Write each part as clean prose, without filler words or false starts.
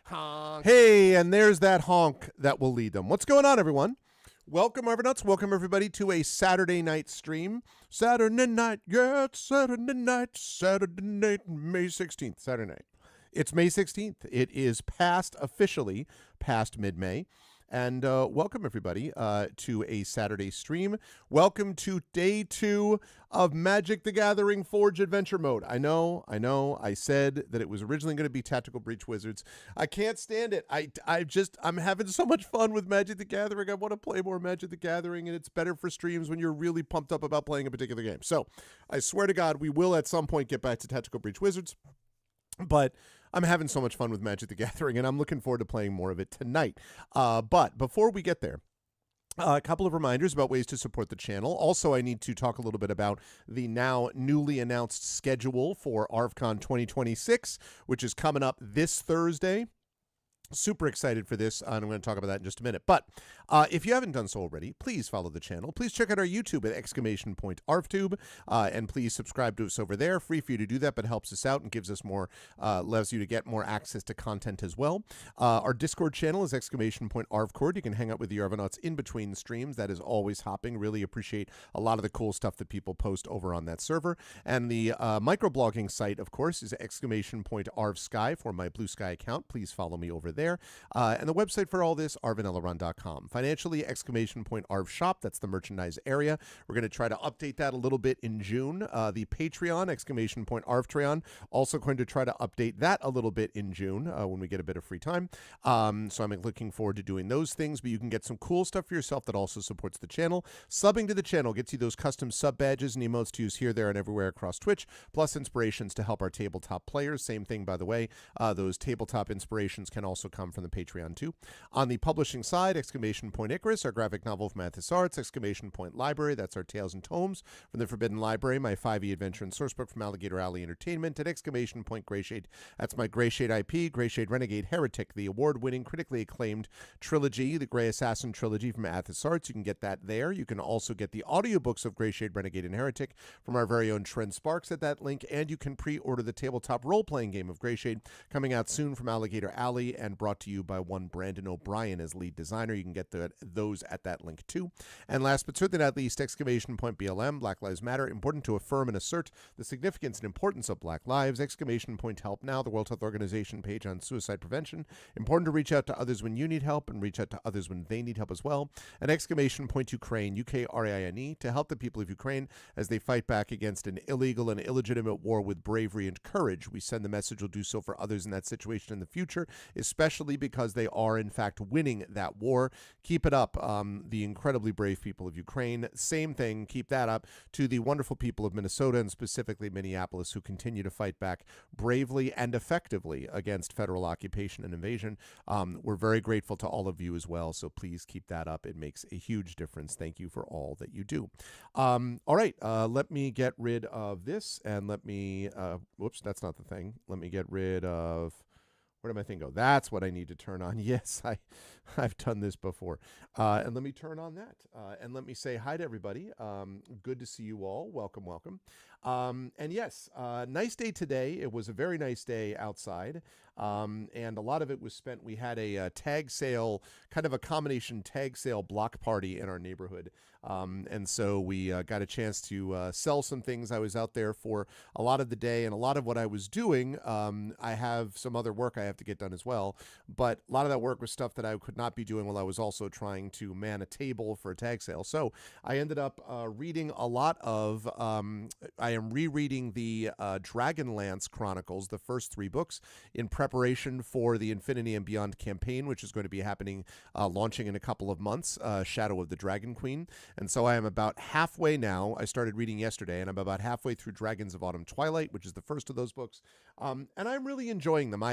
Honk. Hey, and there's that honk that will lead them. What's going on, everyone? Welcome, Argonauts. Welcome, everybody, to a Saturday night stream. Saturday night, yeah, it's Saturday night, May 16th, Saturday night. It's May 16th. It is officially past mid-May. And welcome, everybody, to a Saturday stream. Welcome to day 2 of Magic the Gathering Forge Adventure Mode. I know. I said that it was originally going to be Tactical Breach Wizards. I can't stand it. I'm having so much fun with Magic the Gathering. I want to play more Magic the Gathering, and it's better for streams when you're really pumped up about playing a particular game. So I swear to God, we will at some point get back to Tactical Breach Wizards. But I'm having so much fun with Magic the Gathering, and I'm looking forward to playing more of it tonight. But before we get there, a couple of reminders about ways to support the channel. Also, I need to talk a little bit about the now newly announced schedule for ArvCon 2026, which is coming up this Thursday. Super excited for this, and I'm going to talk about that in just a minute. But if you haven't done so already, please follow the channel. Please check out our YouTube at !ArvTube, and please subscribe to us over there. Free for you to do that, but helps us out and gives us more, allows you to get more access to content as well. Our Discord channel is !ArvCord. You can hang out with the Argonauts in between streams. That is always hopping. Really appreciate a lot of the cool stuff that people post over on that server. And the microblogging site, of course, is !ArvSky for my Blue Sky account. Please follow me over there. And the website for all this, arvanellarun.com. Financially, !ArvShop, that's the merchandise area. We're going to try to update that a little bit in June. The Patreon, !ArvTreon, also going to try to update that a little bit in June when we get a bit of free time. So I'm looking forward to doing those things, but you can get some cool stuff for yourself that also supports the channel. Subbing to the channel gets you those custom sub badges and emotes to use here, there, and everywhere across Twitch, plus inspirations to help our tabletop players. Same thing, by the way. Those tabletop inspirations can also come from the Patreon too. On the publishing side, !Icarus, our graphic novel from Athos Arts, Library, that's our Tales and Tomes from the Forbidden Library, my 5e adventure and sourcebook from Alligator Alley Entertainment, and Greyshade, that's my Greyshade IP, Greyshade Renegade Heretic, the award-winning, critically acclaimed trilogy, the Grey Assassin trilogy from Athos Arts. You can get that there. You can also get the audiobooks of Greyshade Renegade and Heretic from our very own Trent Sparks at that link, and you can pre-order the tabletop role-playing game of Greyshade coming out soon from Alligator Alley and brought to you by one Brandon O'Brien as lead designer. You can get those at that link too. And last but certainly not least, BLM, Black Lives Matter, important to affirm and assert the significance and importance of Black lives. Help Now, the World Health Organization page on suicide prevention. Important to reach out to others when you need help and reach out to others when they need help as well. And Ukraine, UKRAINE, to help the people of Ukraine as they fight back against an illegal and illegitimate war with bravery and courage. We send the message we'll do so for others in that situation in the future, especially because they are, in fact, winning that war. Keep it up, the incredibly brave people of Ukraine. Same thing, keep that up to the wonderful people of Minnesota and specifically Minneapolis who continue to fight back bravely and effectively against federal occupation and invasion. We're very grateful to all of you as well, so please keep that up. It makes a huge difference. Thank you for all that you do. All right, let me get rid of this and let me, whoops, that's not the thing. Let me get rid of... Where did my thing go? That's what I need to turn on. Yes, I've done this before. And let me turn on that. And let me say hi to everybody. Good to see you all. Welcome, welcome. And yes, nice day today. It was a very nice day outside. And a lot of it was spent, we had a tag sale, kind of a combination tag sale block party in our neighborhood. And so we got a chance to sell some things. I was out there for a lot of the day, and a lot of what I was doing, I have some other work I have to get done as well, but a lot of that work was stuff that I could not be doing while I was also trying to man a table for a tag sale. So I ended up reading a lot of, I am rereading the Dragonlance Chronicles, the first 3 books, in preparation for the Infinity and Beyond campaign, which is going to be happening, launching in a couple of months, Shadow of the Dragon Queen. And so I am about halfway now. I started reading yesterday, and I'm about halfway through Dragons of Autumn Twilight, which is the first of those books. And I'm really enjoying them.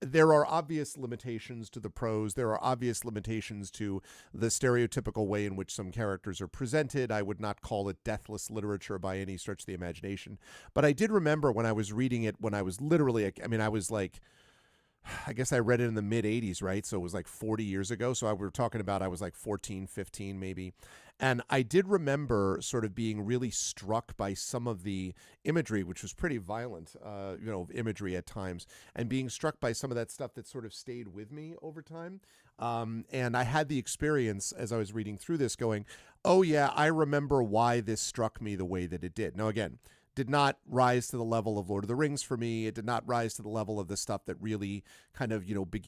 There are obvious limitations to the prose. There are obvious limitations to the stereotypical way in which some characters are presented. I would not call it deathless literature by any stretch of the imagination. But I did remember when I was reading it, when I was literally, I was like I guess I read it in the mid 80s, right? So it was like 40 years ago. So we were talking about I was like 14, 15 maybe. And I did remember sort of being really struck by some of the imagery, which was pretty violent, imagery at times, and being struck by some of that stuff that sort of stayed with me over time. And I had the experience as I was reading through this going, oh, yeah, I remember why this struck me the way that it did. Now, again, did not rise to the level of Lord of the Rings for me. It did not rise to the level of the stuff that really kind of,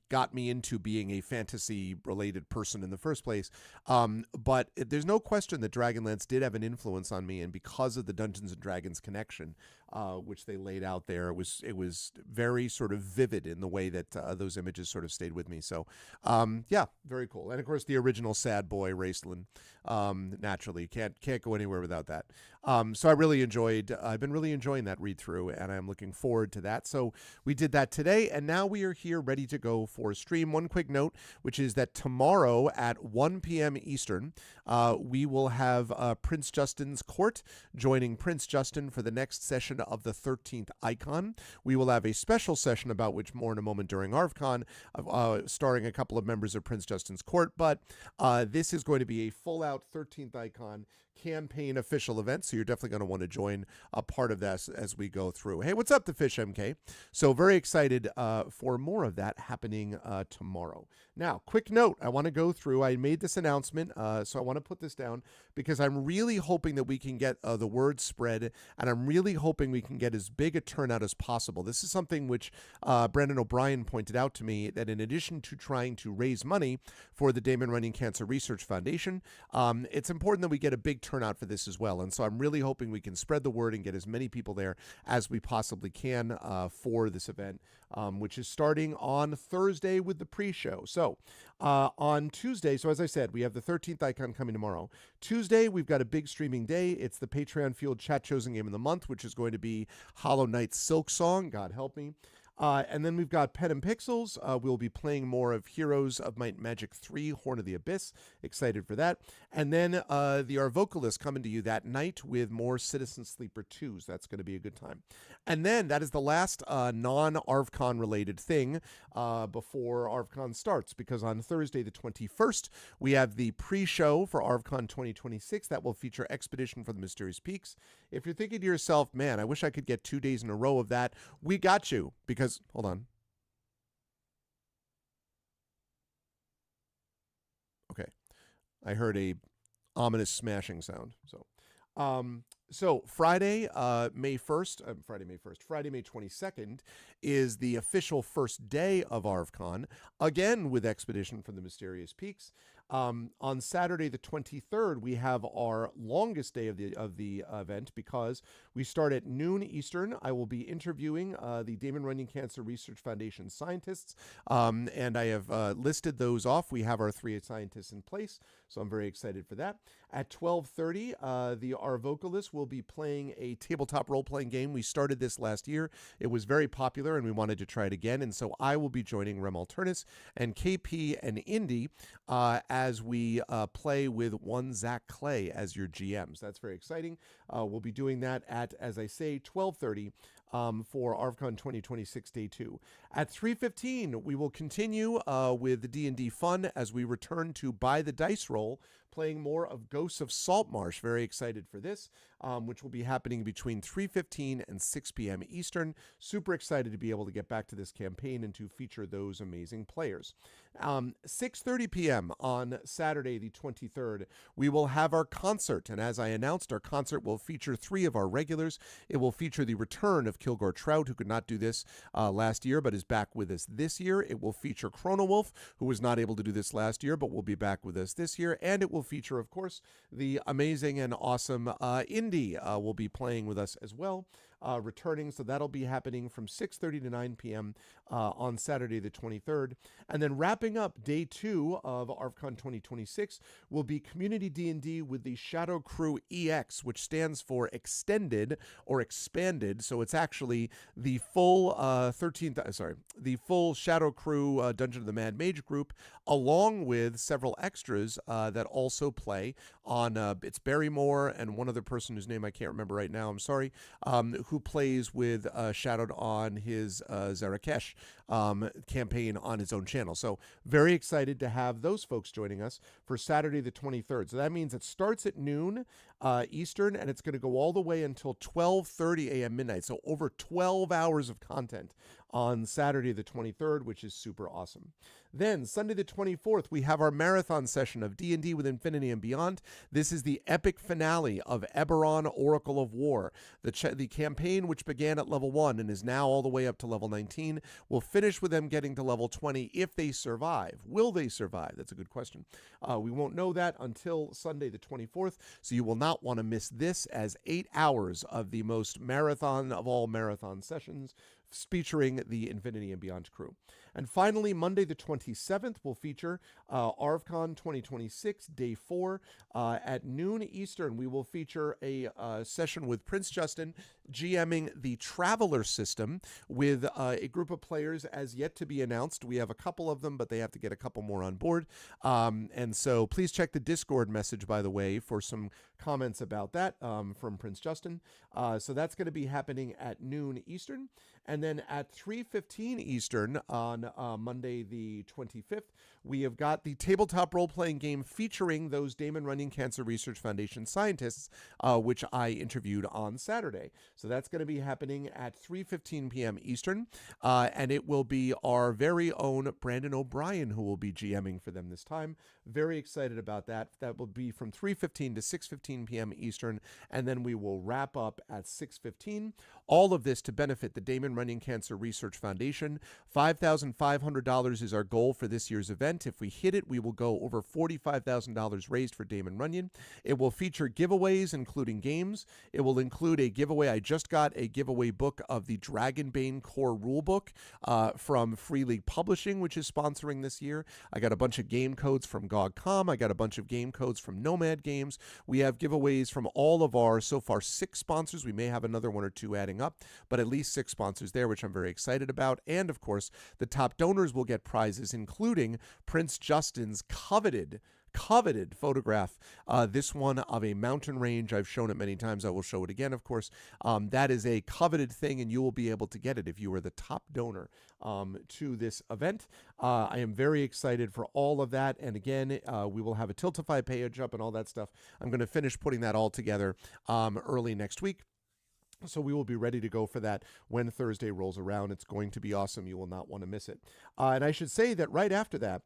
got me into being a fantasy related person in the first place. But there's no question that Dragonlance did have an influence on me. And because of the Dungeons and Dragons connection, which they laid out there, it was very sort of vivid in the way that those images sort of stayed with me. So, yeah, very cool. And of course, the original sad boy, Raistlin, naturally can't go anywhere without that. So I really enjoyed. I've been really enjoying that read through, and I'm looking forward to that. So we did that today, and now we are here ready to go for a stream. One quick note, which is that tomorrow at 1 p.m. Eastern, we will have Prince Justin's Court joining Prince Justin for the next session of the 13th Icon. We will have a special session about which more in a moment during ArvCon, starring a couple of members of Prince Justin's Court. But this is going to be a full-out 13th Icon campaign official event, so you're definitely going to want to join a part of this as we go through. Hey, what's up, the Fish MK? So very excited for more of that happening tomorrow. Now, quick note, I want to go through, I made this announcement, so I want to put this down because I'm really hoping that we can get the word spread, and I'm really hoping we can get as big a turnout as possible. This is something which Brandon O'Brien pointed out to me, that in addition to trying to raise money for the Damon Runyon Cancer Research Foundation, it's important that we get a big turnout for this as well. And so I'm really hoping we can spread the word and get as many people there as we possibly can for this event, which is starting on Thursday with the pre-show. So on Tuesday, so as I said, we have the 13th Icon coming tomorrow. Tuesday, we've got a big streaming day. It's the Patreon-fueled chat chosen game of the month, which is going to be Hollow Knight Silk Song, God help me. And then we've got Pen and Pixels. We'll be playing more of Heroes of Might and Magic 3, Horn of the Abyss. Excited for that. And then the Arvocalist coming to you that night with more Citizen Sleeper 2s. That's going to be a good time. And then that is the last non-ArvCon related thing before ArvCon starts, because on Thursday the 21st, we have the pre-show for ArvCon 2026 that will feature Expedition for the Mysterious Peaks. If you're thinking to yourself, man, I wish I could get 2 days in a row of that, we got you, because, hold on. Okay. I heard a ominous smashing sound. So Friday, May 1st, Friday, May 22nd is the official first day of ArvCon, again with Expedition from the Mysterious Peaks. On Saturday, the 23rd, we have our longest day of the event because we start at noon Eastern. I will be interviewing the Damon Runyon Cancer Research Foundation scientists, and I have listed those off. We have our 3 scientists in place, so I'm very excited for that. At 12:30, the Arvocalist will be playing a tabletop role-playing game. We started this last year. It was very popular, and we wanted to try it again, and so I will be joining Rem Alternus and KP and Indy as we play with one Zach Clay as your GMs. That's very exciting. We'll be doing that at, as I say, 12:30 for ArvCon 2026 Day 2. At 3:15, we will continue with the D&D fun as we return to Buy the Dice Roll, playing more of Ghosts of Saltmarsh. Very excited for this, which will be happening between 3:15 and 6 p.m. Eastern. Super excited to be able to get back to this campaign and to feature those amazing players. 6:30 p.m. on Saturday, the 23rd, we will have our concert. And as I announced, our concert will feature 3 of our regulars. It will feature the return of Kilgore Trout, who could not do this last year, but is back with us this year. It will feature Chrono Wolf, who was not able to do this last year, but will be back with us this year. And it will feature, of course, the amazing and awesome Indy will be playing with us as well, returning. So that'll be happening from 6:30 to 9 p.m. On Saturday the 23rd. And then wrapping up Day 2 of ArvCon 2026 will be Community D&D with the Shadow Crew EX, which stands for Extended or Expanded. So it's actually the full the full Shadow Crew Dungeon of the Mad Mage group, along with several extras that also play on it's Barrymore and one other person whose name I can't remember right now, I'm sorry, who plays with shadowed on his Zarakesh campaign on his own channel. So very excited to have those folks joining us for Saturday the 23rd. So that means it starts at noon Eastern, and it's going to go all the way until 12:30 a.m. midnight. So over 12 hours of content on Saturday the 23rd, which is super awesome. Then Sunday the 24th, we have our marathon session of D&D with Infinity and Beyond. This is the epic finale of Eberron, Oracle of War. The campaign, which began at level 1 and is now all the way up to level 19, will finish with them getting to level 20 if they survive. Will they survive? That's a good question. We won't know that until Sunday the 24th, so you will not want to miss this, as 8 hours of the most marathon of all marathon sessions featuring the Infinity and Beyond crew. And finally, Monday the 27th will feature ArvCon 2026, Day 4. At noon Eastern, we will feature a session with Prince Justin GMing the Traveler system with a group of players as yet to be announced. We have a couple of them, but they have to get a couple more on board. And so please check the Discord message, by the way, for some comments about that from Prince Justin. So that's going to be happening at noon Eastern. And then at 3:15 Eastern on Monday the 25th, we have got the tabletop role-playing game featuring those Damon Runyon Cancer Research Foundation scientists, which I interviewed on Saturday. So that's going to be happening at 3:15 p.m. Eastern, and it will be our very own Brandon O'Brien who will be GMing for them this time. Very excited about that. That will be from 3:15 to 6:15 p.m. Eastern, and then we will wrap up at 6:15. All of this to benefit the Damon Runyon Cancer Research Foundation. $5,500 is our goal for this year's event. If we hit it, we will go over $45,000 raised for Damon Runyon. It will feature giveaways, including games. It will include a giveaway. I just got a giveaway book of the Dragonbane Core Rulebook from Free League Publishing, which is sponsoring this year. I got a bunch of game codes from GOG.com. I got a bunch of game codes from Nomad Games. We have giveaways from all of our, so far, 6 sponsors. We may have another 1 or 2 adding up, but at least 6 sponsors there, which I'm very excited about. And of course, the top donors will get prizes, including Prince Justin's coveted photograph, this one of a mountain range. I've shown it many times. I will show it again, of course. That is a coveted thing, and you will be able to get it if you are the top donor to this event. I am very excited for all of that. And again, we will have a Tiltify page up and all that stuff. I'm going to finish putting that all together early next week. So we will be ready to go for that when Thursday rolls around. It's going to be awesome. You will not want to miss it. And I should say that right after that,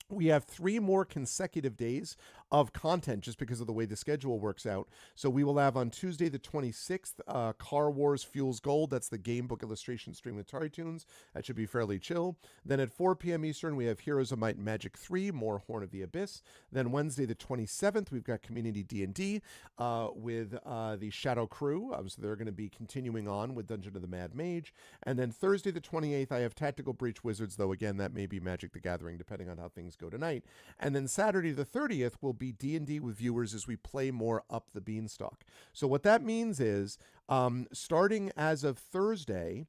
we have 3 more consecutive days of content just because of the way the schedule works out. So we will have on Tuesday the 26th, Car Wars Fuels Gold. That's the game book illustration stream with Atari Tunes. That should be fairly chill. Then at 4 p.m. Eastern, we have Heroes of Might and Magic 3, more Horn of the Abyss. Then Wednesday the 27th, we've got Community D&D with the Shadow Crew. So they're going to be continuing on with Dungeon of the Mad Mage. And then Thursday the 28th, I have Tactical Breach Wizards, though again, that may be Magic the Gathering, depending on how things go tonight. And then Saturday the 30th will be D&D with viewers as we play more Up the Beanstalk. So what that means is, starting as of Thursday,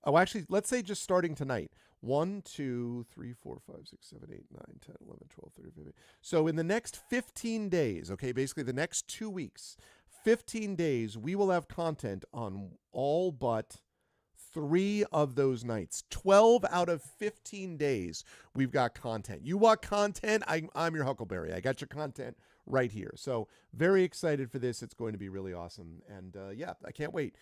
actually, let's say just starting tonight, 1, 2, 3, 4, 5, 6, 7, 8, 9, 10, 11, 12, 13, 14. So in the next 15 days, okay, basically the next 2 weeks, 15 days, we will have content on all but 3 of those nights. 12 out of 15 days, we've got content. You want content? I'm your Huckleberry. I got your content right here. So very excited for this. It's going to be really awesome. And yeah, I can't wait.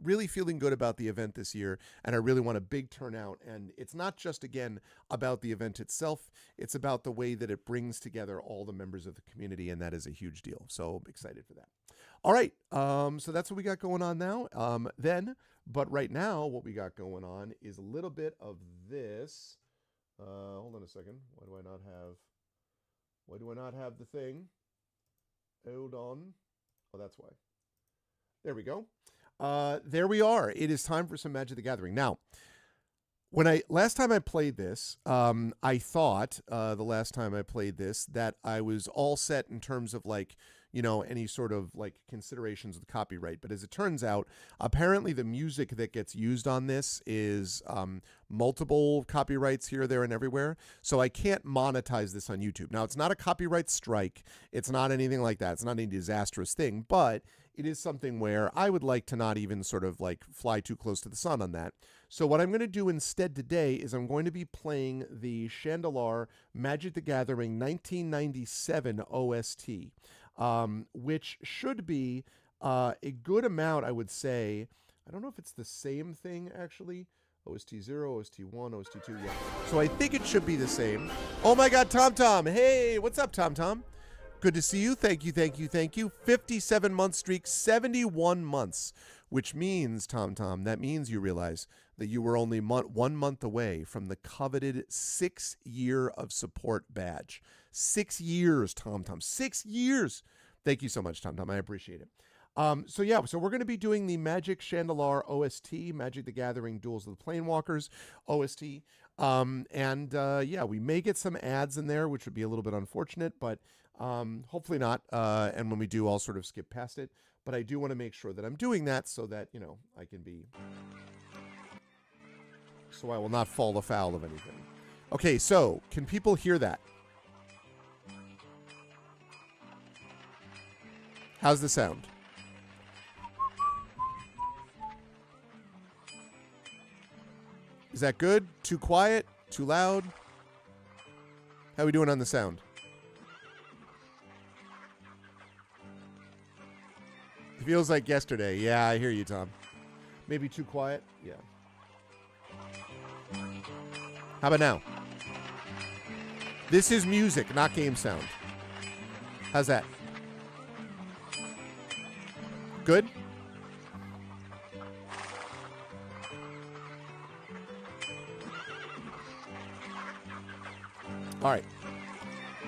Really feeling good about the event this year. And I really want a big turnout. And it's not just, again, about the event itself. It's about the way that it brings together all the members of the community. And that is a huge deal. So I'm excited for that. All right. So that's what we got going on now. But right now, what we got going on is a little bit of this. Hold on a second. Why do I not have the thing? Hold on. Oh, that's why. There we go. There we are. It is time for some Magic the Gathering. Now, last time I played this, I thought the last time I played this that I was all set in terms of, like, any sort of like considerations with copyright. But as it turns out, apparently the music that gets used on this is multiple copyrights here, there, and everywhere. So I can't monetize this on YouTube. Now, it's not a copyright strike. It's not anything like that. It's not any disastrous thing, but it is something where I would like to not even sort of like fly too close to the sun on that. So what I'm going to do instead today is I'm going to be playing the Chandelar Magic the Gathering 1997 OST, which should be a good amount, I would say. I don't know if it's the same thing, actually. OST 0, OST 1, OST 2, yeah. So I think it should be the same. Oh my God, TomTom. Hey, what's up, TomTom? Good to see you. Thank you, thank you, thank you. 57-month streak, 71 months, which means, TomTom, that means you realize that you were only 1 month away from the coveted 6-year of support badge. 6 years, TomTom. 6 years. Thank you so much, TomTom. I appreciate it. So we're going to be doing the Magic Chandelar OST, Magic the Gathering Duels of the Planewalkers OST. We may get some ads in there, which would be a little bit unfortunate, but hopefully not. And when we do, I'll sort of skip past it. But I do want to make sure that I'm doing that so that, I can be... So I will not fall afoul of anything. Okay, so can people hear that? How's the sound? Is that good? Too quiet? Too loud? How are we doing on the sound? It feels like yesterday. Yeah, I hear you, Tom. Maybe too quiet? Yeah. How about now? This is music, not game sound. How's that? Good? All right.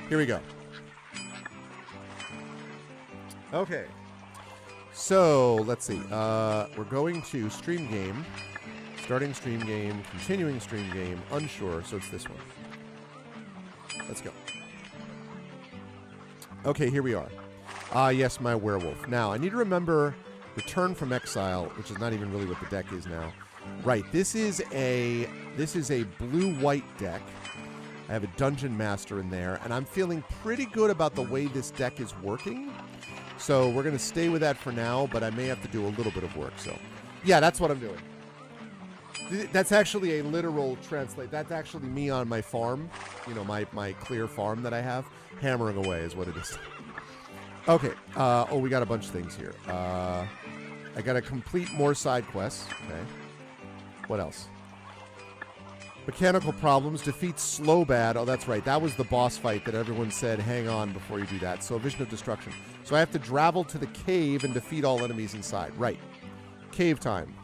Here we go. Okay. So, let's see. We're going to stream game. Starting stream game, continuing stream game, unsure, so it's this one. Let's go. Okay, here we are. Yes, my werewolf. Now, I need to remember Return from Exile, which is not even really what the deck is now. Right, this is a blue-white deck. I have a Dungeon Master in there, and I'm feeling pretty good about the way this deck is working. So we're going to stay with that for now, but I may have to do a little bit of work. So, yeah, that's what I'm doing. That's actually a literal translate. That's actually me on my farm, my clear farm that I have. Hammering away is what it is. Okay. We got a bunch of things here. I got to complete more side quests. Okay. What else? Mechanical problems. Defeat Slowbad. Oh, that's right. That was the boss fight that everyone said, hang on before you do that. So, Vision of Destruction. So I have to travel to the cave and defeat all enemies inside. Right. Cave time.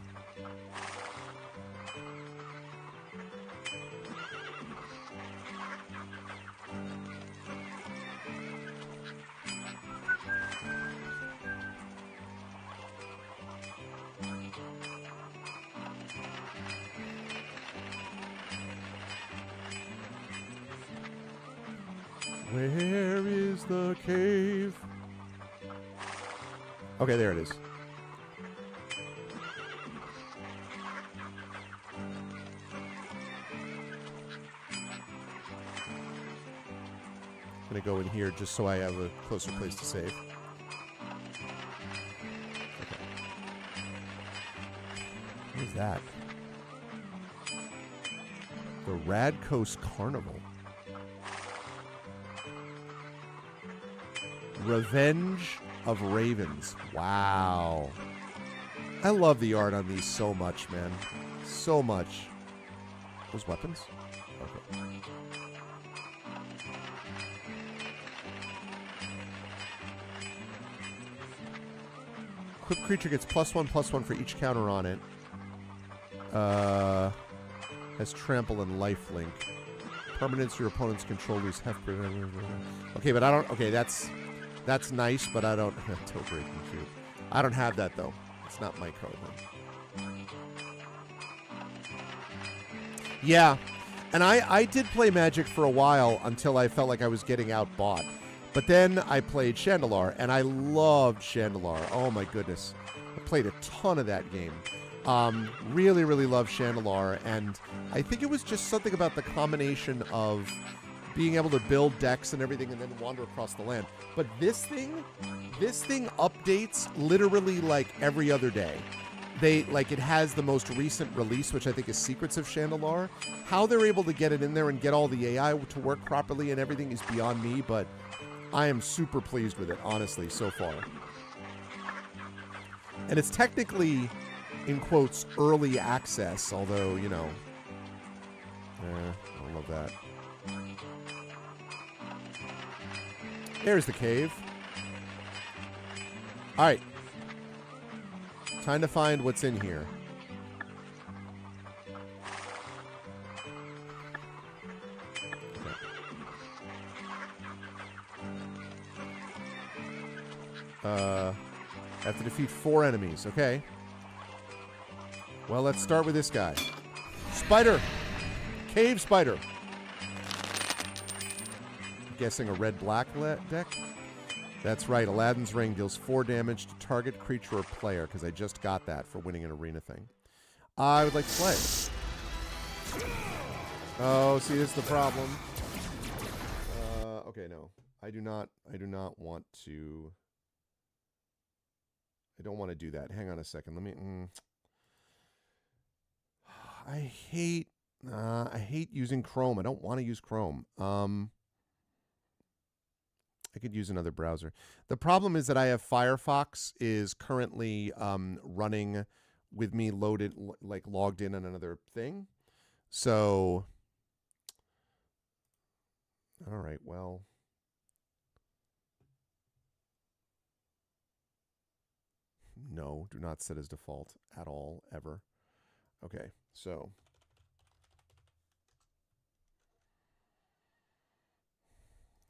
Where is the cave? Okay, there it is. I'm going to go in here just so I have a closer place to save. Okay. What is that? The Radcoast Carnival. Revenge of Ravens. Wow. I love the art on these so much, man. So much. Those weapons? Okay. Equipped creature gets +1/+1 for each counter on it. Has trample and lifelink. Permanents your opponent's control lose half. Okay, but I don't. Okay, that's nice, but I don't have toe breaking cube. I don't have that though. It's not my code then. Yeah, and I did play Magic for a while until I felt like I was getting outbought. But then I played Chandelar, and I loved Chandelar. Oh my goodness. I played a ton of that game. Really, really loved Chandelar, and I think it was just something about the combination of being able to build decks and everything and then wander across the land. But this thing updates literally like every other day. It has the most recent release, which I think is Secrets of Chandelar. How they're able to get it in there and get all the AI to work properly and everything is beyond me, but I am super pleased with it, honestly, so far. And it's technically, in quotes, early access, although, you know, I don't love that. There's the cave. All right. Time to find what's in here. Have to defeat 4 enemies. Okay. Well, let's start with this guy. Spider! Cave spider. Guessing a red-black deck? That's right. Aladdin's Ring deals 4 damage to target creature or player, because I just got that for winning an arena thing. I would like to play. Oh, see, this is the problem. Okay, no. I do not want to... I don't want to do that. Hang on a second. Let me... I hate using Chrome. I don't want to use Chrome. I could use another browser. The problem is that I have Firefox is currently running with me loaded, like logged in on another thing. So, all right, well. No, do not set as default at all, ever. Okay, so.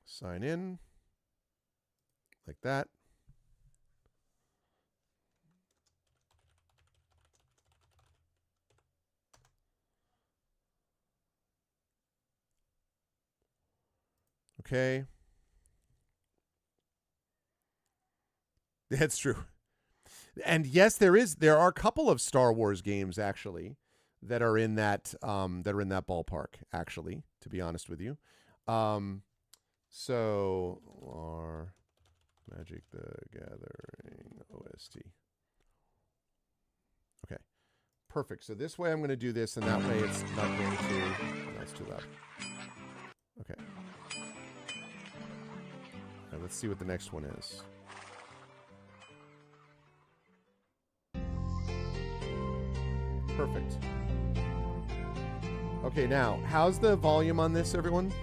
Sign in. Like that. Okay. That's true. And yes, there are a couple of Star Wars games actually that are in that ballpark, actually, to be honest with you. So our Magic the Gathering OST. Okay. Perfect. So this way I'm going to do this, and that way it's not going to... Oh, that's too loud. Okay. Now let's see what the next one is. Perfect. Okay, now, how's the volume on this, everyone?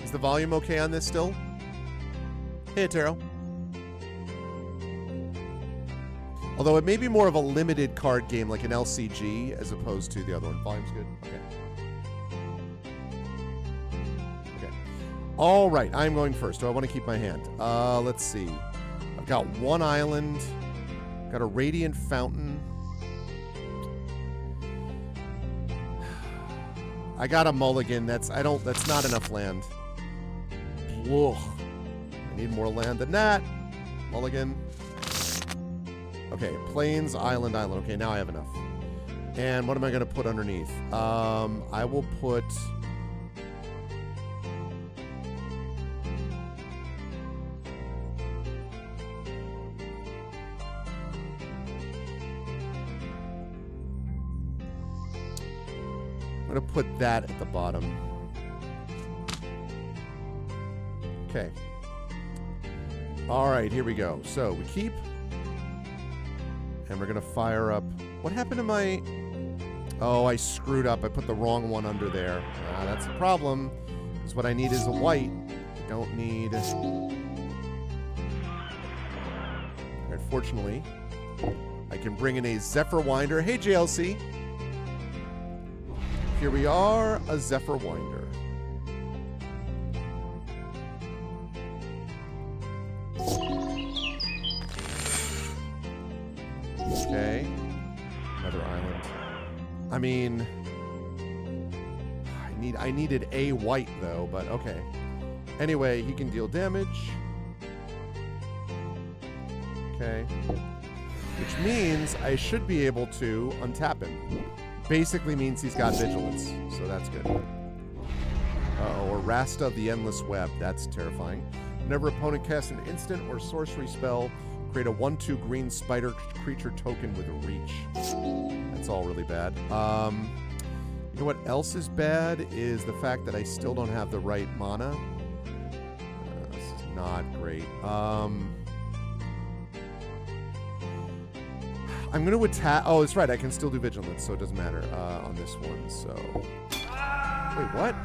Is the volume okay on this still? Hey, Taro. Although it may be more of a limited card game, like an LCG, as opposed to the other one. Volume's good? Okay. Okay. All right, I'm going first. Do I want to keep my hand? Let's see. I've got 1 island. Got a Radiant Fountain. I got a mulligan. That's not enough land. Whoa. I need more land than that. Mulligan. Okay, plains, island. Okay, now I have enough. And what am I going to put underneath? I will put... I'm going to put that at the bottom. Okay. All right, here we go. So we keep, and we're going to fire up. What happened to my... Oh, I screwed up. I put the wrong one under there. That's the problem, because what I need is a white. I don't need... Unfortunately, I can bring in a Zephyr Winder. Hey, JLC. Here we are, a Zephyr Winder. Okay. Another island. I mean, I needed a white though, but okay. Anyway, he can deal damage. Okay. Which means I should be able to untap him. Basically means he's got Vigilance, so that's good. Uh-oh, or Rasta of the Endless Web. That's terrifying. Whenever opponent casts an instant or sorcery spell, create a 1/2 green spider creature token with a reach. That's all really bad. You know what else is bad is the fact that I still don't have the right mana. This is not great. I'm going to attack... Oh, that's right. I can still do Vigilance, so it doesn't matter on this one. So... Wait, what?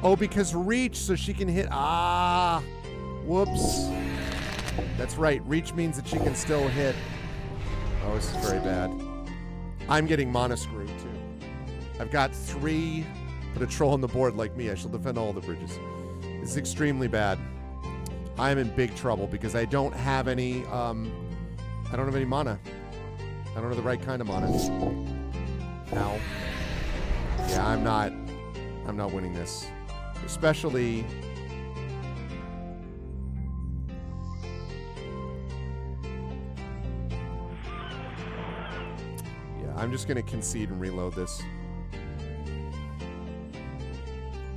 Oh, because Reach, so she can hit... Ah! Whoops. That's right. Reach means that she can still hit. Oh, this is very bad. I'm getting mana screwed, too. I've got 3. Put a troll on the board like me. I shall defend all the bridges. This is extremely bad. I'm in big trouble because I don't have any... I don't have any mana. I don't have the right kind of mana. Ow. Yeah, I'm not winning this. Especially... Yeah, I'm just going to concede and reload this.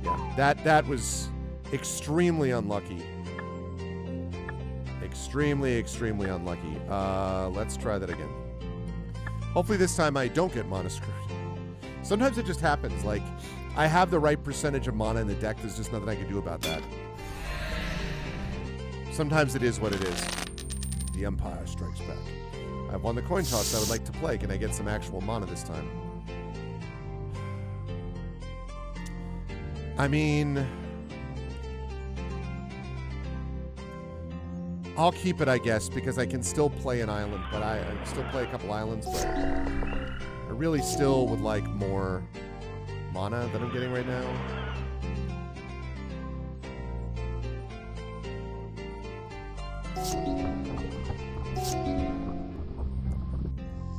Yeah, that was extremely unlucky. Extremely unlucky. Let's try that again. Hopefully this time I don't get mana screwed. Sometimes it just happens. Like, I have the right percentage of mana in the deck. There's just nothing I can do about that. Sometimes it is what it is. The Empire Strikes Back. I've won the coin toss I would like to play. Can I get some actual mana this time? I mean... I'll keep it, I guess, because I can still play an island, but I still play a couple islands, but I really still would like more mana that I'm getting right now.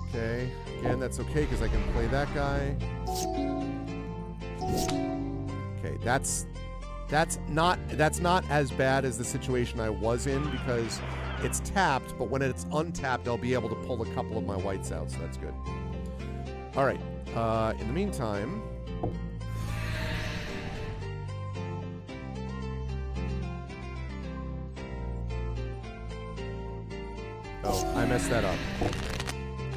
Okay, again, that's okay because I can play that guy. Okay, that's not as bad as the situation I was in because it's tapped, but when it's untapped, I'll be able to pull a couple of my whites out, so that's good. All right. In the meantime... Oh, I messed that up.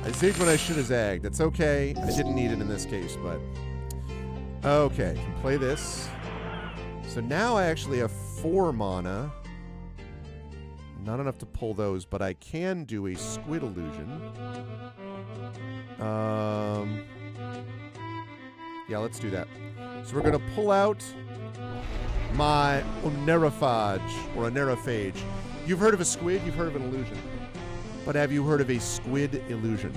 I zigged when I should have zagged. It's okay. I didn't need it in this case, but... Okay, can play this. So now I actually have 4 mana. Not enough to pull those, but I can do a Squid Illusion. Yeah, let's do that. So we're going to pull out my Oneirophage, or Oneirophage. You've heard of a squid, you've heard of an illusion. But have you heard of a Squid Illusion?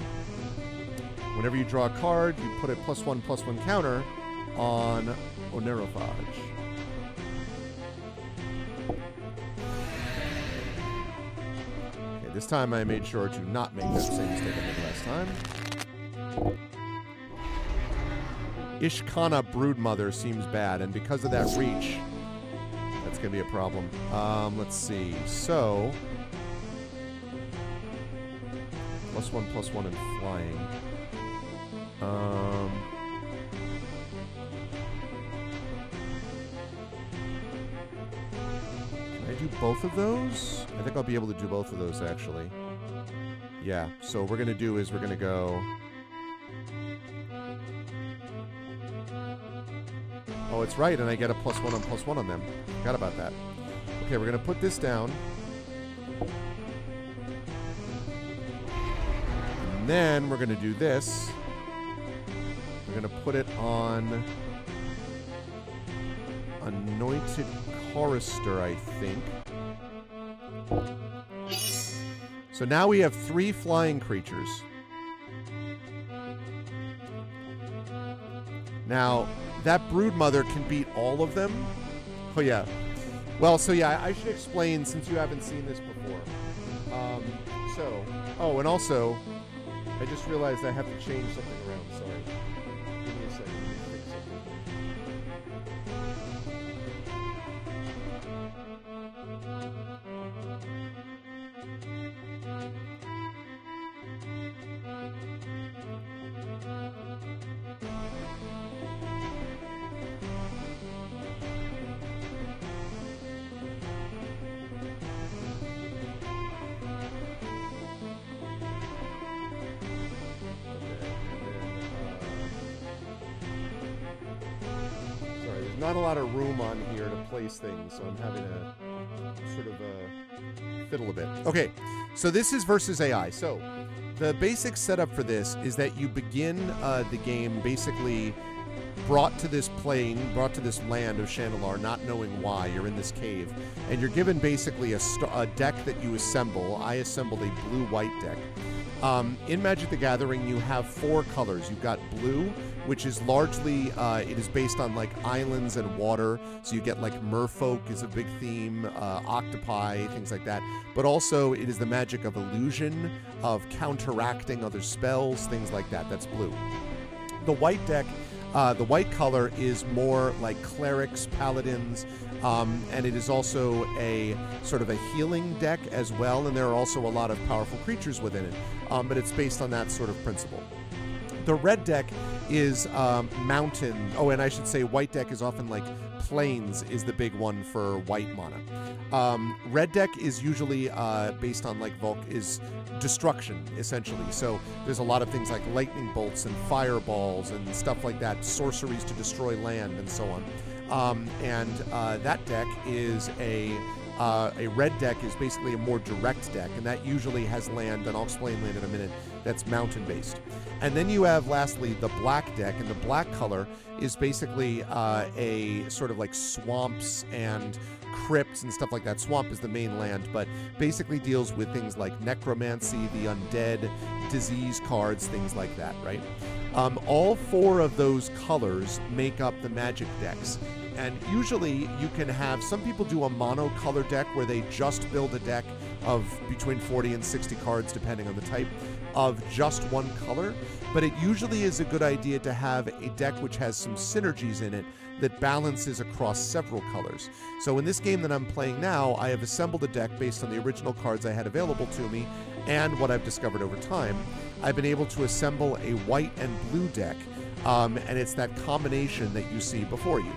Whenever you draw a card, you put a +1/+1 counter on Oneirophage. This time I made sure to not make that same mistake I made last time. Ishkana Broodmother seems bad, and because of that reach, that's going to be a problem. Let's see. So, +1/+1 and flying. Can I do both of those? I think I'll be able to do both of those, actually. Yeah, so what we're going to do is we're going to go... Oh, it's right, and I get a +1/+1 on them. Forgot about that. Okay, we're going to put this down. And then we're going to do this. We're going to put it on Anointed Chorister, I think. So now we have 3 flying creatures. Now, that Broodmother can beat all of them. Oh, yeah. Well, so yeah, I should explain since you haven't seen this before. Oh, and also, I just realized I have to change something around. Sorry. Give me a second. Let me fix Not a lot of room on here to place things, so I'm having to sort of fiddle a bit. Okay, so this is versus AI. So the basic setup for this is that you begin the game basically brought to this plane, brought to this land of Chandelar, not knowing why. You're in this cave, and you're given basically a deck that you assemble. I assembled a blue-white deck. In Magic the Gathering, you have 4 colors. You've got blue, which is largely, it is based on like islands and water. So you get like merfolk is a big theme, octopi, things like that. But also it is the magic of illusion, of counteracting other spells, things like that. That's blue. The white deck, the white color is more like clerics, paladins, and it is also a sort of a healing deck as well, and there are also a lot of powerful creatures within it, but it's based on that sort of principle. The red deck is mountain. Oh, and I should say white deck is often like plains is the big one for white mana. Red deck is usually based on like is destruction, essentially. So there's a lot of things like lightning bolts and fireballs and stuff like that, sorceries to destroy land and so on. That deck is a red deck is basically a more direct deck, and that usually has land, and I'll explain land in a minute, that's mountain-based. And then you have, lastly, the black deck, and the black color is basically a sort of like swamps and crypts and stuff like that. Swamp is the main land, but basically deals with things like necromancy, the undead, disease cards, things like that, right? All 4 of those colors make up the Magic decks. And usually you can have, some people do a mono-color deck where they just build a deck of between 40 and 60 cards, depending on the type, of just one color. But it usually is a good idea to have a deck which has some synergies in it that balances across several colors. So in this game that I'm playing now, I have assembled a deck based on the original cards I had available to me and what I've discovered over time. I've been able to assemble a white and blue deck, and it's that combination that you see before you.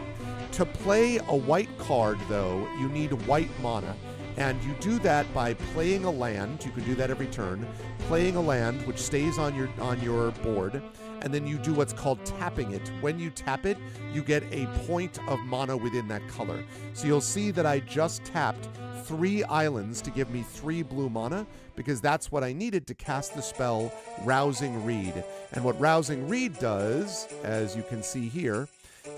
To play a white card, though, you need white mana, and you do that by playing a land. You can do that every turn. Playing a land, which stays on your board, and then you do what's called tapping it. When you tap it, you get a point of mana within that color. So you'll see that I just tapped 3 islands to give me 3 blue mana, because that's what I needed to cast the spell Rousing Reed. And what Rousing Reed does, as you can see here,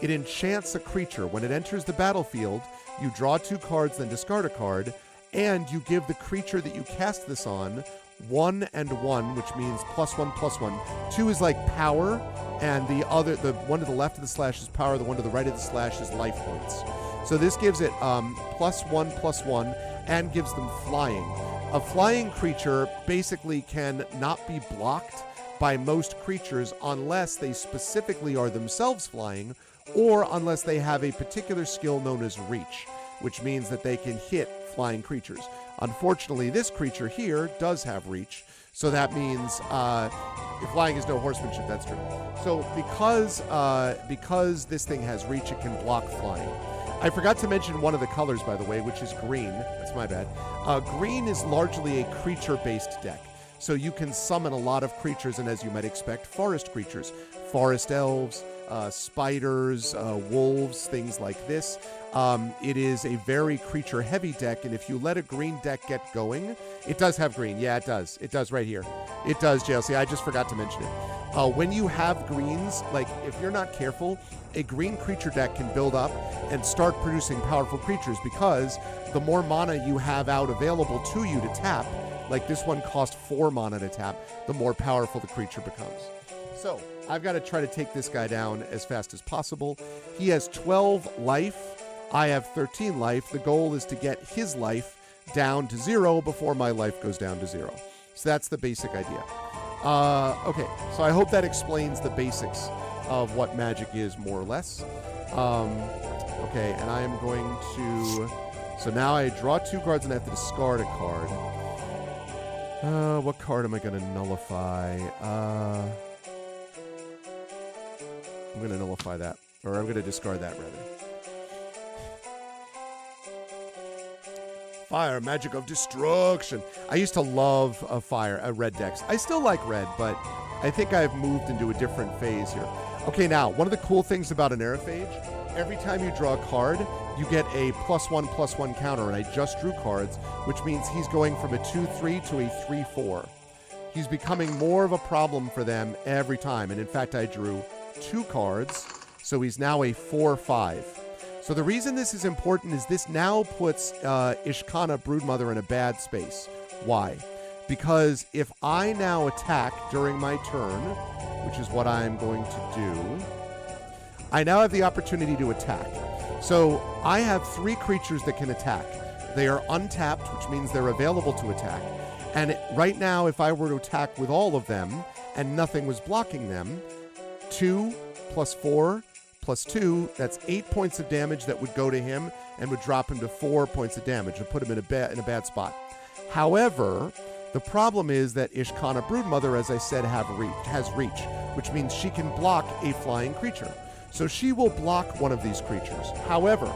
it enchants a creature. When it enters the battlefield, you draw 2 cards, then discard a card, and you give the creature that you cast this on 1 and 1, which means +1/+1. 2 is like power, and the one to the left of the slash is power, the one to the right of the slash is life points. So this gives it +1/+1 and gives them flying. A flying creature basically can not be blocked by most creatures unless they specifically are themselves flying, or unless they have a particular skill known as reach, which means that they can hit flying creatures. Unfortunately, this creature here does have reach, so that means if flying is no horsemanship, that's true. So because this thing has reach, it can block flying. I forgot to mention one of the colors, by the way, which is green. That's my bad. Green is largely a creature-based deck. So you can summon a lot of creatures, and as you might expect, forest creatures. Forest elves, spiders, wolves, things like this. It is a very creature-heavy deck, and if you let a green deck get going, it does have green. Yeah, it does. It does right here. It does, JLC. I just forgot to mention it. When you have greens, like if you're not careful, a green creature deck can build up and start producing powerful creatures, because the more mana you have out available to you to tap, like this one cost 4 mana to tap, the more powerful the creature becomes. So I've got to try to take this guy down as fast as possible. He has 12 life. I have 13 life. The goal is to get his life down to 0 before my life goes down to 0. So that's the basic idea. Okay, so I hope that explains the basics of what Magic is, more or less. Okay, and I am going to So now I draw 2 cards and I have to discard a card. What card am I going to nullify? I'm going to nullify that. Or I'm going to discard that, rather. Fire, magic of destruction. I used to love red decks. I still like red, but I think I've moved into a different phase here. Okay, now, one of the cool things about an Aerophage, every time you draw a card, you get a +1/+1 counter, and I just drew cards, which means he's going from a 2/3 to a 3/4. He's becoming more of a problem for them every time, and in fact, I drew 2 cards, so he's now a 4/5. So the reason this is important is this now puts Ishkana Broodmother in a bad space. Why? Because if I now attack during my turn, which is what I'm going to do, I now have the opportunity to attack. So I have 3 creatures that can attack. They are untapped, which means they're available to attack. And right now, if I were to attack with all of them and nothing was blocking them, 2 + 4 + 2, that's 8 points of damage that would go to him and would drop him to 4 points of damage and put him in a bad spot. However, the problem is that Ishkana Broodmother, as I said, has reach, which means she can block a flying creature. So she will block one of these creatures. However,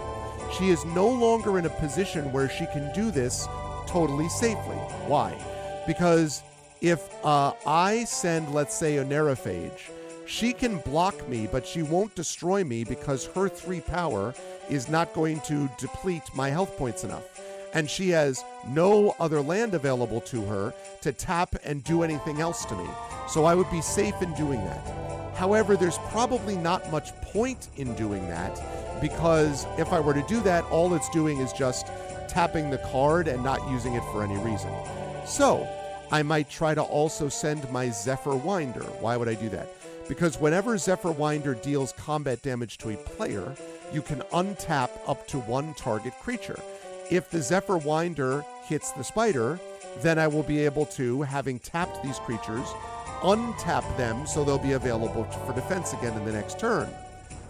she is no longer in a position where she can do this totally safely. Why? Because if I send, let's say, a Aerophage, she can block me, but she won't destroy me because her 3 power is not going to deplete my health points enough. And she has no other land available to her to tap and do anything else to me. So I would be safe in doing that. However, there's probably not much point in doing that, because if I were to do that, all it's doing is just tapping the card and not using it for any reason. So I might try to also send my Zephyr Winder. Why would I do that? Because whenever Zephyr Winder deals combat damage to a player, you can untap up to 1 target creature. If the Zephyr Winder hits the spider, then I will be able to, having tapped these creatures, untap them so they'll be available for defense again in the next turn.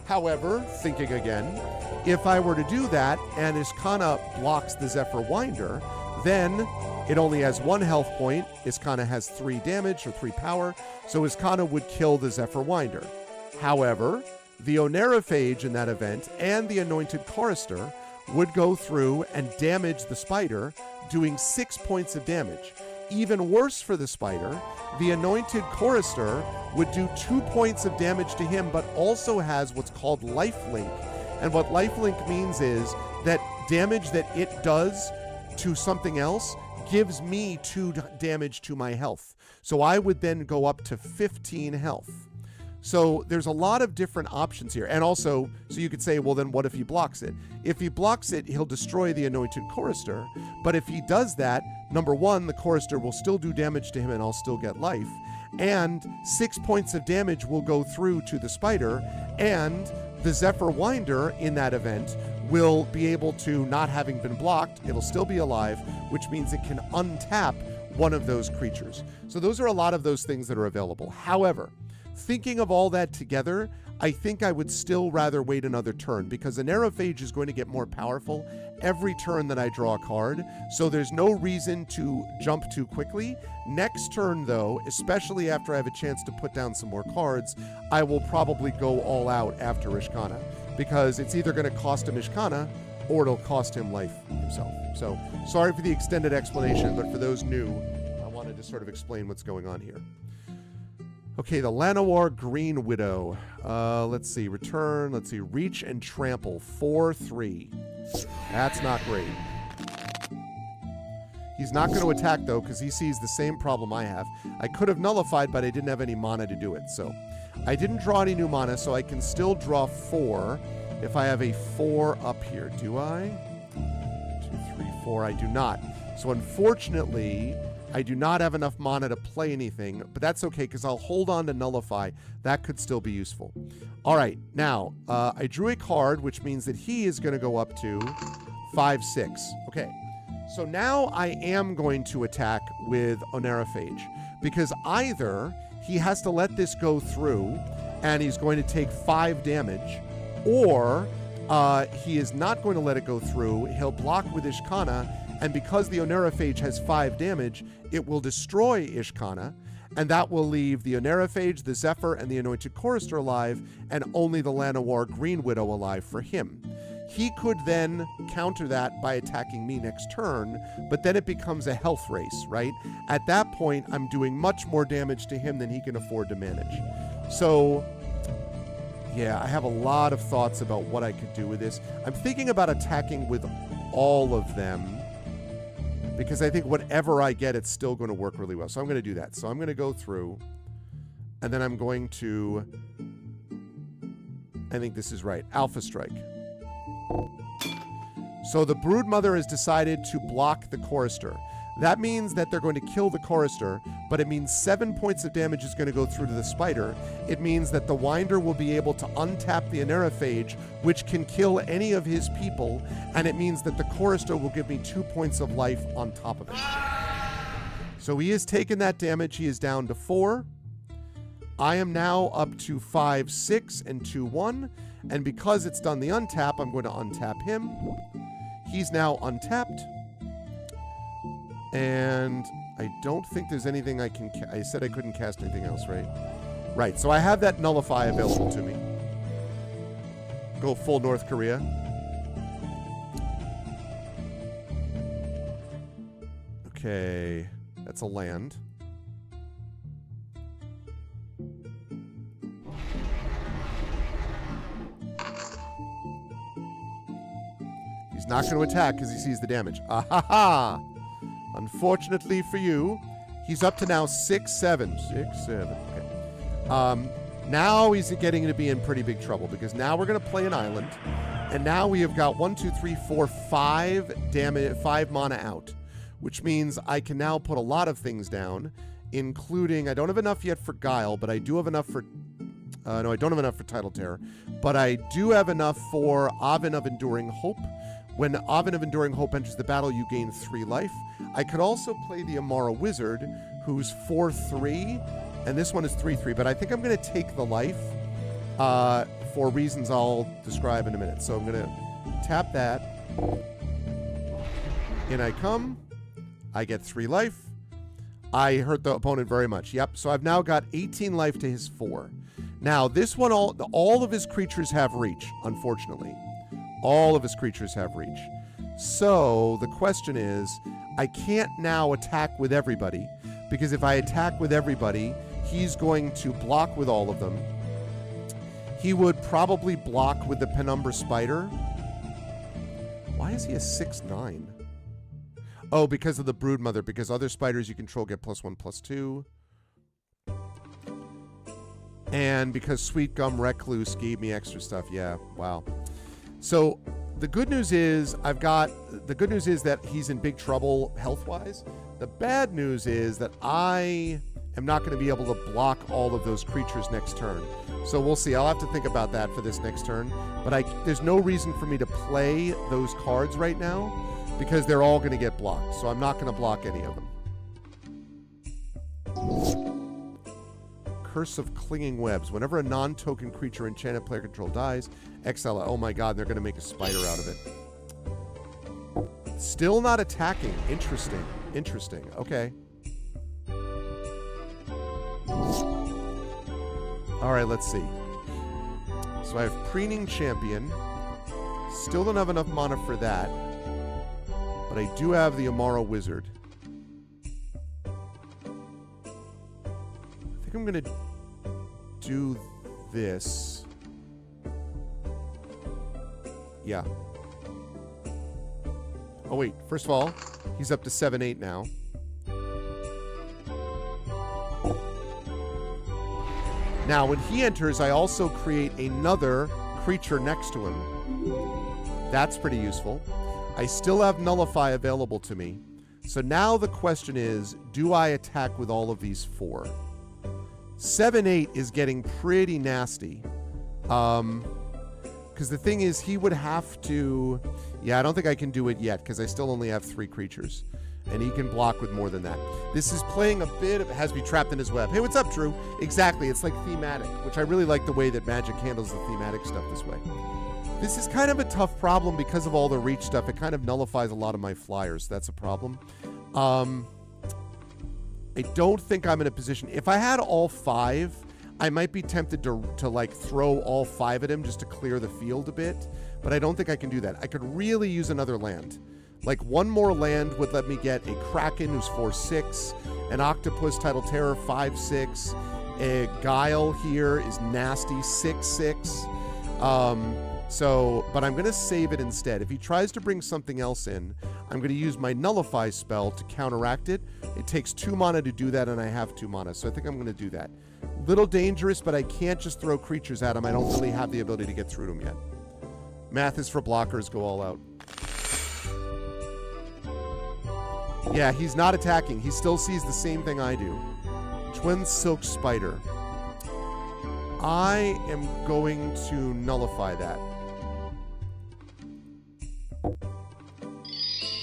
However, thinking again, if I were to do that and Ishkana blocks the Zephyr Winder, then it only has 1 health point. Ishkana has 3 damage or 3 power, so Ishkana would kill the Zephyr Winder. However, the Oneirophage in that event and the Anointed Chorister would go through and damage the spider, doing 6 points of damage. Even worse for the spider, the Anointed Chorister would do 2 points of damage to him, but also has what's called lifelink. And what lifelink means is that damage that it does to something else gives me 2 damage to my health. So I would then go up to 15 health. So there's a lot of different options here. And also, so you could say, well, then what if he blocks it? If he blocks it, he'll destroy the Anointed Chorister. But if he does that, number 1, the Chorister will still do damage to him and I'll still get life. And 6 points of damage will go through to the spider. And the Zephyr Winder in that event will be able to, not having been blocked, it'll still be alive, which means it can untap one of those creatures. So those are a lot of those things that are available. However, thinking of all that together, I think I would still rather wait another turn, because an Aerophage is going to get more powerful every turn that I draw a card, so there's no reason to jump too quickly. Next turn, though, especially after I have a chance to put down some more cards, I will probably go all out after Ishkana, because it's either going to cost him Ishkana or it'll cost him life himself. So, sorry for the extended explanation, but for those new, I wanted to sort of explain what's going on here. Okay, the Llanowar Green Widow. Let's see, return, let's see, reach and trample, 4/3. That's not great. He's not going to attack, though, because he sees the same problem I have. I could have nullified, but I didn't have any mana to do it, so I didn't draw any new mana, so I can still draw 4 if I have a 4 up here. Do I? 2, 3, 4. I do not. So unfortunately, I do not have enough mana to play anything, but that's okay because I'll hold on to Nullify. That could still be useful. All right, now, I drew a card, which means that he is going to go up to 5/6. Okay, so now I am going to attack with Oneirophage, because either he has to let this go through and he's going to take 5 damage, or He is not going to let it go through. He'll block with Ishkana, and because the Oneraphage has 5 damage, it will destroy Ishkana, and that will leave the Oneraphage, the Zephyr, and the Anointed Chorister alive, and only the Llanowar Green Widow alive for him. He could then counter that by attacking me next turn, but then it becomes a health race, right? At that point, I'm doing much more damage to him than he can afford to manage. So, yeah, I have a lot of thoughts about what I could do with this. I'm thinking about attacking with all of them, because I think whatever I get, it's still going to work really well. So I'm going to do that. So I'm going to go through, and then I'm going to, I think this is right, Alpha Strike. So the Broodmother has decided to block the Chorister. That means that they're going to kill the Chorister, but it means 7 points of damage is going to go through to the Spider. It means that the Winder will be able to untap the Oneraphage, which can kill any of his people, and it means that the Chorister will give me 2 points of life on top of it. So he has taken that damage. He is down to 4. I am now up to 5, 6, and 2, 1. And because it's done the untap, I'm going to untap him. He's now untapped. And I don't think there's anything I can... I said I couldn't cast anything else, right? Right, so I have that Nullify available to me. Go full North Korea. Okay, that's a land. He's not going to attack because he sees the damage. Ah-ha-ha! Unfortunately for you, he's up to now 6, 7. 6, 7. Okay. Now he's getting to be in pretty big trouble because now we're going to play an island. And now we have got 1, 2, 3, 4, 5 damage, 5 mana out. Which means I can now put a lot of things down, including... I don't have enough yet for Guile, but I do have enough for... no, I don't have enough for Tidal Terror. But I do have enough for Oven of Enduring Hope. When Oven of Enduring Hope enters the battle, you gain 3 life. I could also play the Amara Wizard, who's 4/3, and this one is 3/3, but I think I'm going to take the life for reasons I'll describe in a minute. So I'm going to tap that. In I come. I get 3 life. I hurt the opponent very much. Yep, so I've now got 18 life to his 4. Now, this one, all of his creatures have reach, unfortunately. All of his creatures have reach. So the question is, I can't now attack with everybody, because if I attack with everybody, he's going to block with all of them. He would probably block with the Penumbra Spider. Why is he a 6/9? Oh, because of the Broodmother, because other spiders you control get +1/+2. And because Sweet Gum Recluse gave me extra stuff. Yeah, wow. So the good news is that he's in big trouble health-wise. The bad news is that I am not going to be able to block all of those creatures next turn. So we'll see. I'll have to think about that for this next turn. But there's no reason for me to play those cards right now because they're all going to get blocked. So I'm not going to block any of them. Curse of Clinging Webs. Whenever a non-token creature enchanted player control dies, exile it. Oh my god, they're going to make a spider out of it. Still not attacking. Interesting. Interesting. Okay. Alright, let's see. So I have Preening Champion. Still don't have enough mana for that. But I do have the Amara Wizard. I think I'm going to do this. Yeah. Oh, wait. First of all, he's up to 7/8 now. Now, when he enters, I also create another creature next to him. That's pretty useful. I still have Nullify available to me. So now the question is, do I attack with all of these 4? 7/8 is getting pretty nasty. Because the thing is, he would have to... Yeah, I don't think I can do it yet, because I still only have 3 creatures. And he can block with more than that. This is playing a bit of... It has to be trapped in his web. Hey, what's up, Drew? Exactly, it's like thematic, which I really like the way that Magic handles the thematic stuff this way. This is kind of a tough problem because of all the reach stuff. It kind of nullifies a lot of my flyers. That's a problem. I don't think I'm in a position. If I had all 5, I might be tempted to like throw all 5 at him just to clear the field a bit. But I don't think I can do that. I could really use another land. Like one more land would let me get a Kraken who's 4/6, an Octopus Tidal Terror 5/6, a Guile here is nasty 6/6. But I'm going to save it instead. If he tries to bring something else in, I'm going to use my Nullify spell to counteract it. It takes 2 mana to do that, and I have 2 mana, so I think I'm going to do that. Little dangerous, but I can't just throw creatures at him. I don't really have the ability to get through to him yet. Math is for blockers. Go all out. Yeah, he's not attacking. He still sees the same thing I do. Twin Silk Spider. I am going to nullify that.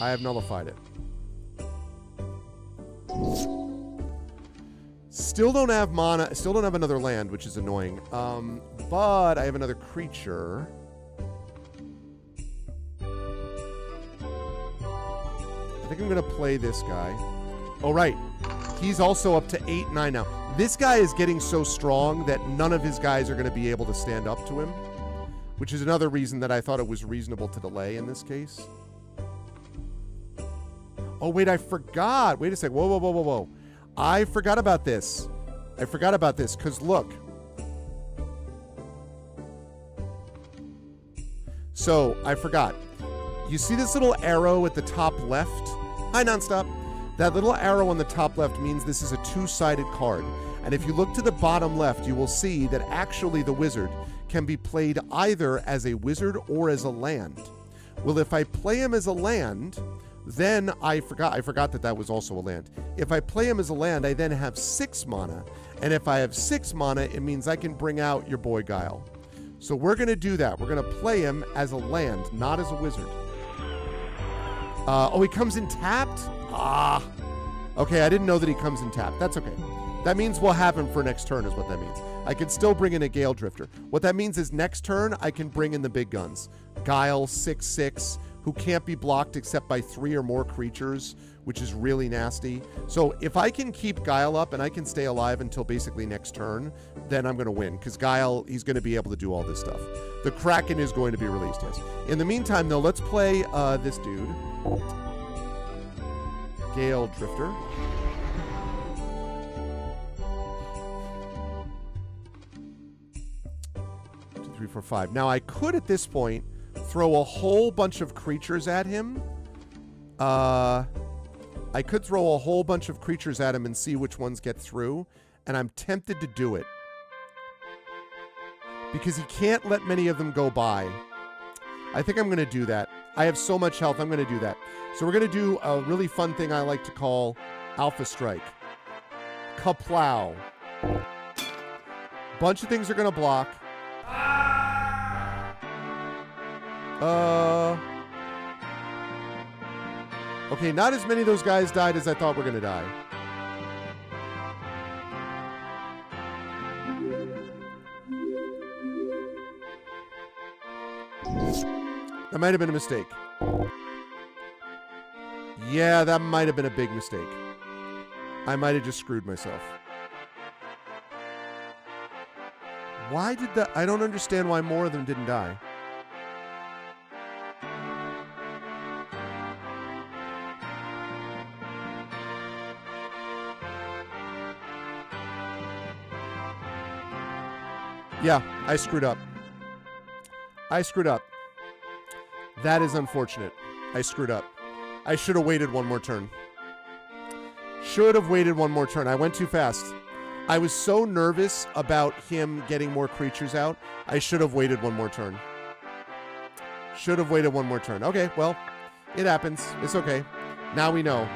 I have nullified it. Still don't have mana. Still don't have another land, which is annoying. But I have another creature. I think I'm going to play this guy. Oh, right. He's also up to 8/9 now. This guy is getting so strong that none of his guys are going to be able to stand up to him, which is another reason that I thought it was reasonable to delay in this case. Oh, wait, I forgot. Wait a sec. Whoa, whoa, whoa, whoa, whoa. I forgot about this. I forgot about this because look. So, I forgot. You see this little arrow at the top left? Hi, Nonstop. That little arrow on the top left means this is a 2-sided card. And if you look to the bottom left, you will see that actually the wizard can be played either as a wizard or as a land. Well, if I play him as a land, then I forgot that was also a land. If I play him as a land, I then have 6 mana. And if I have 6 mana, it means I can bring out your boy Guile. So we're going to do that. We're going to play him as a land, not as a wizard. Oh, he comes in tapped? Ah. Okay, I didn't know that he comes in tapped. That's okay. That means we'll have him for next turn is what that means. I can still bring in a Gale Drifter. What that means is next turn, I can bring in the big guns. Guile, 6/6, who can't be blocked except by 3 or more creatures, which is really nasty. So if I can keep Guile up and I can stay alive until basically next turn, then I'm going to win. Because Guile, he's going to be able to do all this stuff. The Kraken is going to be released, yes. In the meantime, though, let's play this dude. Gale Drifter. Two, 3, 4, 5. Now, I could, at this point, throw a whole bunch of creatures at him. I could throw a whole bunch of creatures at him and see which ones get through, and I'm tempted to do it. Because he can't let many of them go by. I think I'm going to do that. I have so much health, I'm going to do that. So we're going to do a really fun thing I like to call Alpha Strike. Kaplow. Bunch of things are going to block. Okay, not as many of those guys died as I thought were going to die. That might have been a mistake. Yeah, that might have been a big mistake. I might have just screwed myself. Why did that? I don't understand why more of them didn't die. Yeah, I screwed up. I screwed up. That is unfortunate. I screwed up. I should have waited one more turn. Should have waited one more turn. I went too fast. I was so nervous about him getting more creatures out. I should have waited one more turn. Should have waited one more turn. Okay, well, it happens. It's okay. Now we know.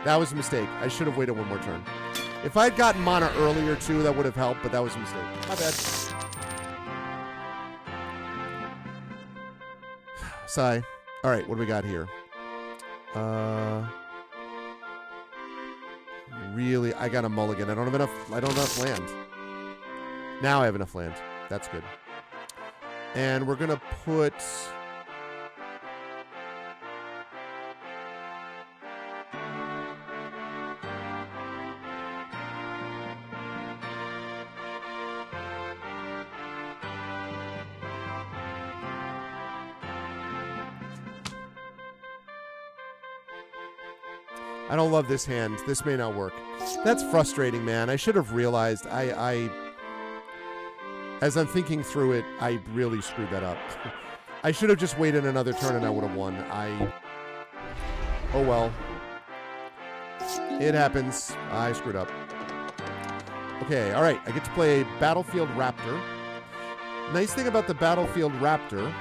That was a mistake. I should have waited one more turn. If I'd gotten mana earlier, too, that would have helped, but that was a mistake. My bad. Sigh. All right, what do we got here? Really, I got a mulligan. I don't have enough land. Now I have enough land. That's good. And we're going to put... I don't love this hand. This may not work. That's frustrating, man. I should have realized. As I'm thinking through it, I really screwed that up. I should have just waited another turn and I would have won. Oh well. It happens. I screwed up. Okay, all right. I get to play Battlefield Raptor. Nice thing about the Battlefield Raptor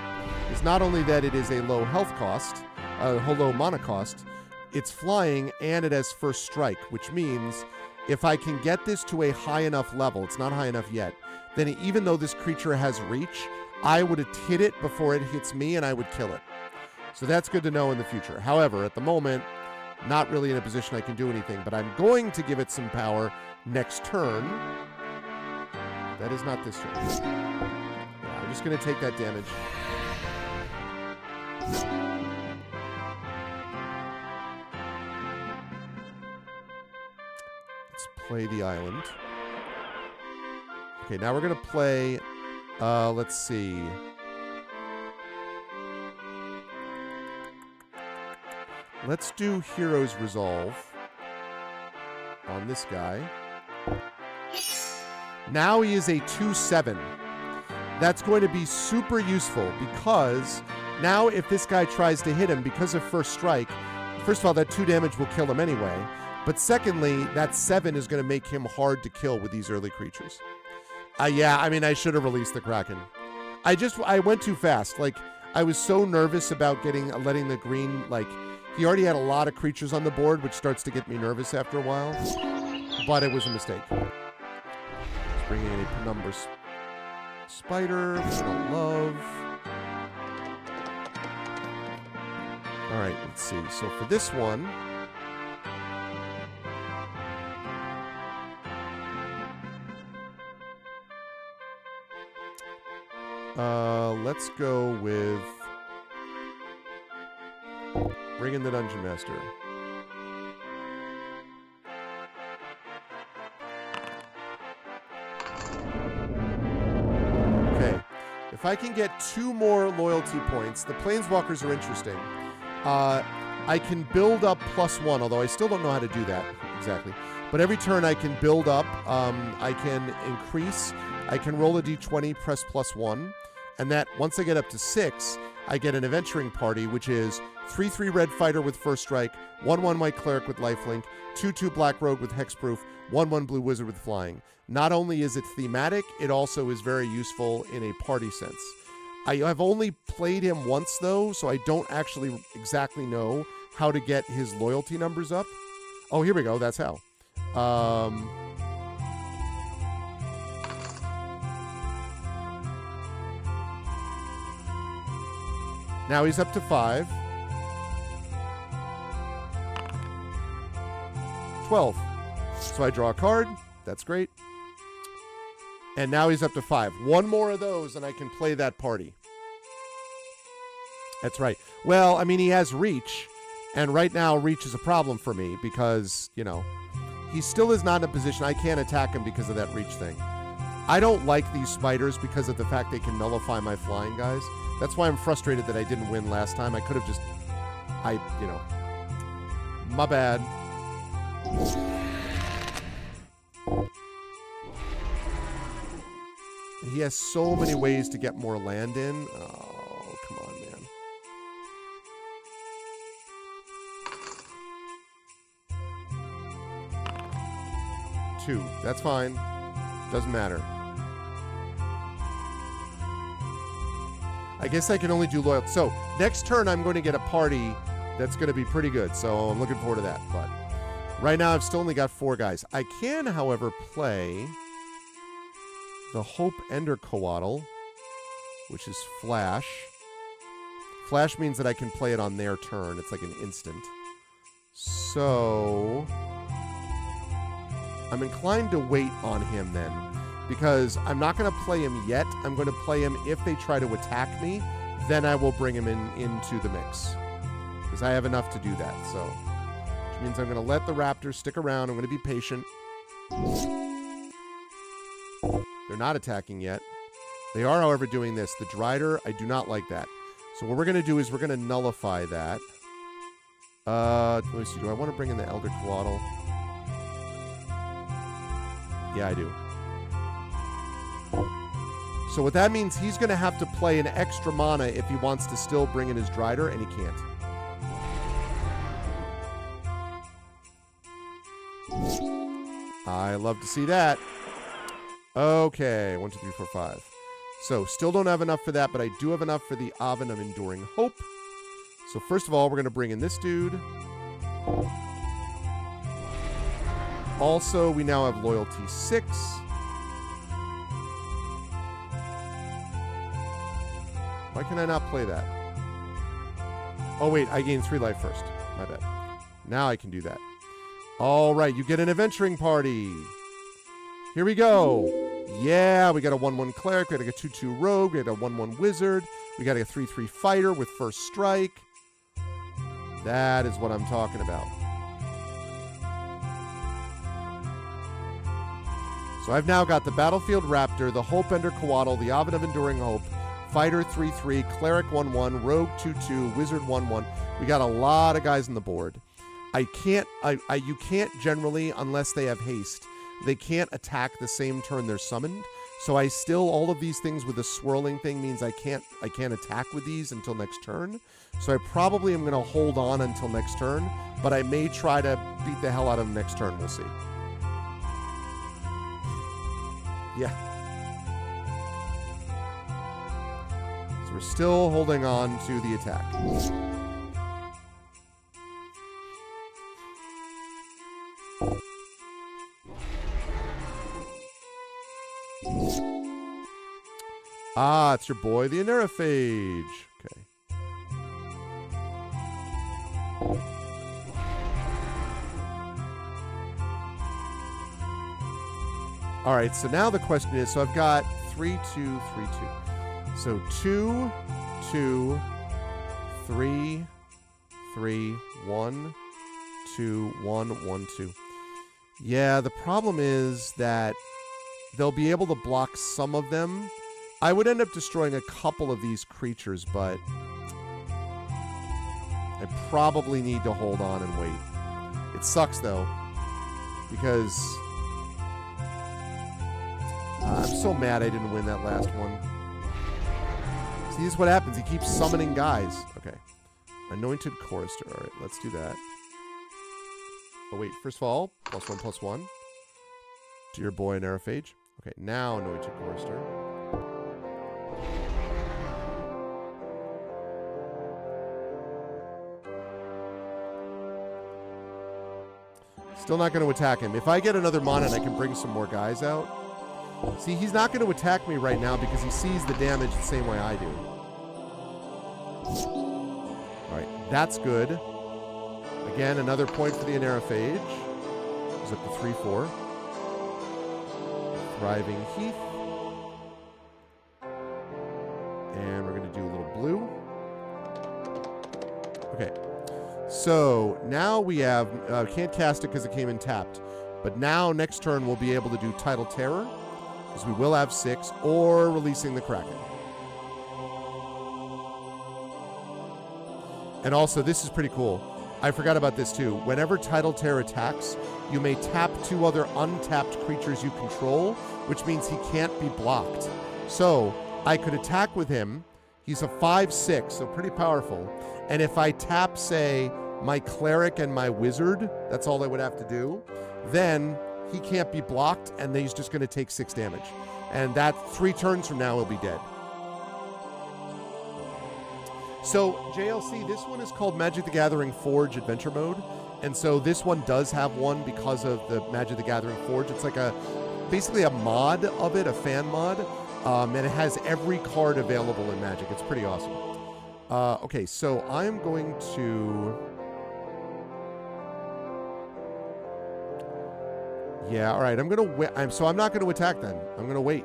is not only that it is a low health cost, low mana cost, it's flying and it has first strike, which means if I can get this to a high enough level, it's not high enough yet, then even though this creature has reach, I would hit it before it hits me and I would kill it. So that's good to know in the future. However, at the moment, not really in a position I can do anything, but I'm going to give it some power next turn. That is not this turn. Yeah, I'm just going to take that damage. Play the island. Okay, now we're going to play, let's see. Let's do Hero's Resolve on this guy. Now he is a 2/7. That's going to be super useful because now if this guy tries to hit him because of first strike, first of all, that 2 damage will kill him anyway. But secondly, that 7 is going to make him hard to kill with these early creatures. Yeah, I mean, I should have released the Kraken. I went too fast. Like, I was so nervous about letting the green, like, he already had a lot of creatures on the board, which starts to get me nervous after a while. But it was a mistake. Let's bring in a Penumbra Spider, which I don't love. All right, let's see. So for this one... let's go with bring in the Dungeon Master. Okay. If I can get 2 more loyalty points, the Planeswalkers are interesting. I can build up +1, although I still don't know how to do that exactly. But every turn I can build up, I can increase, I can roll a d20, press +1, and that, once I get up to 6, I get an Adventuring Party, which is 3/3 Red Fighter with First Strike, 1/1 White Cleric with Lifelink, 2/2 Black Rogue with Hexproof, 1/1 Blue Wizard with Flying. Not only is it thematic, it also is very useful in a party sense. I have only played him once, though, so I don't actually exactly know how to get his loyalty numbers up. Oh, here we go. That's how. Now he's up to 5. 12. So I draw a card. That's great. And now he's up to 5. 1 more of those and I can play that party. That's right. Well, I mean, he has reach. And right now, reach is a problem for me because, you know, he still is not in a position. I can't attack him because of that reach thing. I don't like these spiders because of the fact they can nullify my flying guys. That's why I'm frustrated that I didn't win last time. I could have just... my bad. He has so many ways to get more land in. Oh, come on, man. Two. That's fine. Doesn't matter. I guess I can only do loyalty. So, next turn I'm going to get a party that's going to be pretty good. So, I'm looking forward to that. But right now I've still only got 4 guys. I can, however, play the Hope Ender Coatl, which is Flash. Flash means that I can play it on their turn. It's like an instant. So I'm inclined to wait on him then, because I'm not going to play him yet. I'm going to play him if they try to attack me. Then I will bring him into the mix, because I have enough to do that. So, which means I'm going to let the raptors stick around. I'm going to be patient. They're not attacking yet. They are, however, doing this. The Drider, I do not like that. So what we're going to do is we're going to nullify that. Let me see. Do I want to bring in the Elder Coatl? Yeah, I do. So what that means, he's going to have to play an extra mana if he wants to still bring in his Drider, and he can't. I love to see that. Okay, 1, 2, 3, 4, 5. So, still don't have enough for that, but I do have enough for the Oven of Enduring Hope. So, first of all, we're going to bring in this dude. Also, we now have Loyalty 6. Why can I not play that? Oh, wait, I gained 3 life first. My bad. Now I can do that. All right, you get an Adventuring Party. Here we go. Yeah, we got a 1/1 Cleric, we got a 2/2 Rogue, we got a 1/1 Wizard, we got a 3/3 Fighter with First Strike. That is what I'm talking about. So I've now got the Battlefield Raptor, the Hope-Ender Coatl, the Oven of Enduring Hope, Fighter 3/3, Cleric 1/1, Rogue 2/2, Wizard 1/1. We got a lot of guys on the board. You can't generally, unless they have haste, they can't attack the same turn they're summoned. So I still, all of these things with the swirling thing means I can't attack with these until next turn. So I probably am going to hold on until next turn, but I may try to beat the hell out of them next turn. We'll see. Yeah. So we're still holding on to the attack. Ah, it's your boy, the Aneurophage. Okay. All right, so now the question is, so I've got 3, 2, 3, 2. So 2, 2, 3, 3, 1, 2, 1, 1, 2. Yeah, the problem is that they'll be able to block some of them. I would end up destroying a couple of these creatures, but I probably need to hold on and wait. It sucks, though, because I'm so mad I didn't win that last one. See, this is what happens. He keeps summoning guys. Okay. Anointed Chorister. All right, let's do that. Oh, wait. First of all, +1/+1 to your boy Aneurophage. Okay, now Anointed Chorister. Still not going to attack him. If I get another mana and I can bring some more guys out. See, he's not going to attack me right now because he sees the damage the same way I do. Alright, that's good. Again, another point for the Aneurophage. He's up to 3/4. Thriving Heath. And we're going to do a little blue. Okay. So now we have, can't cast it because it came in tapped. But now next turn we'll be able to do Tidal Terror, because we will have 6, or releasing the Kraken. And also, this is pretty cool. I forgot about this too. Whenever Tidal Terror attacks, you may tap 2 other untapped creatures you control, which means he can't be blocked. So I could attack with him. He's a 5/6, so pretty powerful. And if I tap, say, my Cleric and my Wizard, that's all I would have to do, then he can't be blocked, and then he's just going to take 6 damage. And that 3 turns from now, he'll be dead. So, JLC, this one is called Magic the Gathering Forge Adventure Mode. And so this one does have one because of the Magic the Gathering Forge. It's like basically a mod of it, a fan mod. And it has every card available in Magic. It's pretty awesome. Okay, so I'm going to... Yeah, all right. I'm going to wait. So I'm not going to attack then. I'm going to wait.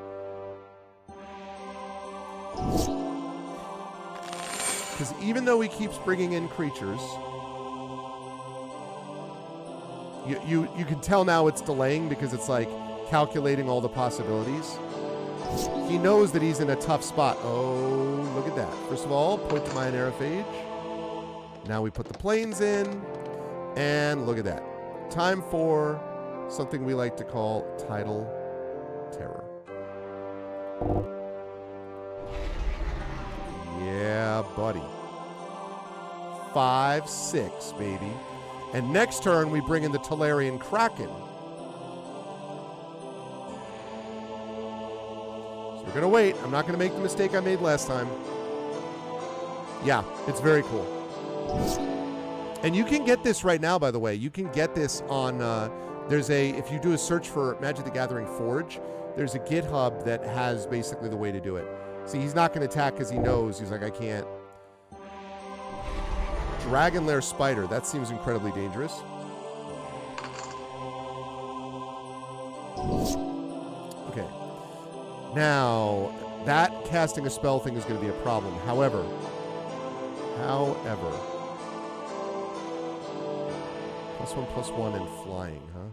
Because even though he keeps bringing in creatures, you can tell now it's delaying because it's like calculating all the possibilities. He knows that he's in a tough spot. Oh, look at that. First of all, point to my Anerophage. Now we put the planes in. And look at that. Time for something we like to call Tidal Terror. Yeah, buddy. 5/6, baby. And next turn, we bring in the Tolarian Kraken. So we're going to wait. I'm not going to make the mistake I made last time. Yeah, it's very cool. And you can get this right now, by the way. You can get this on, if you do a search for Magic the Gathering Forge, there's a GitHub that has basically the way to do it. See, he's not going to attack because he knows. He's like, I can't. Dragonlair Spider. That seems incredibly dangerous. Okay. Now, that casting a spell thing is going to be a problem. However. +1/+1 and flying, huh?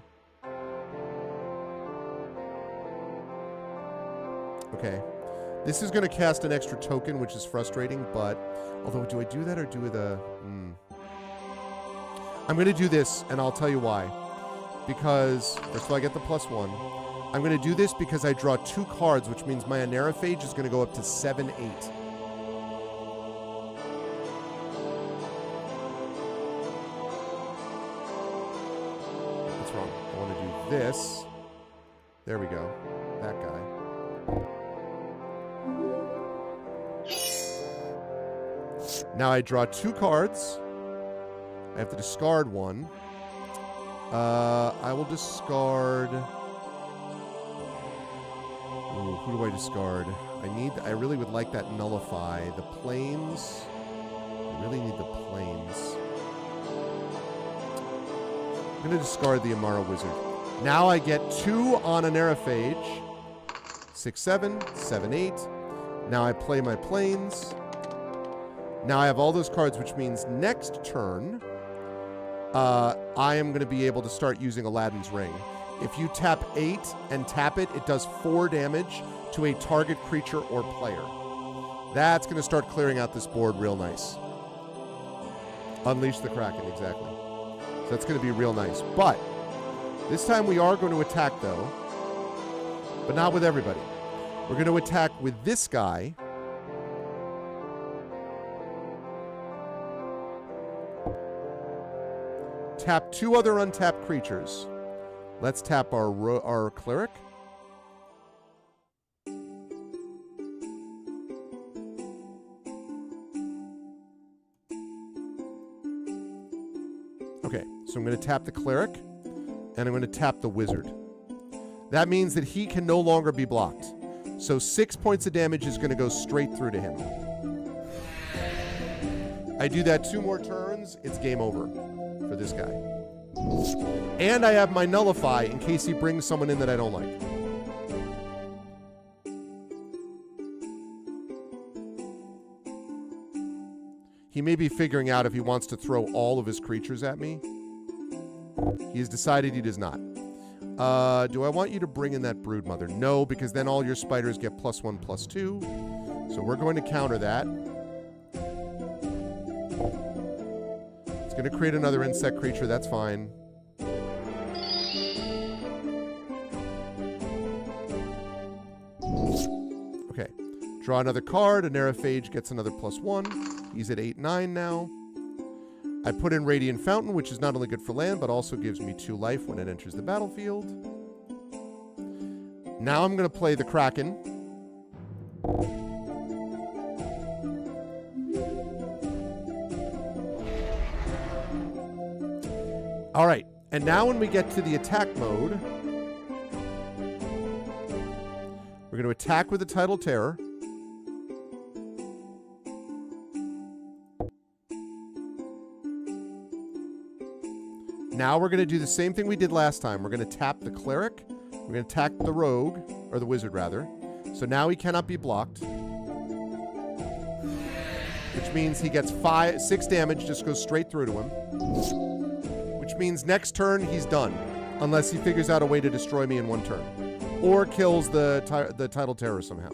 Okay. This is going to cast an extra token, which is frustrating, but... Although, do I do that or do the... I'm going to do this, and I'll tell you why. Because, first of all, I get the +1. I'm going to do this because I draw 2 cards, which means my Anerophage is going to go up to 7/8. What's wrong? I want to do this. There we go. That guy. Now I draw 2 cards. I have to discard 1. I will discard... Ooh, who do I discard? I really would like that Nullify. The Plains. I really need the Plains. I'm going to discard the Amara Wizard. Now I get 2 on Anerophage. 6/7, 7/8. Now I play my Plains. Now I have all those cards, which means next turn, I am going to be able to start using Aladdin's Ring. If you tap 8 and tap it, it does 4 damage to a target creature or player. That's going to start clearing out this board real nice. Unleash the Kraken, exactly. So that's going to be real nice. But this time we are going to attack, though. But not with everybody. We're going to attack with this guy. Tap 2 other untapped creatures. Let's tap our Cleric. Okay, so I'm going to tap the Cleric, and I'm going to tap the Wizard. That means that he can no longer be blocked. So 6 points of damage is going to go straight through to him. I do that 2 more turns, it's game over for this guy. And I have my Nullify in case he brings someone in that I don't like. He may be figuring out if he wants to throw all of his creatures at me. He has decided he does not. Do I want you to bring in that Broodmother? No, because then all your spiders get +1/+2. So we're going to counter that. It's going to create another insect creature. That's fine. Okay. Draw another card. Anerophage gets another +1. He's at 8/9 now. I put in Radiant Fountain, which is not only good for land, but also gives me 2 life when it enters the battlefield. Now I'm going to play the Kraken. All right, and now when we get to the attack mode, we're going to attack with the Tidal Terror. Now we're going to do the same thing we did last time. We're going to tap the cleric. We're going to attack the rogue, or the wizard rather. So now he cannot be blocked. Which means he gets 6 damage, just goes straight through to him. Which means next turn he's done. Unless he figures out a way to destroy me in one turn. Or kills the Tidal Terror somehow.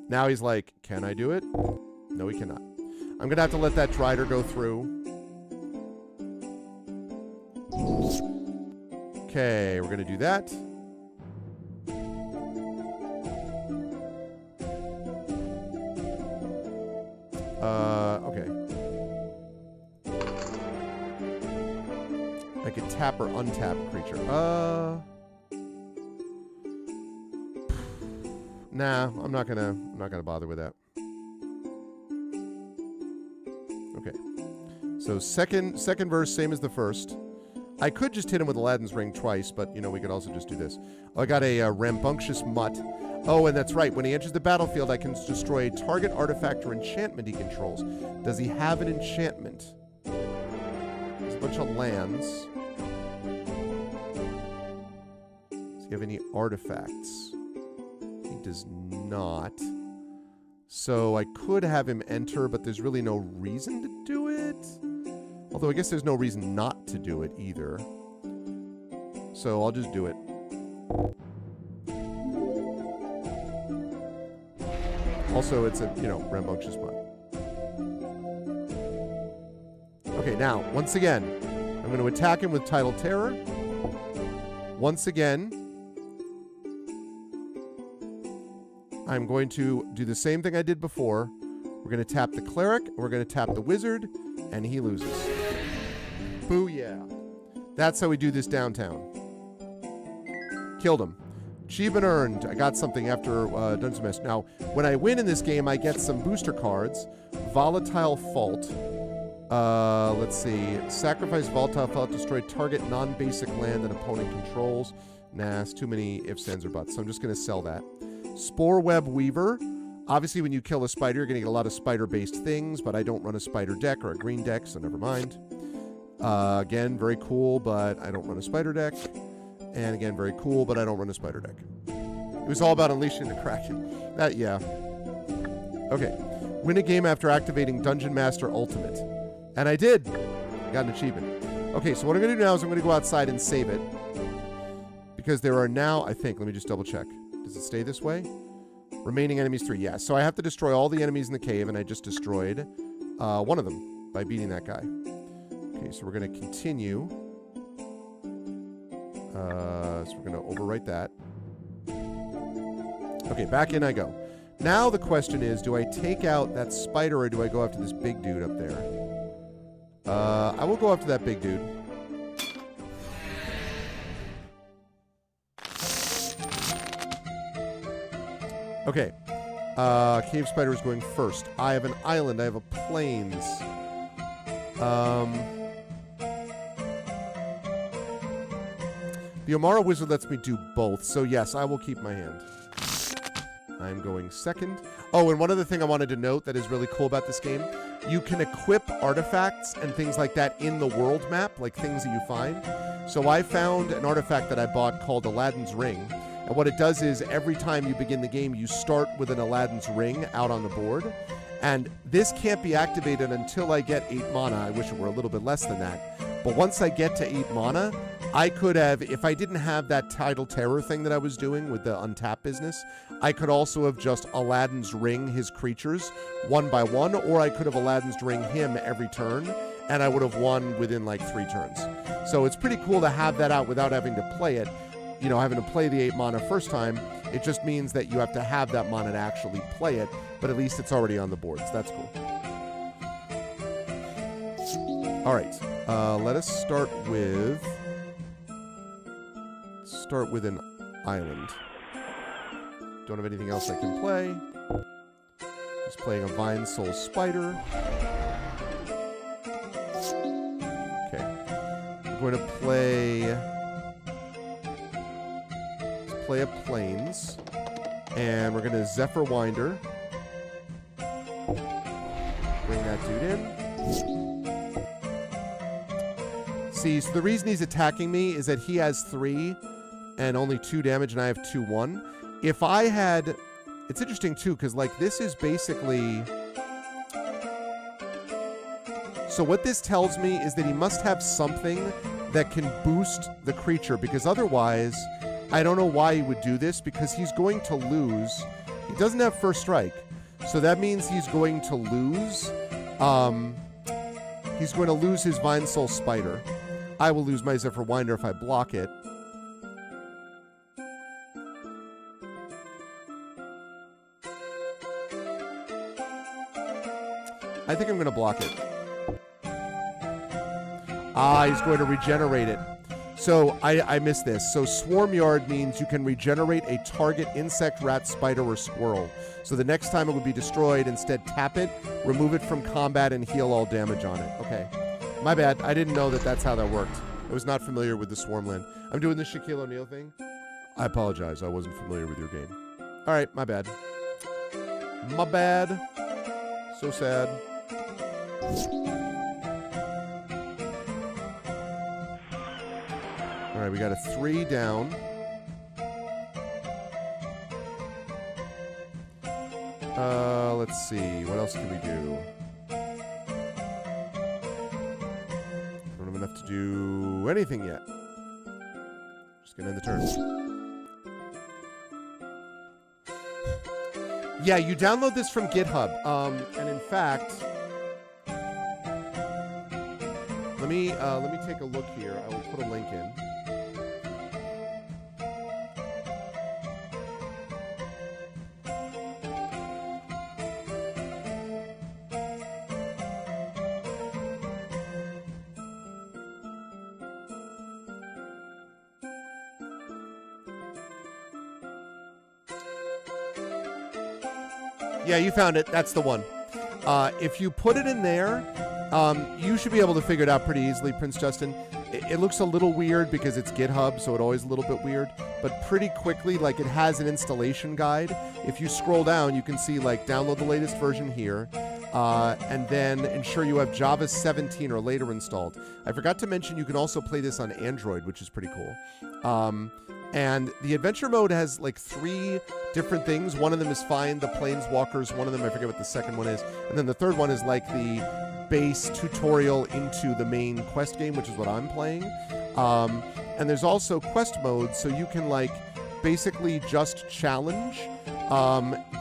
Now he's like, can I do it? No, he cannot. I'm going to have to let that Drider go through. Okay, we're going to do that. Okay. I could tap or untap a creature. Nah, I'm not gonna bother with that. Okay. So second verse, same as the first. I could just hit him with Aladdin's Ring twice, but, you know, we could also just do this. Oh, I got a Rambunctious Mutt. Oh, and that's right. When he enters the battlefield, I can destroy a target artifact or enchantment he controls. Does he have an enchantment? There's a bunch of lands. Does he have any artifacts? He does not. So I could have him enter, but there's really no reason to do it. Although I guess there's no reason not to do it either. So I'll just do it. Also, it's a, you know, Rambunctious Mutt. Okay, now, once again, I'm going to attack him with Tidal Terror. Once again, I'm going to do the same thing I did before. We're going to tap the Cleric, we're going to tap the Wizard, and he loses. Booyah. That's how we do this downtown. Killed him. Achievement earned. I got something after Dungeon Master. Now, when I win in this game, I get some booster cards. Volatile Fault. Let's see. Sacrifice Volatile Fault. Destroy target non-basic land an opponent controls. Nah, it's too many ifs, ands, or buts. So I'm just going to sell that. Spore Web Weaver. Obviously, when you kill a spider, you're going to get a lot of spider-based things, but I don't run a spider deck or a green deck, so never mind. Again, very cool, but I don't run a spider deck. And again, very cool, but I don't run a spider deck. It was all about unleashing the Kraken. That, yeah. Okay. Win a game after activating Dungeon Master Ultimate. And I did. I got an achievement. Okay, so what I'm going to do now is I'm going to go outside and save it. Because there are now, I think, let me just double check. Does it stay this way? Remaining enemies 3, yes. So I have to destroy all the enemies in the cave, and I just destroyed one of them by beating that guy. Okay, so we're going to continue. So we're going to overwrite that. Okay, back in I go. Now the question is, do I take out that spider or do I go after this big dude up there? I will go after that big dude. Okay. Cave spider is going first. I have an island. I have a plains. The Omara Wizard lets me do both, so yes, I will keep my hand. I'm going second. Oh, and one other thing I wanted to note that is really cool about this game, you can equip artifacts and things like that in the world map, like things that you find. So I found an artifact that I bought called Aladdin's Ring, and what it does is every time you begin the game, you start with an Aladdin's Ring out on the board, and this can't be activated until I get 8 mana. I wish it were a little bit less than that. But once I get to 8 mana, I could have, if I didn't have that Tidal Terror thing that I was doing with the untap business, I could also have just Aladdin's Ring his creatures one by one, or I could have Aladdin's Ring him every turn, and I would have won within like 3 turns. So it's pretty cool to have that out without having to play it. You know, having to play the 8 mana first time, it just means that you have to have that mana to actually play it, but at least it's already on the board, so that's cool. All right, let us start with an island. Don't have anything else I can play. He's playing a Vine Soul Spider. Okay. I'm going to play a Plains. And we're going to Zephyr Winder. Bring that dude in. See, so the reason he's attacking me is that he has 3 and only 2 damage, and I have 2/1. If I had... It's interesting, too, because, like, this is basically... So what this tells me is that he must have something that can boost the creature, because otherwise, I don't know why he would do this, because he's going to lose. He doesn't have first strike, so that means he's going to lose. He's going to lose his Vine Soul Spider. I will lose my Zephyr Winder if I block it. I think I'm going to block it. Ah, he's going to regenerate it. So I missed this. So Swarm Yard means you can regenerate a target insect, rat, spider, or squirrel. So the next time it would be destroyed, instead tap it, remove it from combat, and heal all damage on it. Okay. My bad. I didn't know that that's how that worked. I was not familiar with the Swarmland. I'm doing the Shaquille O'Neal thing. I apologize. I wasn't familiar with your game. All right. My bad. My bad. So sad. All right, we got a 3 down. Let's see. What else can we do? I don't have enough to do anything yet. Just gonna end the turn. Yeah, you download this from GitHub. And in fact, let me take a look here. I will put a link in. Yeah, you found it. That's the one. If you put it in there, you should be able to figure it out pretty easily, Prince Justin. It looks a little weird because it's GitHub, so it's always a little bit weird. But pretty quickly, like, it has an installation guide. If you scroll down, you can see, like, download the latest version here. And then ensure you have Java 17 or later installed. I forgot to mention you can also play this on Android, which is pretty cool. And the adventure mode has like 3 different things. One of them is find the planeswalkers. One of them, I forget what the second one is. And then the third one is like the base tutorial into the main quest game, which is what I'm playing. And there's also quest modes, so you can like basically just challenge,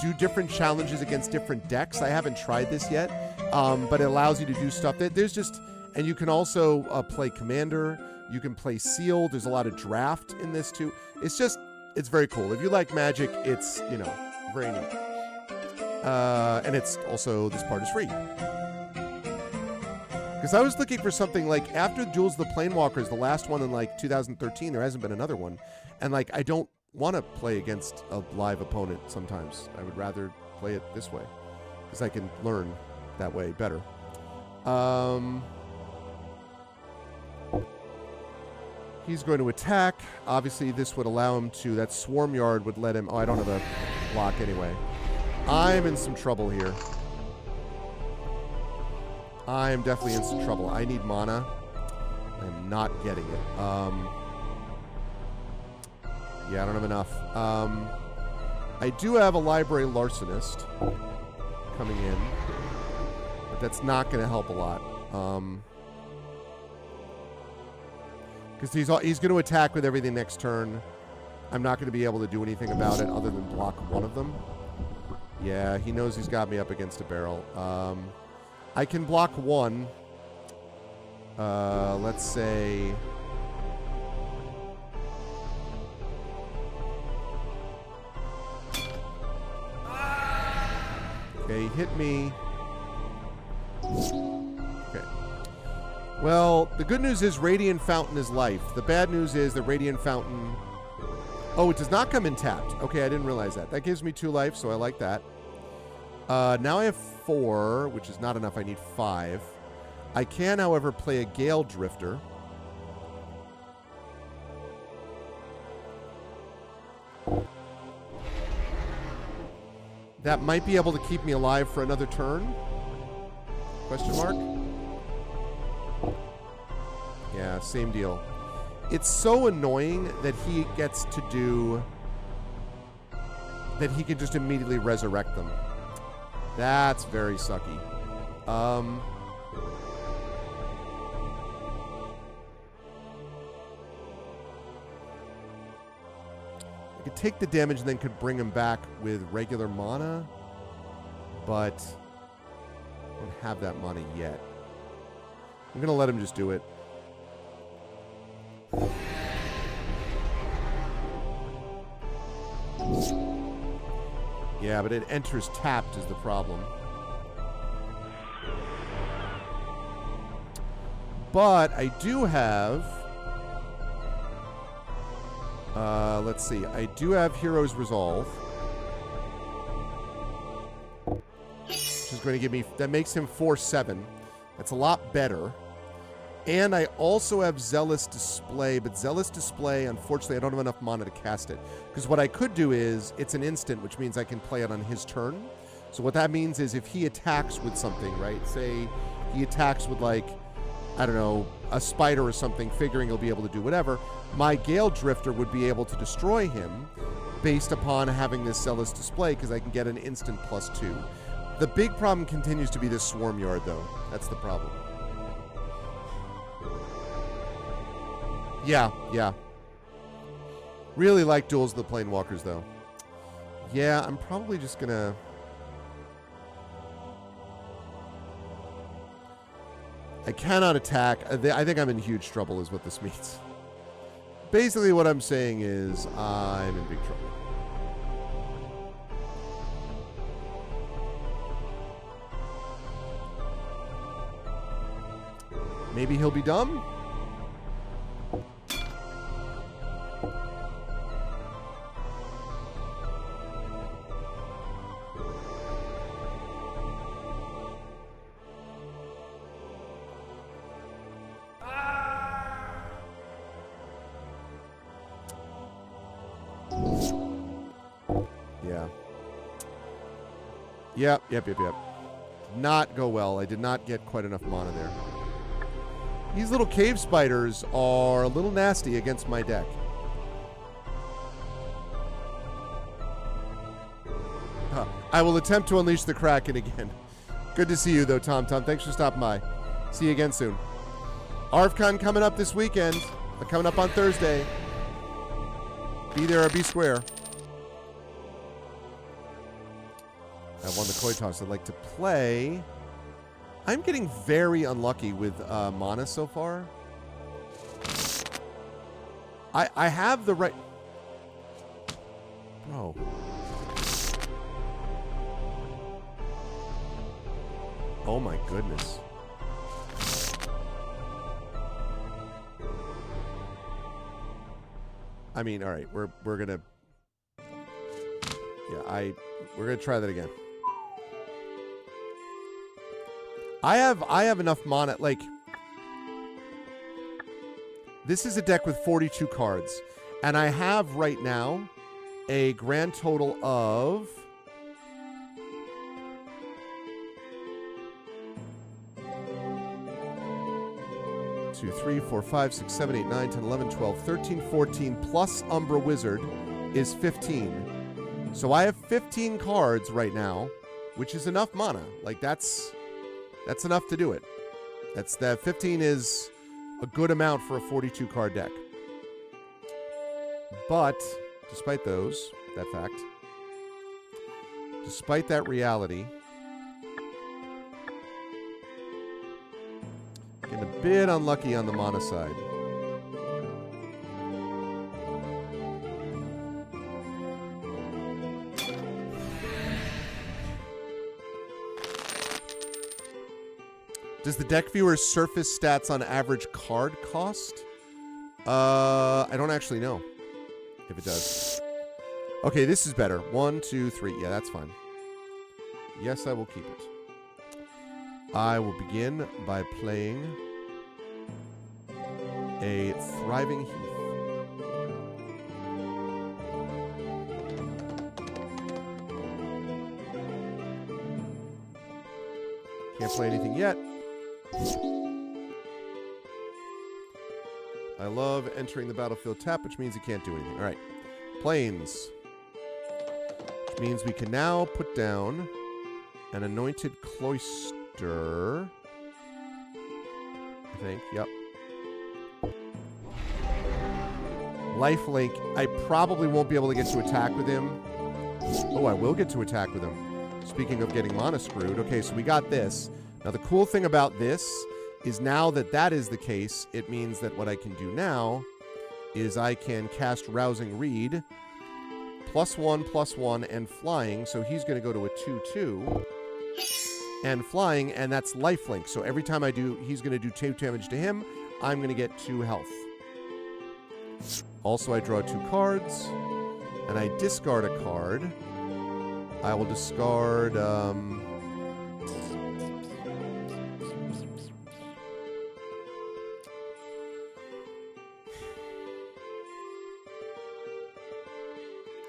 do different challenges against different decks. I haven't tried this yet, but it allows you to do stuff that there's just, and you can also play Commander. You can play Sealed. There's a lot of draft in this too. It's just, it's very cool. If you like Magic, it's, you know, very neat. And it's also, this part is free. Because I was looking for something like, after Duels of the Planewalkers, the last one in like 2013, there hasn't been another one. And like, I don't want to play against a live opponent sometimes. I would rather play it this way. Because I can learn that way better. He's going to attack. Obviously, this would allow him to... That Swarm Yard would let him... Oh, I don't have a block anyway. I'm in some trouble here. I am definitely in some trouble. I need mana. I'm not getting it. Yeah, I don't have enough. I do have a Library Larcenist coming in. But that's not going to help a lot. Because he's going to attack with everything next turn. I'm not going to be able to do anything about it other than block one of them. Yeah, he knows he's got me up against a barrel. I can block one. Let's say... Okay, he hit me. Okay. Well, the good news is Radiant Fountain is life. The bad news is that Radiant Fountain... Oh, it does not come in tapped. Okay, I didn't realize that. That gives me 2 life, so I like that. Now I have 4, which is not enough. I need 5. I can, however, play a Gale Drifter. That might be able to keep me alive for another turn? Question mark? Yeah, same deal. It's so annoying that he gets to do... that he can just immediately resurrect them. That's very sucky. I could take the damage and then could bring him back with regular mana, but I don't have that mana yet. I'm going to let him just do it. Yeah, but it enters tapped is the problem. But I do have... let's see. I do have Hero's Resolve. Which is going to give me... That makes him 4/7. That's a lot better. And I also have Zealous Display, but Zealous Display, unfortunately, I don't have enough mana to cast it. Because what I could do is, it's an instant, which means I can play it on his turn. So what that means is if he attacks with something, right? Say he attacks with, like, I don't know, a spider or something, figuring he'll be able to do whatever, my Gale Drifter would be able to destroy him based upon having this Zealous Display, because I can get an instant +2. The big problem continues to be this Swarm Yard, though. That's the problem. Yeah. Really like Duels of the Planewalkers, though. Yeah, I'm probably just gonna... I cannot attack. I think I'm in huge trouble is what this means. Basically what I'm saying is I'm in big trouble. Maybe he'll be dumb? Yep. Did not go well. I did not get quite enough mana there. These little cave spiders are a little nasty against my deck. I will attempt to unleash the Kraken again. Good to see you, though, Tom. Thanks for stopping by. See you again soon. ArvCon coming up this weekend. Coming up on Thursday. Be there or be square. I won the coin toss. I'd like to play. I'm getting very unlucky with mana so far. I have the right... Bro. Oh my goodness. I mean, all right, we're gonna... Yeah, we're gonna try that again. I have enough mana, like... This is a deck with 42 cards. And I have, right now, a grand total of... 2, 3, 4, 5, 6, 7, 8, 9, 10, 11, 12, 13, 14, plus Umbra Wizard is 15. So I have 15 cards right now, which is enough mana. Like, that's enough to do it. That 15 is a good amount for a 42 card deck. But despite that fact, despite that reality, getting a bit unlucky on the mana side. Does the deck viewer surface stats on average card cost? I don't actually know if it does. Okay, this is better. 1, 2, 3. Yeah, that's fine. Yes, I will keep it. I will begin by playing a Thriving Heath. Can't play anything yet. I love entering the battlefield tap, which means he can't do anything. All right. Plains. Which means we can now put down an anointed cloister. I think. Yep. Lifelink. I probably won't be able to get to attack with him. Oh, I will get to attack with him. Speaking of getting mana screwed. Okay, so we got this. Now, the cool thing about this is now that that is the case, it means that what I can do now is I can cast Rousing Reed, +1/+1, and flying. So he's going to go to a 2/2. And flying, and that's lifelink. So every time I do, he's going to do 2 damage to him. I'm going to get 2 health. Also, I draw 2 cards, and I discard a card. I will discard, I'm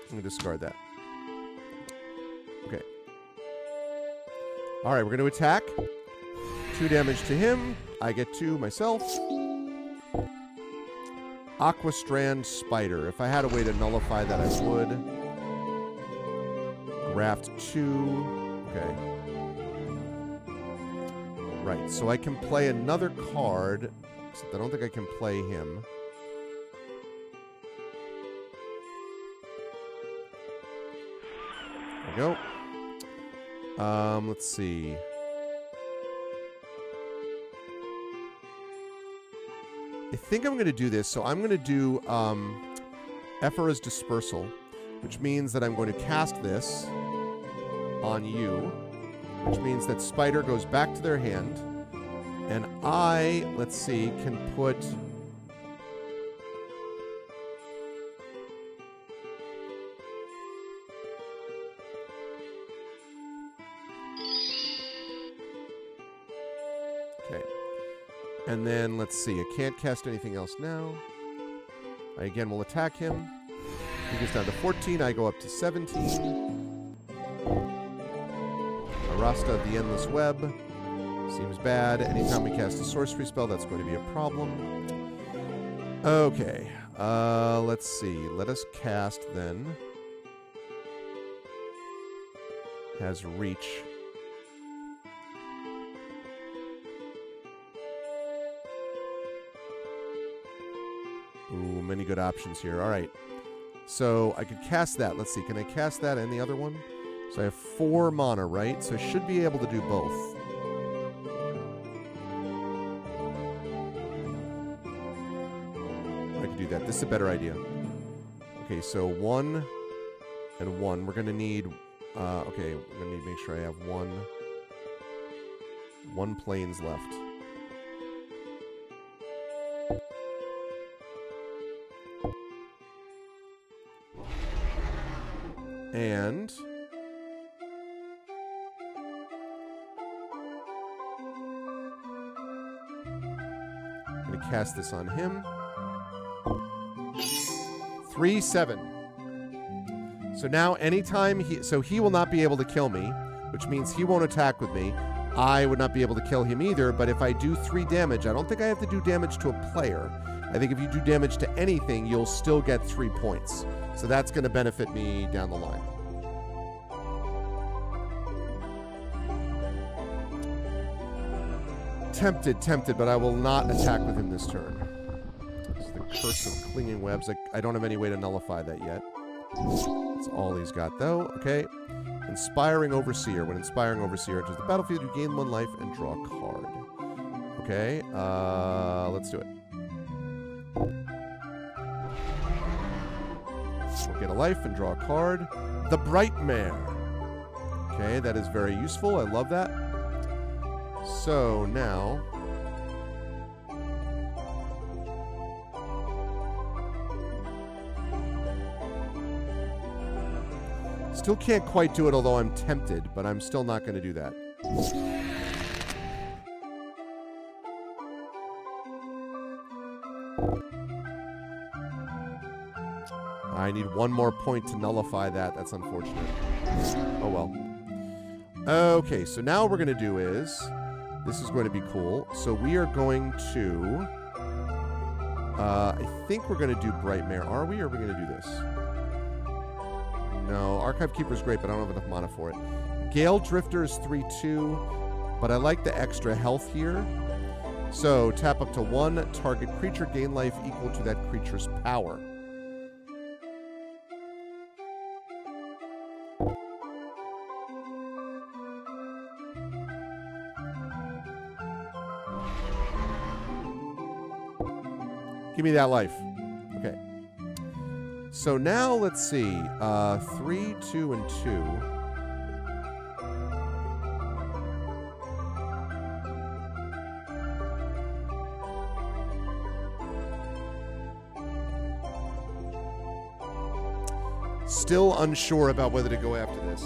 going to discard that. Okay. All right, we're going to attack. 2 damage to him. I get 2 myself. Aqua Strand Spider. If I had a way to nullify that, I would. Graft 2. Okay. Right, so I can play another card, except I don't think I can play him. There we go. Let's see. I think I'm going to do this. So I'm going to do Ephra's Dispersal, which means that I'm going to cast this on you, which means that Spider goes back to their hand, and I, let's see, can put... Okay. And then, let's see, I can't cast anything else now. I again will attack him. He goes down to 14, I go up to 17. Arasta of the Endless Web. Seems bad. Anytime we cast a sorcery spell, that's going to be a problem. Okay. Let's see. Let us cast, then. Has reach. Ooh, many good options here. All right. So I could cast that. Let's see. Can I cast that and the other one? So I have 4 mana, right? So I should be able to do both. I can do that. This is a better idea. Okay, so 1 and 1. We're going to need... okay, we're going to need to make sure I have one plains left. And... I'm going to cast this on him. 3/7. So now anytime he... So he will not be able to kill me, which means he won't attack with me. I would not be able to kill him either, but if I do 3 damage, I don't think I have to do damage to a player. I think if you do damage to anything, you'll still get 3 points. So that's going to benefit me down the line. Tempted, but I will not attack with him this turn. This is the Curse of Clinging Webs. I don't have any way to nullify that yet. That's all he's got, though. Okay. Inspiring Overseer. When Inspiring Overseer enters the battlefield, you gain 1 life and draw a card. Okay. Let's do it. We'll get a life and draw a card. The Brightmare. Okay, that is very useful. I love that. So now... Still can't quite do it, although I'm tempted, but I'm still not going to do that. I need 1 more point to nullify that. That's unfortunate. Oh well. Okay, so now what we're going to do is... This is going to be cool. So we are going to I think we're going to do Brightmare. Are we, or are we going to do this? No, Archive Keeper's great, but I don't have enough mana for it. Gale Drifter is 3/2, but I like the extra health here. So, tap up to 1, target creature, gain life equal to that creature's power. Give me that life. Okay. So now, let's see. 3, 2, and 2. Still unsure about whether to go after this.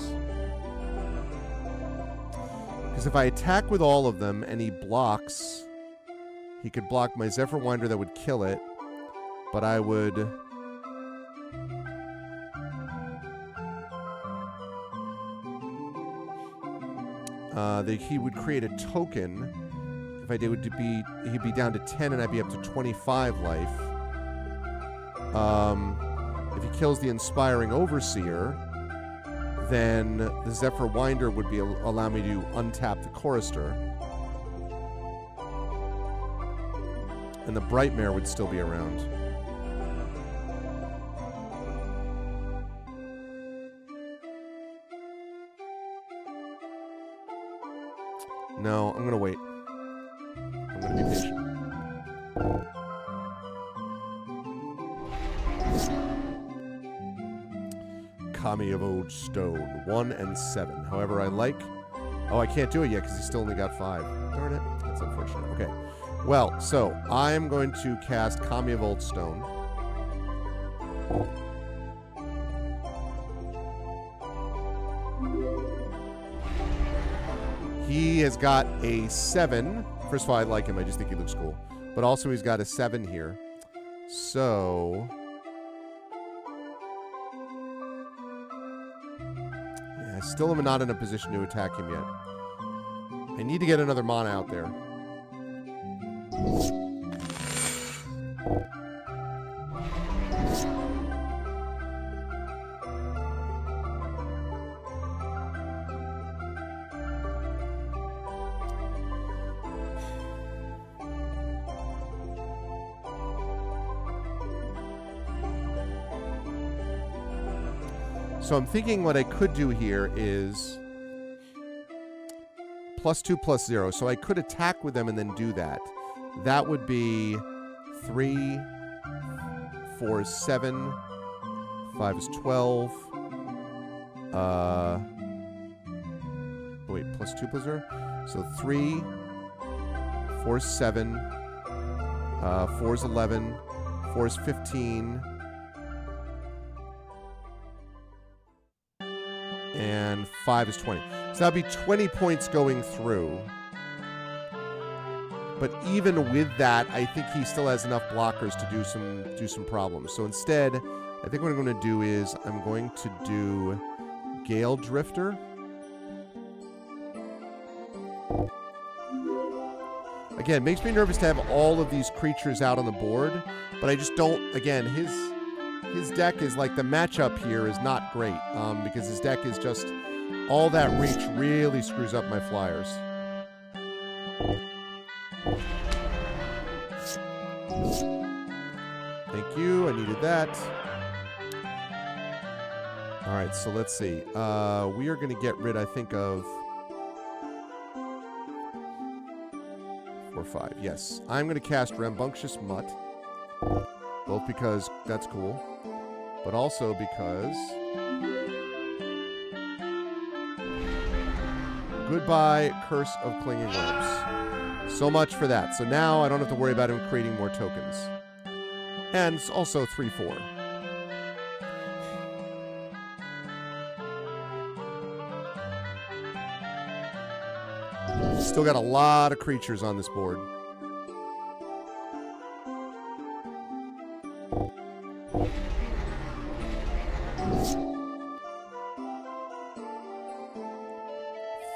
Because if I attack with all of them and he blocks, he could block my Zephyr-Winder that would kill it, but I would... he would create a token. If I did, he'd be down to 10 and I'd be up to 25 life. If he kills the Inspiring Overseer, then the Zephyr-Winder would allow me to untap the Chorister. And the Brightmare would still be around. No, I'm going to wait. I'm going to be patient. Kami of Old Stone, 1 and 7. However, I like... Oh, I can't do it yet because he still only got 5. Darn it. That's unfortunate. Okay. Well, so, I'm going to cast Kami of Old Stone. He has got a 7. First of all, I like him. I just think he looks cool. But also, he's got a 7 here. So... yeah, I still am not in a position to attack him yet. I need to get another mana out there. So I'm thinking what I could do here is +2/+0. So I could attack with them and then do that. That would be 3, 4 is 7, 5 is 12. Wait, +2/+0? So 3, 4 is 7, 4 is 11, 4 is 15, and 5 is 20. So that'd be 20 points going through. But even with that, I think he still has enough blockers to do some problems. So instead, I think what I'm going to do is I'm going to do Gale Drifter. Again, it makes me nervous to have all of these creatures out on the board, but I just don't, again, his deck is like, the matchup here is not great, because his deck is just, all that reach really screws up my flyers. Thank you, I needed that. Alright, so let's see. We are going to get rid, I think, of 4, 5. Yes, I'm going to cast Rambunctious Mutt. Both because that's cool, but also because... Goodbye, Curse of Clinging Limbs. So much for that. So now I don't have to worry about him creating more tokens. And it's also 3, 4. Still got a lot of creatures on this board.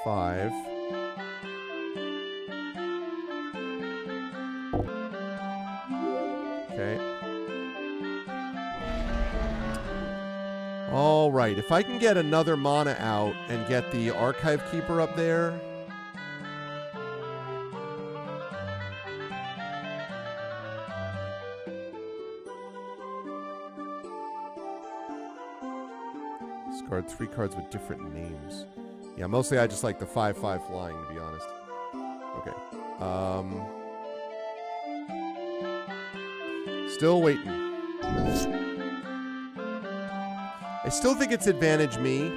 Five. Okay. All right, if I can get another mana out and get the Archive Keeper up there. Discard 3 cards with different names. Yeah, mostly I just like the 5/5 flying, to be honest. Okay. Still waiting. I still think it's advantage me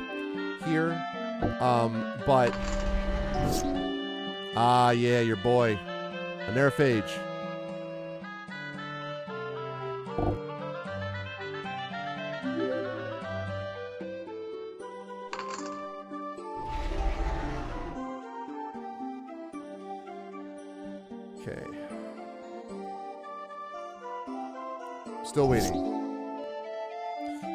here. But... Ah, yeah, your boy. Aneraphage. Okay. Still waiting.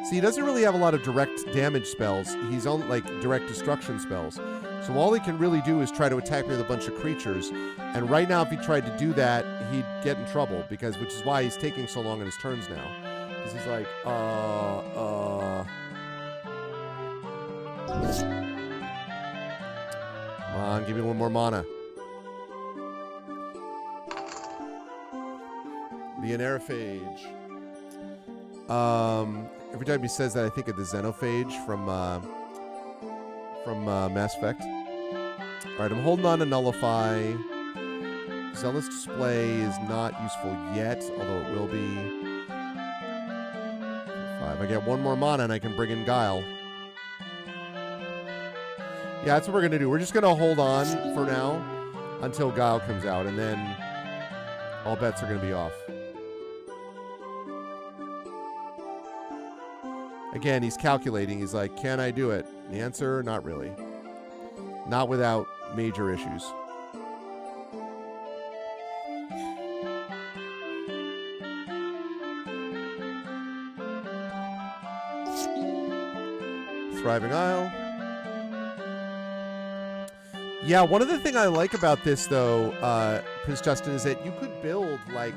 See, he doesn't really have a lot of direct damage spells. He's on, like, direct destruction spells. So all he can really do is try to attack me with a bunch of creatures. And right now, if he tried to do that, he'd get in trouble, which is why he's taking so long on his turns now. Because he's like, Come on, give me one more mana. The Aneraphage. Every time he says that, I think of the Xenophage from Mass Effect. All right, I'm holding on to Nullify. Zealous Display is not useful yet, although it will be. 5. I get one more mana and I can bring in Guile. Yeah, that's what we're going to do. We're just going to hold on for now until Guile comes out, and then all bets are going to be off. Again, he's calculating. He's like, can I do it? And the answer, not really. Not without major issues. Thriving Isle. Yeah, one of the things I like about this, though, Prince Justin, is that you could build, like,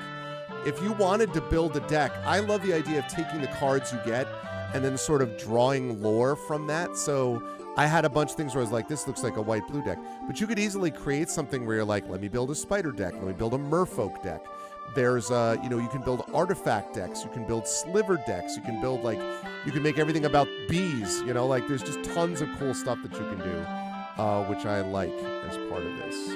if you wanted to build a deck, I love the idea of taking the cards you get and then sort of drawing lore from that. So I had a bunch of things where I was like, this looks like a white-blue deck. But you could easily create something where you're like, let me build a spider deck. Let me build a merfolk deck. There's, you can build artifact decks. You can build sliver decks. You can build, like, you can make everything about bees. You know, like, there's just tons of cool stuff that you can do, which I like as part of this.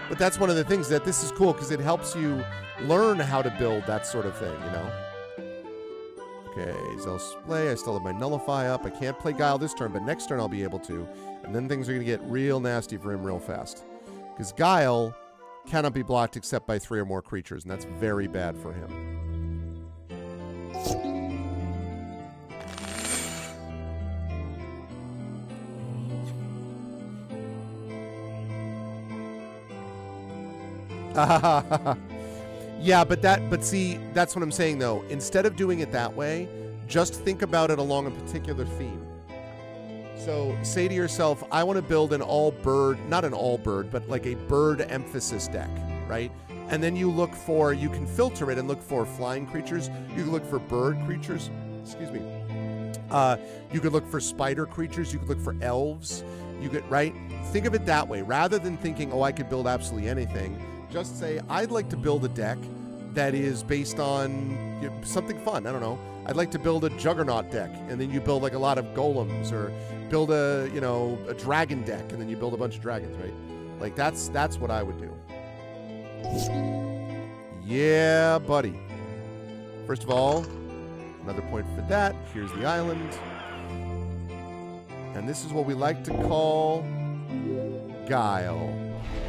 But that's one of the things that this is cool, because it helps you learn how to build that sort of thing, you know? Okay, Zealous Display. I still have my Nullify up. I can't play Guile this turn, but next turn I'll be able to. And then things are going to get real nasty for him real fast. Because Guile cannot be blocked except by 3 or more creatures, and that's very bad for him. Yeah, but see, that's what I'm saying, though. Instead of doing it that way, just think about it along a particular theme. So say to yourself, I want to build an all-bird, not an all-bird, but like a bird emphasis deck, right? And then you can filter it and look for flying creatures. You can look for bird creatures. Excuse me. You could look for spider creatures. You could look for elves. You could, right? Think of it that way. Rather than thinking, oh, I could build absolutely anything, just say, I'd like to build a deck that is based on something fun. I don't know. I'd like to build a Juggernaut deck, and then you build like a lot of golems, or build a dragon deck, and then you build a bunch of dragons, right? Like that's what I would do. Yeah, buddy. First of all, another point for that. Here's the island. And this is what we like to call Guile.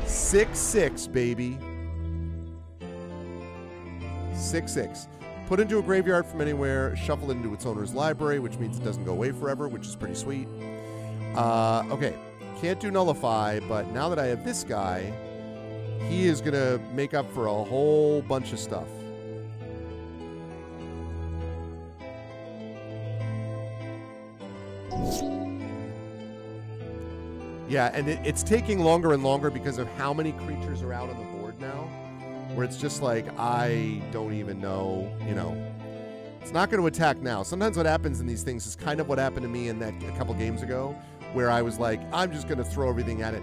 6/6, baby. 6/6. Put into a graveyard from anywhere, shuffle it into its owner's library, which means it doesn't go away forever, which is pretty sweet. Okay, can't do Nullify, but now that I have this guy, he is going to make up for a whole bunch of stuff. Yeah, and it's taking longer and longer because of how many creatures are out on the board now. where it's just like, I don't even know, you know. It's not going to attack now. Sometimes what happens in these things is kind of what happened to me in that a couple games ago, where I was like, I'm just going to throw everything at it.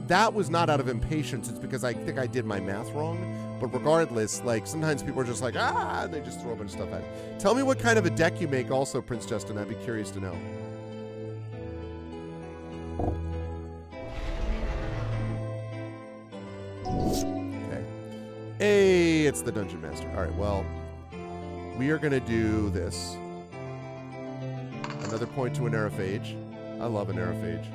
That was not out of impatience. It's because I think I did my math wrong. But regardless, like, sometimes people are just like, and they just throw a bunch of stuff at it. Tell me what kind of a deck you make also, Prince Justin. I'd be curious to know. Okay. Hey, it's the Dungeon Master. All right, well, we are going to do this. Another point to an Aerophage. I love an Aerophage.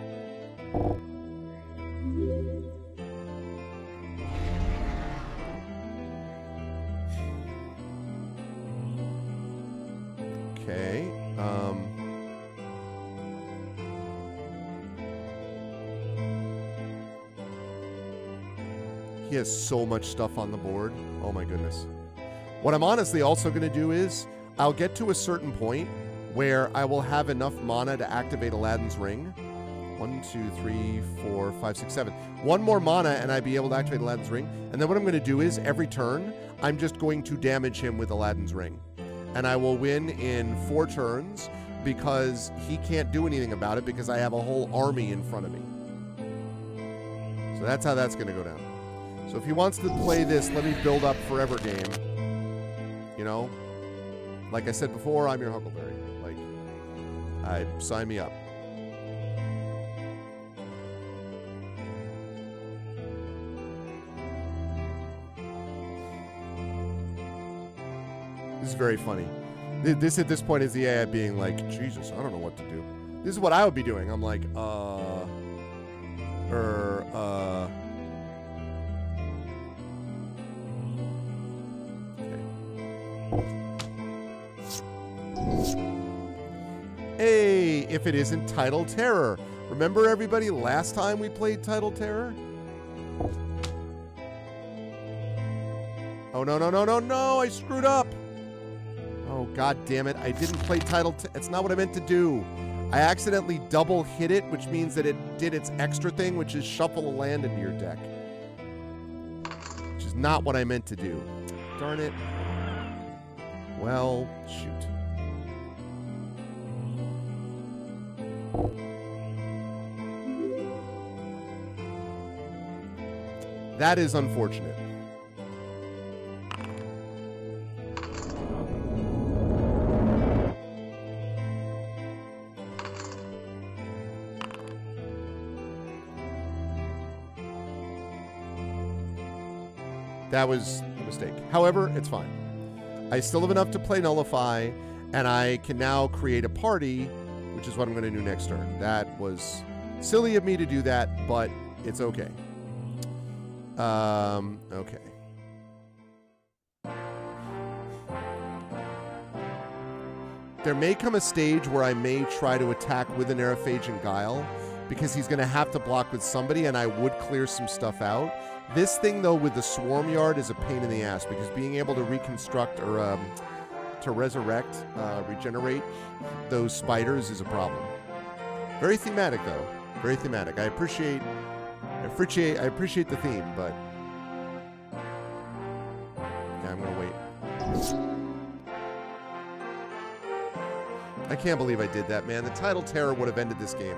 Okay. He has so much stuff on the board. Oh my goodness. What I'm honestly also going to do is I'll get to a certain point where I will have enough mana to activate Aladdin's Ring. 1, 2, 3, 4, 5, 6, 7. One more mana and I'd be able to activate Aladdin's Ring. And then what I'm going to do is every turn, I'm just going to damage him with Aladdin's Ring. And I will win in 4 turns because he can't do anything about it because I have a whole army in front of me. So that's how that's going to go down. So if he wants to play this, let me build up forever game. You know? Like I said before, I'm your Huckleberry. Like, sign me up. This is very funny. This at this point is the AI being like, Jesus, I don't know what to do. This is what I would be doing. I'm like, Hey, if it isn't Tidal Terror. Remember everybody last time we played Tidal Terror? Oh, no, I screwed up. Oh, God damn it. I didn't play Tidal Terror. It's not what I meant to do. I accidentally double hit it, which means that it did its extra thing, which is shuffle a land into your deck. Which is not what I meant to do. Darn it. Well, shoot. That is unfortunate. That was a mistake. However, it's fine. I still have enough to play Nullify, and I can now create a party, which is what I'm going to do next turn. That was silly of me to do that, but it's okay. Okay. There may come a stage where I may try to attack with an Aerophage and Guile, because he's going to have to block with somebody, and I would clear some stuff out. This thing, though, with the Swarm Yard is a pain in the ass, because being able to reconstruct or to resurrect, regenerate those spiders is a problem. Very thematic, though. Very thematic. I appreciate the theme, but yeah, I'm gonna wait. I can't believe I did that, man. The Tidal Terror would have ended this game,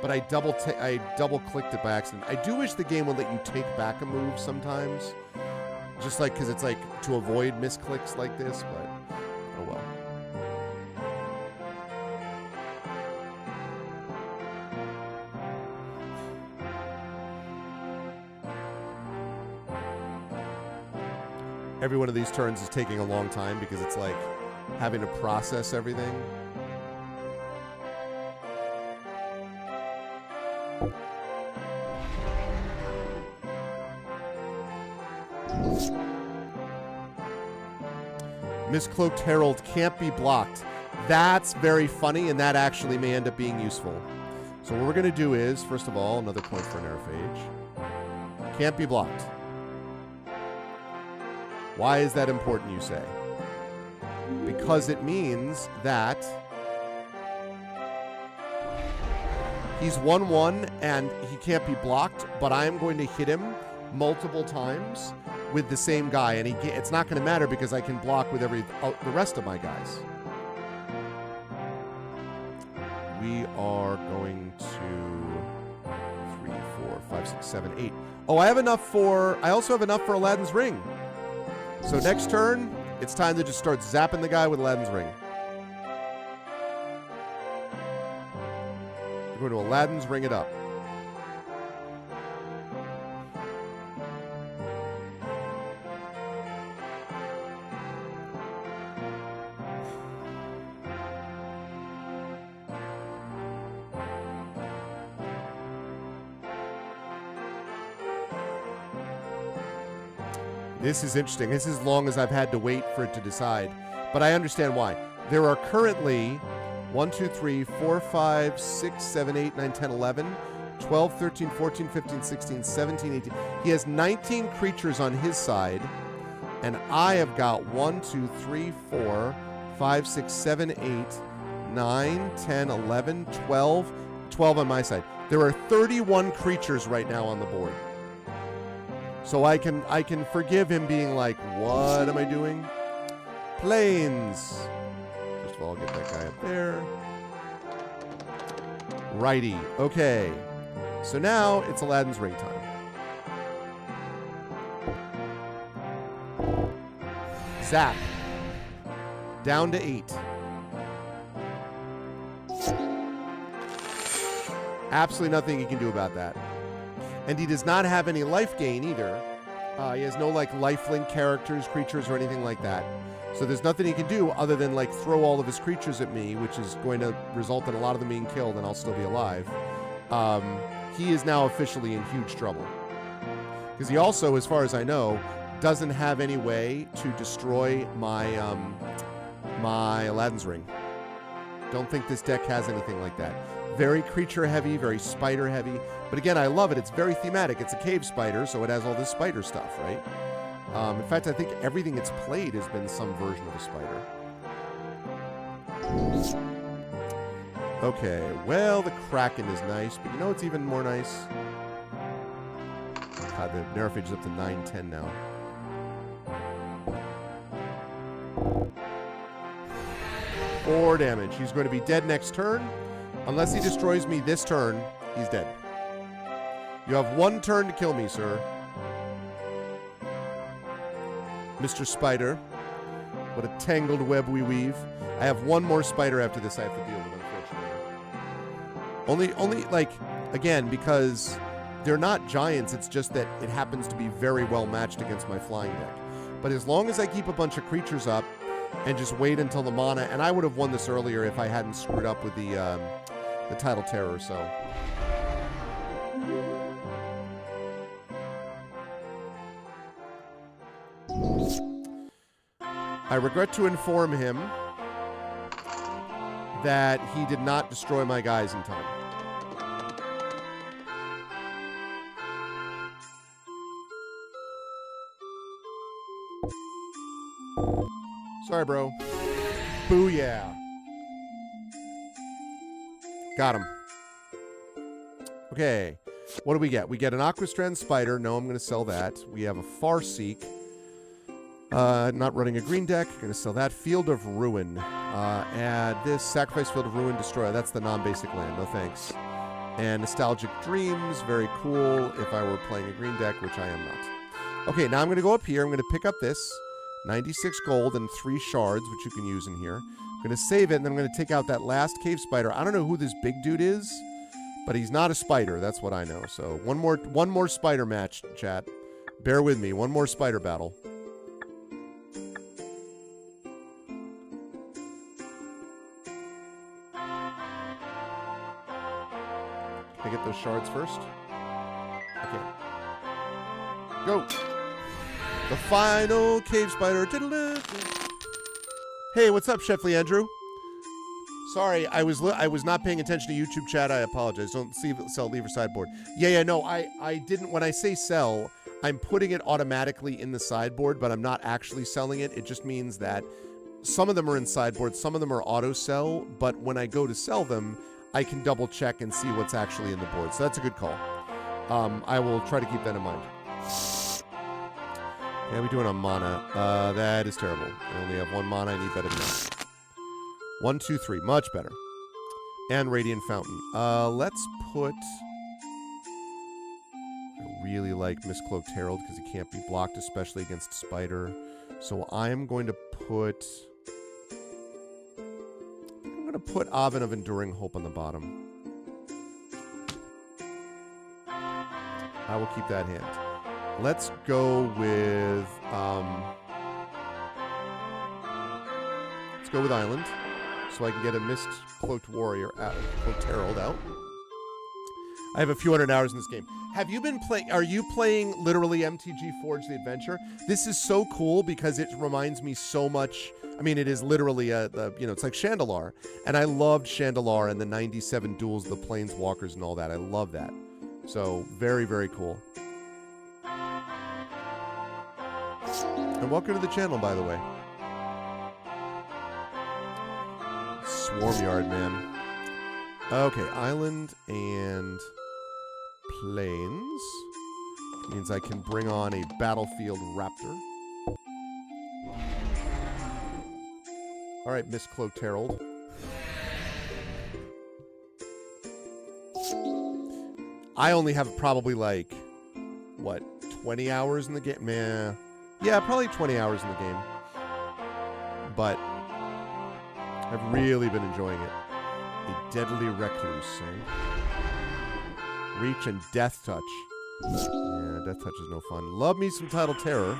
but I double clicked it by accident. I do wish the game would let you take back a move sometimes, just like because it's like to avoid misclicks like this, but oh well. Every one of these turns is taking a long time because it's like having to process everything. Miscloaked Herald can't be blocked. That's very funny, and that actually may end up being useful. So what we're going to do is, first of all, another point for an Aerophage. Can't be blocked. Why is that important, you say? Because it means that he's 1/1 and he can't be blocked, but I am going to hit him multiple times with the same guy, and it's not going to matter because I can block with the rest of my guys. We are going to 3, 4, 5, 6, 7, 8. Oh, I also have enough for Aladdin's ring. So next turn, it's time to just start zapping the guy with Aladdin's ring. We're going to Aladdin's ring it up. This is interesting. This is as long as I've had to wait for it to decide. But I understand why. There are currently 1, 2, 3, 4, 5, 6, 7, 8, 9, 10, 11, 12, 13, 14, 15, 16, 17, 18. He has 19 creatures on his side. And I have got 1, 2, 3, 4, 5, 6, 7, 8, 9, 10, 11, 12. 12 on my side. There are 31 creatures right now on the board. So I can forgive him being like, what am I doing? Planes. First of all, I'll get that guy up there. Righty. Okay. So now it's Aladdin's ring time. Zap. Down to 8. Absolutely nothing he can do about that. And he does not have any life gain either. He has no like lifelink characters, creatures, or anything like that. So there's nothing he can do other than like throw all of his creatures at me, which is going to result in a lot of them being killed and I'll still be alive. He is now officially in huge trouble. Because he also, as far as I know, doesn't have any way to destroy my my Aladdin's ring. Don't think this deck has anything like that. Very creature heavy, very spider heavy. But again, I love it. It's very thematic. It's a cave spider, so it has all this spider stuff, right? In fact, I think everything it's played has been some version of a spider. Okay, well, the Kraken is nice, but you know what's even more nice? God, the Nerfage is up to 9-10 now. Four damage. He's going to be dead next turn. Unless he destroys me this turn, he's dead. You have 1 turn to kill me, sir. Mr. Spider. What a tangled web we weave. I have 1 more spider after this I have to deal with, unfortunately. Only, like, again, because they're not giants, it's just that it happens to be very well matched against my flying deck. But as long as I keep a bunch of creatures up and just wait until the mana, and I would have won this earlier if I hadn't screwed up with the Tidal Terror, so. I regret to inform him that he did not destroy my guys in time. Sorry, bro. Booyah. Got him. Okay. What do we get? We get an Aquastrand Spider. No, I'm going to sell that. We have a Farseek. Not running a green deck. Going to sell that. Field of Ruin. Add this. Sacrifice Field of Ruin. Destroy. That's the non-basic land. No thanks. And Nostalgic Dreams. Very cool if I were playing a green deck, which I am not. Okay, now I'm going to go up here. I'm going to pick up this. 96 gold and 3 shards, which you can use in here. I'm going to save it, and then I'm going to take out that last cave spider. I don't know who this big dude is, but he's not a spider. That's what I know. So one more spider match, chat. Bear with me. One more spider battle. Can I get those shards first? Okay. Go. The final cave spider. Hey, what's up, Chef Leandrew? Sorry, I was not paying attention to YouTube chat. I apologize. Don't sell, leave, or sideboard. Yeah, no, I didn't. When I say sell, I'm putting it automatically in the sideboard, but I'm not actually selling it. It just means that some of them are in sideboard, some of them are auto sell, but when I go to sell them, I can double check and see what's actually in the board. So that's a good call. I will try to keep that in mind. Yeah, we do it on mana. That is terrible. I only have 1 mana. I need better than that. 1, 2, 3. Much better. And Radiant Fountain. Let's put... I really like Mistcloaked Herald because he can't be blocked, especially against Spider. So I'm going to put... I'm going to put Oven of Enduring Hope on the bottom. I will keep that hand. Let's go with... let's go with Island. So I can get a Mist-Cloaked Warrior out, Cloaked Herald out. I have a few hundred hours in this game. Have you been playing... Are you playing literally MTG Forge the Adventure? This is so cool because it reminds me so much... I mean, it is literally it's like Chandalar. And I loved Chandalar and the 97 duels, the Planeswalkers and all that. I love that. So, very, very cool. And welcome to the channel, by the way. Swarmyard, man. Okay, Island and Plains. Means I can bring on a Battlefield Raptor. Alright, Mistcloaked Herald. I only have probably like, what, 20 hours in the game? Man. Yeah, probably 20 hours in the game. But I've really been enjoying it. A Deadly Recluse, eh? Reach and Death Touch. Yeah, Death Touch is no fun. Love me some Tidal Terror.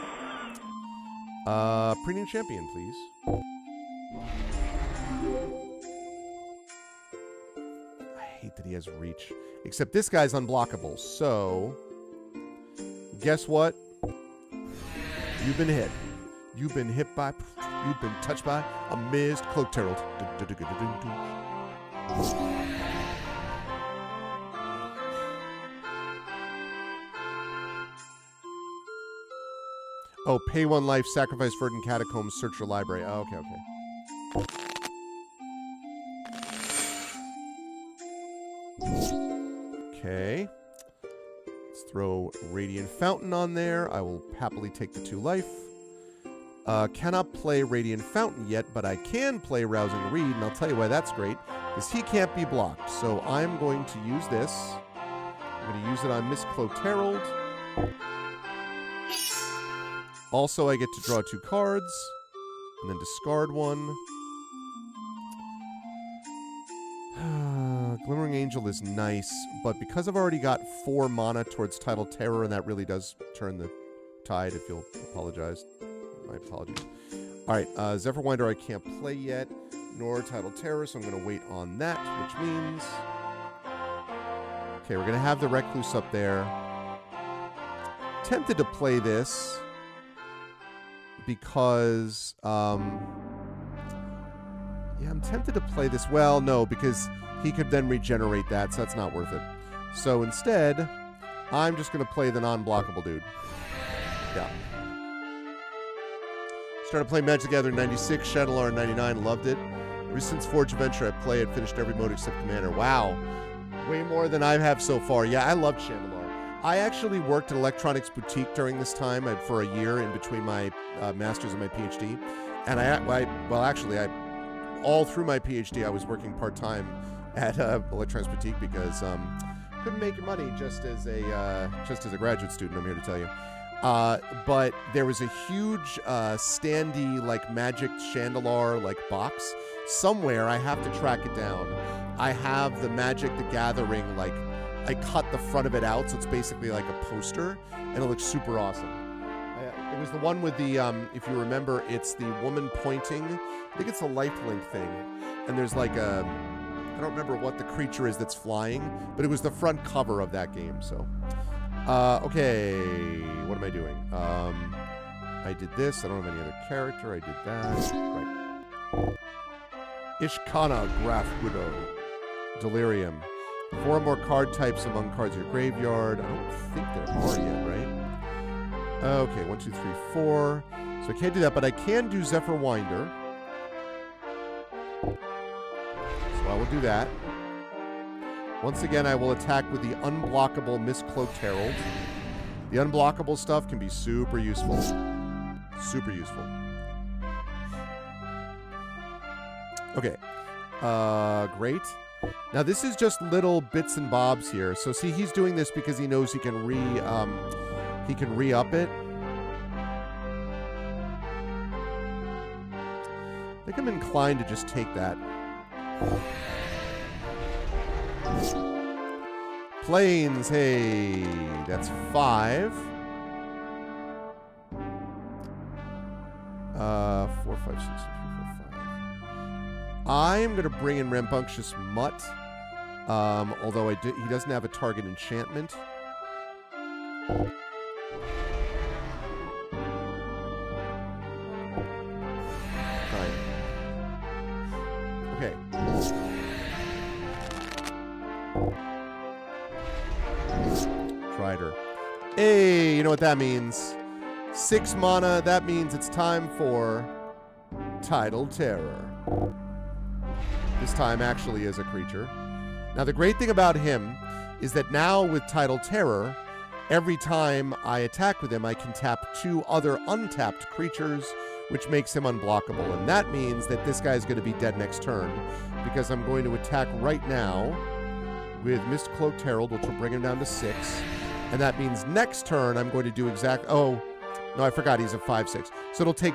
Premium Champion, please. I hate that he has Reach. Except this guy's unblockable, so... Guess what? You've been hit. You've been hit by... You've been touched by a Mistcloaked Herald. Oh, pay 1 life, sacrifice Verdant Catacombs, search your library. Oh, okay, okay. Okay. Let's throw Radiant Fountain on there. I will happily take the 2 life. Cannot play Radiant Fountain yet, but I can play Rousing Reed, and I'll tell you why that's great, because he can't be blocked. So I'm going to use this. I'm going to use it on Mistcloaked Herald. Also, I get to draw 2 cards, and then discard 1. Glimmering Angel is nice, but because I've already got 4 mana towards Tidal Terror, and that really does turn the tide, if you'll apologize. My apologies. Alright, Zephyr-Winder I can't play yet, nor Tidal Terror, so I'm going to wait on that, which means... Okay, we're going to have the Recluse up there. Tempted to play this, because... yeah, I'm tempted to play this. Well, no, because he could then regenerate that, so that's not worth it. So instead, I'm just going to play the non-blockable dude. Yeah. Started playing Magic the Gathering in 96, Chandalar in 99, loved it. Ever since Forge Adventure, I play it, finished every mode except Commander. Wow. Way more than I have so far. Yeah, I loved Chandalar. I actually worked at Electronics Boutique during this time for a year in between my master's and my PhD. And all through my PhD, I was working part-time at Electronics Boutique because couldn't make your money just as a graduate student, I'm here to tell you. But there was a huge standee, like, Magic Chandalar, like, box. Somewhere, I have to track it down. I have the Magic the Gathering, like, I cut the front of it out, so it's basically like a poster, and it looks super awesome. It was the one with the, if you remember, it's the woman pointing. I think it's a lifelink thing. And there's like a, I don't remember what the creature is that's flying, but it was the front cover of that game, so. Okay, what am I doing? I did this. I don't have any other character. I did that. Right. Ishkana, Graph Widow. Delirium. 4 more card types among cards in your graveyard. I don't think there are yet, right? Okay, 1, 2, 3, 4. So I can't do that, but I can do Zephyr-Winder. So I will do that. Once again, I will attack with the unblockable Mistcloaked Herald. The unblockable stuff can be super useful. Super useful. Okay. Great. Now this is just little bits and bobs here. So see, he's doing this because he knows he can re-up it. I think I'm inclined to just take that. Planes, hey, that's 5. 4, 5, 6, 3, 4, 5. I'm going to bring in Rambunctious Mutt, although he doesn't have a target enchantment. Fine. Okay. Strider. Hey, you know what that means? 6 mana, that means it's time for Tidal Terror. This time actually is a creature. Now the great thing about him is that now with Tidal Terror, every time I attack with him, I can tap 2 other untapped creatures, which makes him unblockable. And that means that this guy's going to be dead next turn, because I'm going to attack right now with Mistcloaked Herald, which will bring him down to 6. And that means next turn I'm going to do oh, no, I forgot he's a 5/6. So it'll take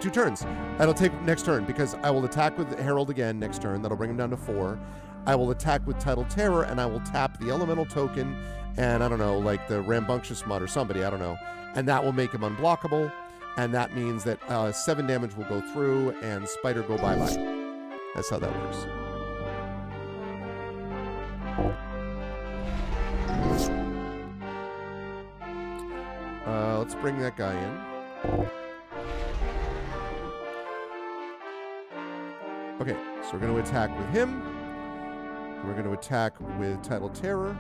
2 turns. That'll take next turn, because I will attack with Herald again next turn. That'll bring him down to 4. I will attack with Tidal Terror, and I will tap the elemental token, and I don't know, like the Rambunctious Mutt or somebody, I don't know. And that will make him unblockable, and that means that 7 damage will go through, and Spider go bye-bye. That's how that works. Let's bring that guy in. Okay, so we're going to attack with him. We're going to attack with Tidal Terror.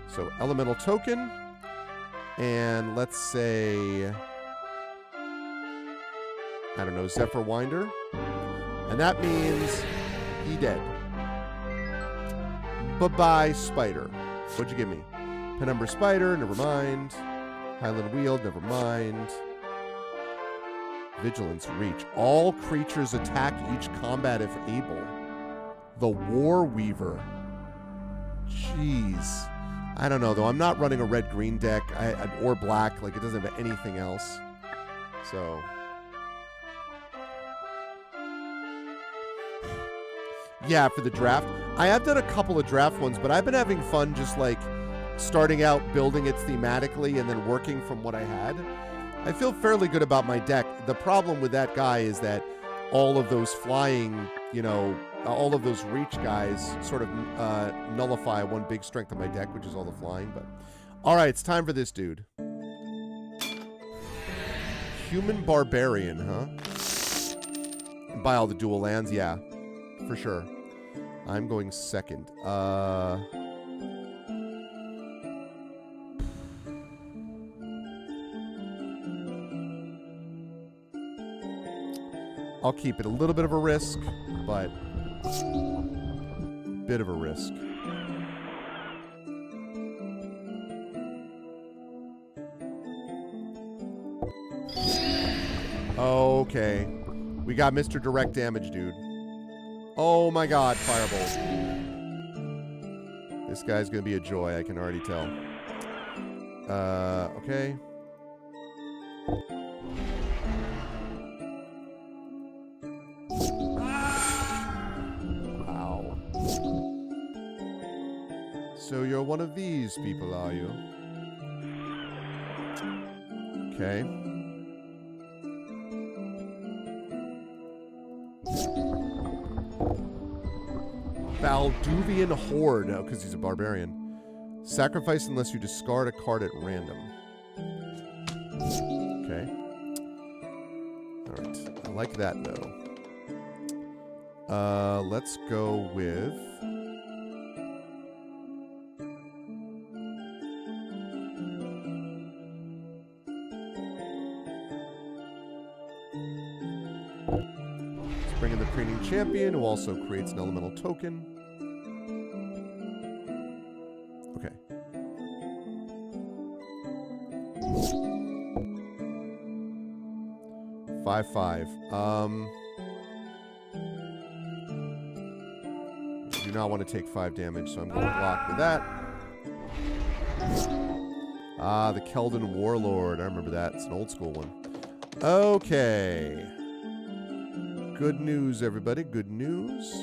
So elemental token. And let's say, I don't know, Zephyr Winder. And that means he dead. Bye-bye, Spider. What'd you give me? Penumbra Spider, never mind. Highland Wield, never mind. Vigilance Reach. All creatures attack each combat if able. The War Weaver. Jeez. I don't know, though. I'm not running a red-green deck or black. Like, it doesn't have anything else. So... yeah, for the draft. I have done a couple of draft ones, but I've been having fun just like starting out, building it thematically, and then working from what I had. I feel fairly good about my deck. The problem with that guy is that all of those flying, you know, all of those reach guys sort of nullify one big strength of my deck, which is all the flying. But all right, it's time for this dude. Human Barbarian, huh? And buy all the dual lands, yeah, for sure. I'm going second. I'll keep it. A little bit of a risk, but bit of a risk. Okay. We got Mr. Direct Damage, dude. Oh my god, Firebolt. This guy's gonna be a joy, I can already tell. Okay. Wow. So you're one of these people, are you? Okay. Balduvian Horde. Oh, because he's a barbarian. Sacrifice unless you discard a card at random. Okay. Alright. I like that, though. Let's go with... Let's bring in the Preening Champion, who also creates an elemental token. Okay. 5/5. I do not want to take 5 damage, so I'm going to block with that. Ah, the Keldon Warlord. I remember that. It's an old school one. Okay. Good news, everybody. Good news.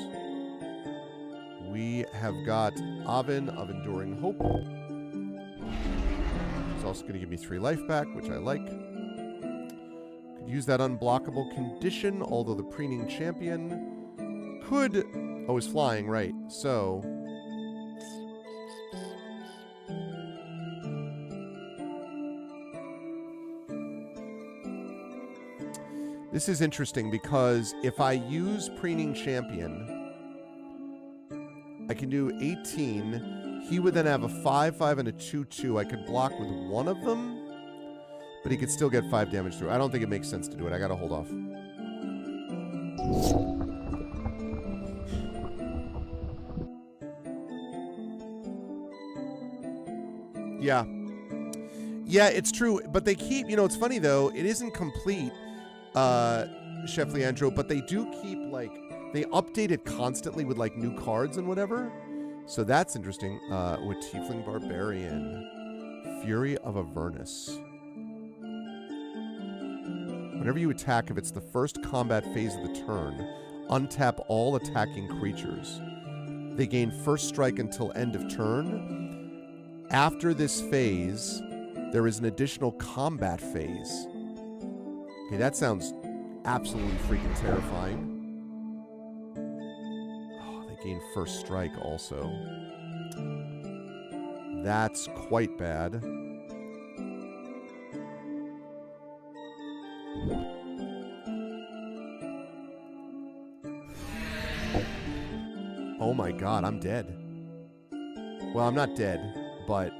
We have got Oven of Enduring Hope. It's also going to give me 3 life back, which I like. Could use that unblockable condition, although the Preening Champion could... Oh, is flying, right. So... This is interesting because if I use Preening Champion, I can do 18. He would then have a 5/5 and a 2/2. I could block with one of them, but he could still get 5 damage through. I don't think it makes sense to do it. I gotta hold off. Yeah. Yeah, it's true. But they keep, you know, it's funny though, it isn't complete. Chef Leandro, but they do keep, like, they update it constantly with, like, new cards and whatever. So that's interesting. With Tiefling Barbarian. Fury of Avernus. Whenever you attack, if it's the first combat phase of the turn, untap all attacking creatures. They gain first strike until end of turn. After this phase, there is an additional combat phase. Okay, that sounds absolutely freaking terrifying. Oh, they gain first strike also. That's quite bad. Oh my god, I'm dead. Well, I'm not dead, but...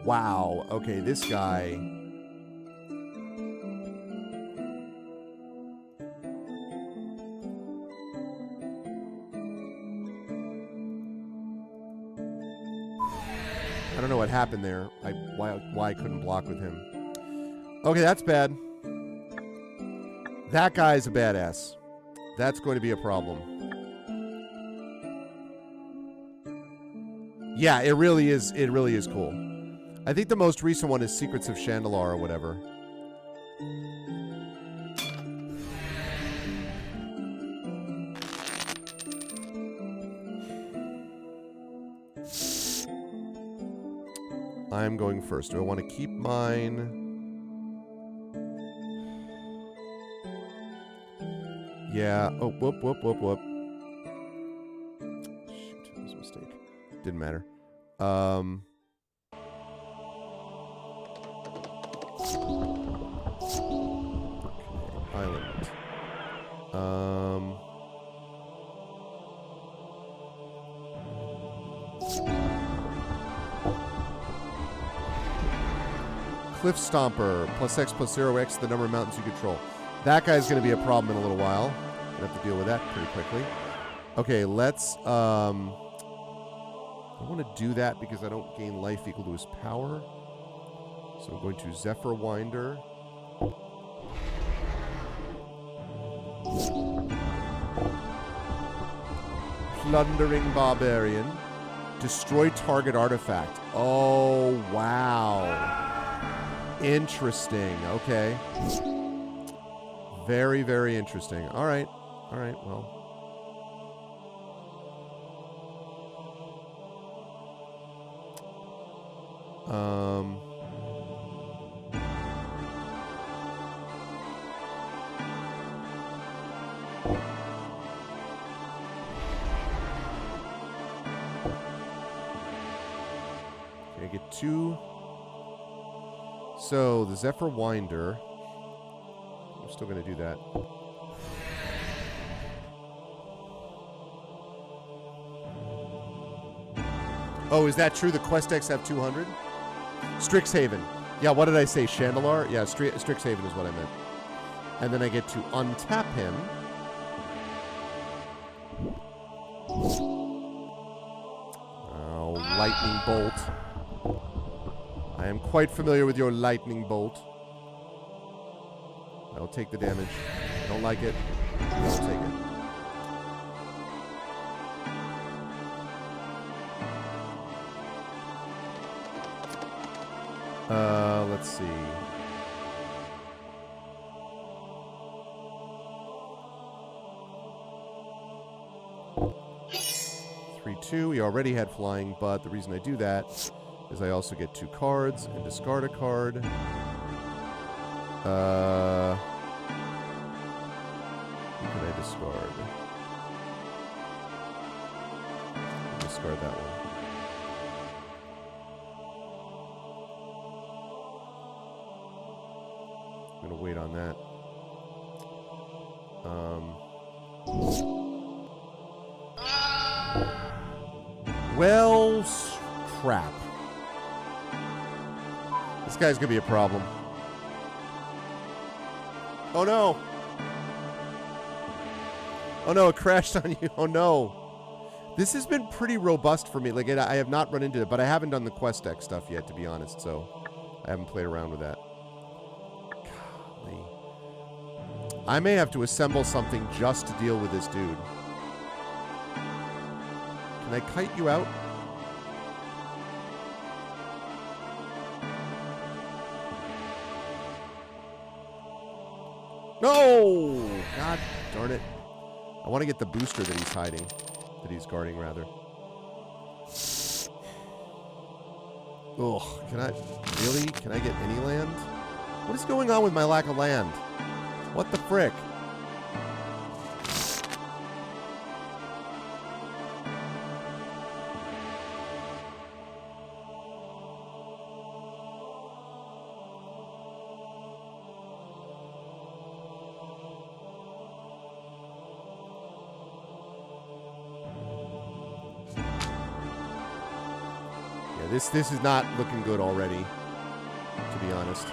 Wow. Okay, this guy... I don't know what happened there. Why I couldn't block with him. Okay, that's bad. That guy's a badass. That's going to be a problem. Yeah, it really is. It really is cool. I think the most recent one is Secrets of Chandalar or whatever. I'm going first. Do I want to keep mine? Yeah. Oh, whoop, whoop, whoop, whoop. Shoot, that was a mistake. Didn't matter. Okay, island. Cliff Stomper, +X +0X, the number of mountains you control. That guy's going to be a problem in a little while. Gonna have to deal with that pretty quickly. Okay, let's, I want to do that because I don't gain life equal to his power. So I'm going to Zephyr Winder. Plundering Barbarian. Destroy target artifact. Oh, wow. Interesting. Okay. Very, very interesting. All right. All right, well. Okay, I get 2. So, the Zephyr Winder. I'm still going to do that. Oh, is that true? The Quest X have 200? Strixhaven. Yeah, what did I say? Chandalar? Yeah, Strixhaven is what I meant. And then I get to untap him. Oh, Lightning Bolt. I am quite familiar with your Lightning Bolt. I'll take the damage. I don't like it. I'll take it. Let's see. We already had flying, but the reason I do that is I also get 2 cards and discard a card. Who can I discard? Discard that one. I'm gonna wait on that. Well, crap. This guy's gonna be a problem. Oh no! Oh no, it crashed on you. Oh no. This has been pretty robust for me. Like, I have not run into it, but I haven't done the quest deck stuff yet, to be honest, so I haven't played around with that. Golly. I may have to assemble something just to deal with this dude. Can I kite you out? No! God darn it. I want to get the booster that he's hiding. That he's guarding, rather. Ugh. Can I... Really? Can I get any land? What is going on with my lack of land? What the frick? This is not looking good already, to be honest.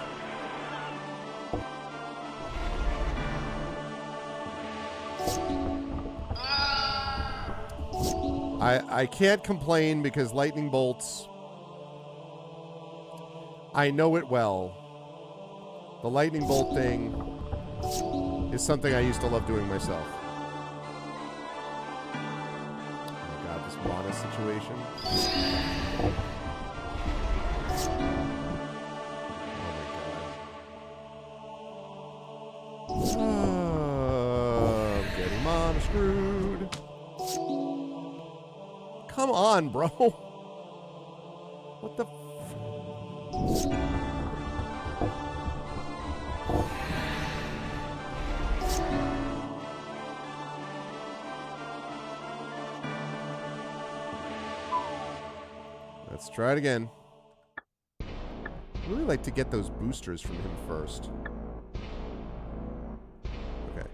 I can't complain because lightning bolts, I know it well. The lightning bolt thing is something I used to love doing myself. Oh my god, this mana situation. Screwed. Come on, bro. What the Let's try it again. I'd really like to get those boosters from him first. Okay.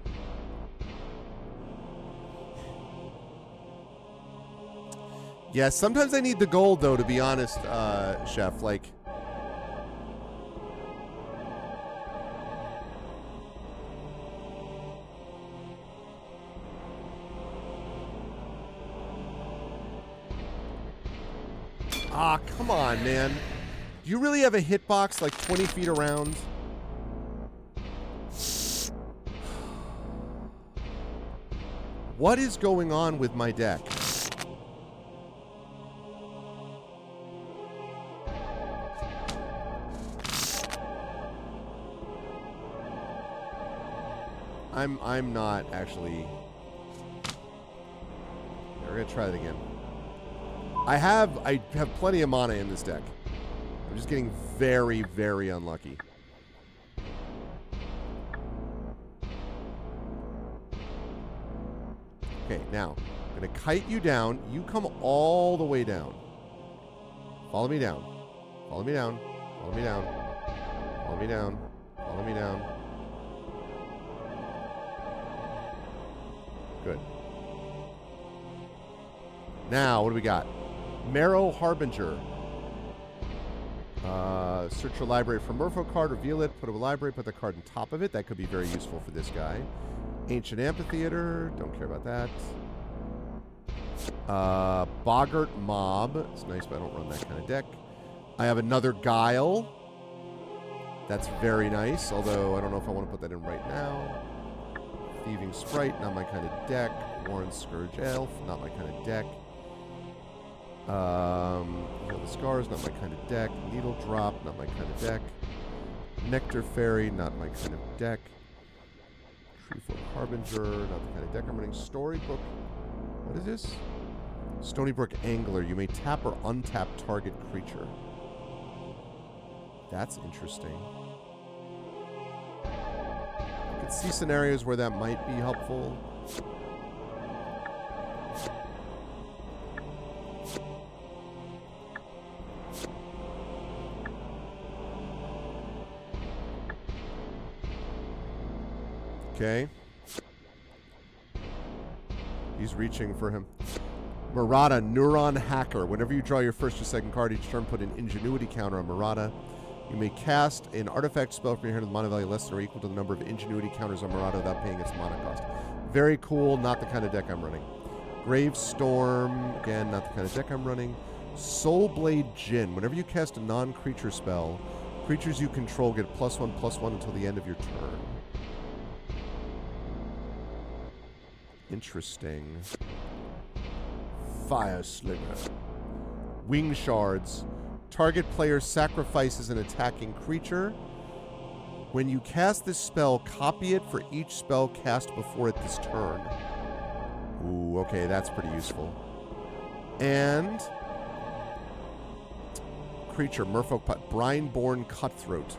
Yeah, sometimes I need the gold, though, to be honest, Chef. Like... Ah, come on, man. Do you really have a hitbox like 20 feet around? What is going on with my deck? I'm not actually... We're gonna try it again. I have plenty of mana in this deck. I'm just getting very, very unlucky. Okay, now, I'm gonna kite you down. You come all the way down. Follow me down. Follow me down. Follow me down. Follow me down. Follow me down. Good. Now, what do we got? Marrow Harbinger. Search your library for Merfolk card, reveal it, put it in a library, put the card on top of it. That could be very useful for this guy. Ancient Amphitheater. Don't care about that. Boggart Mob. It's nice, but I don't run that kind of deck. I have another Guile. That's very nice, although I don't know if I want to put that in right now. Thieving Sprite, not my kind of deck. Warren Scourge Elf, not my kind of deck. Heal the Scars, not my kind of deck. Needle Drop, not my kind of deck. Nectar Fairy, not my kind of deck. Treefolk Harbinger, not the kind of deck I'm running. Storybook, what is this? Stonybrook Angler, you may tap or untap target creature. That's interesting. I could see scenarios where that might be helpful. Okay. He's reaching for him. Murata, Neuron Hacker. Whenever you draw your first or second card each turn, put an Ingenuity counter on Murata. You may cast an artifact spell from your hand with mana value less than or equal to the number of Ingenuity counters on Murata without paying its mana cost. Very cool. Not the kind of deck I'm running. Gravestorm. Again, not the kind of deck I'm running. Soulblade Djinn. Whenever you cast a non-creature spell, creatures you control get +1/+1 until the end of your turn. Interesting. Fire Slinger. Wing Shards. Target player sacrifices an attacking creature. When you cast this spell, copy it for each spell cast before it this turn. Ooh, okay, that's pretty useful. And creature, Merfolk Putt, Brineborn Cutthroat.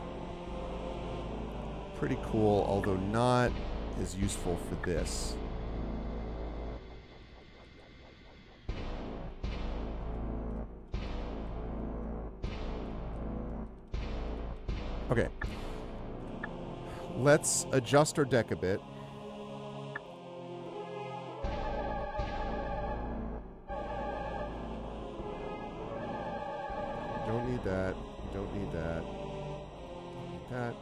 Pretty cool, although not as useful for this. Okay. Let's adjust our deck a bit. You don't need that. You don't need that. That.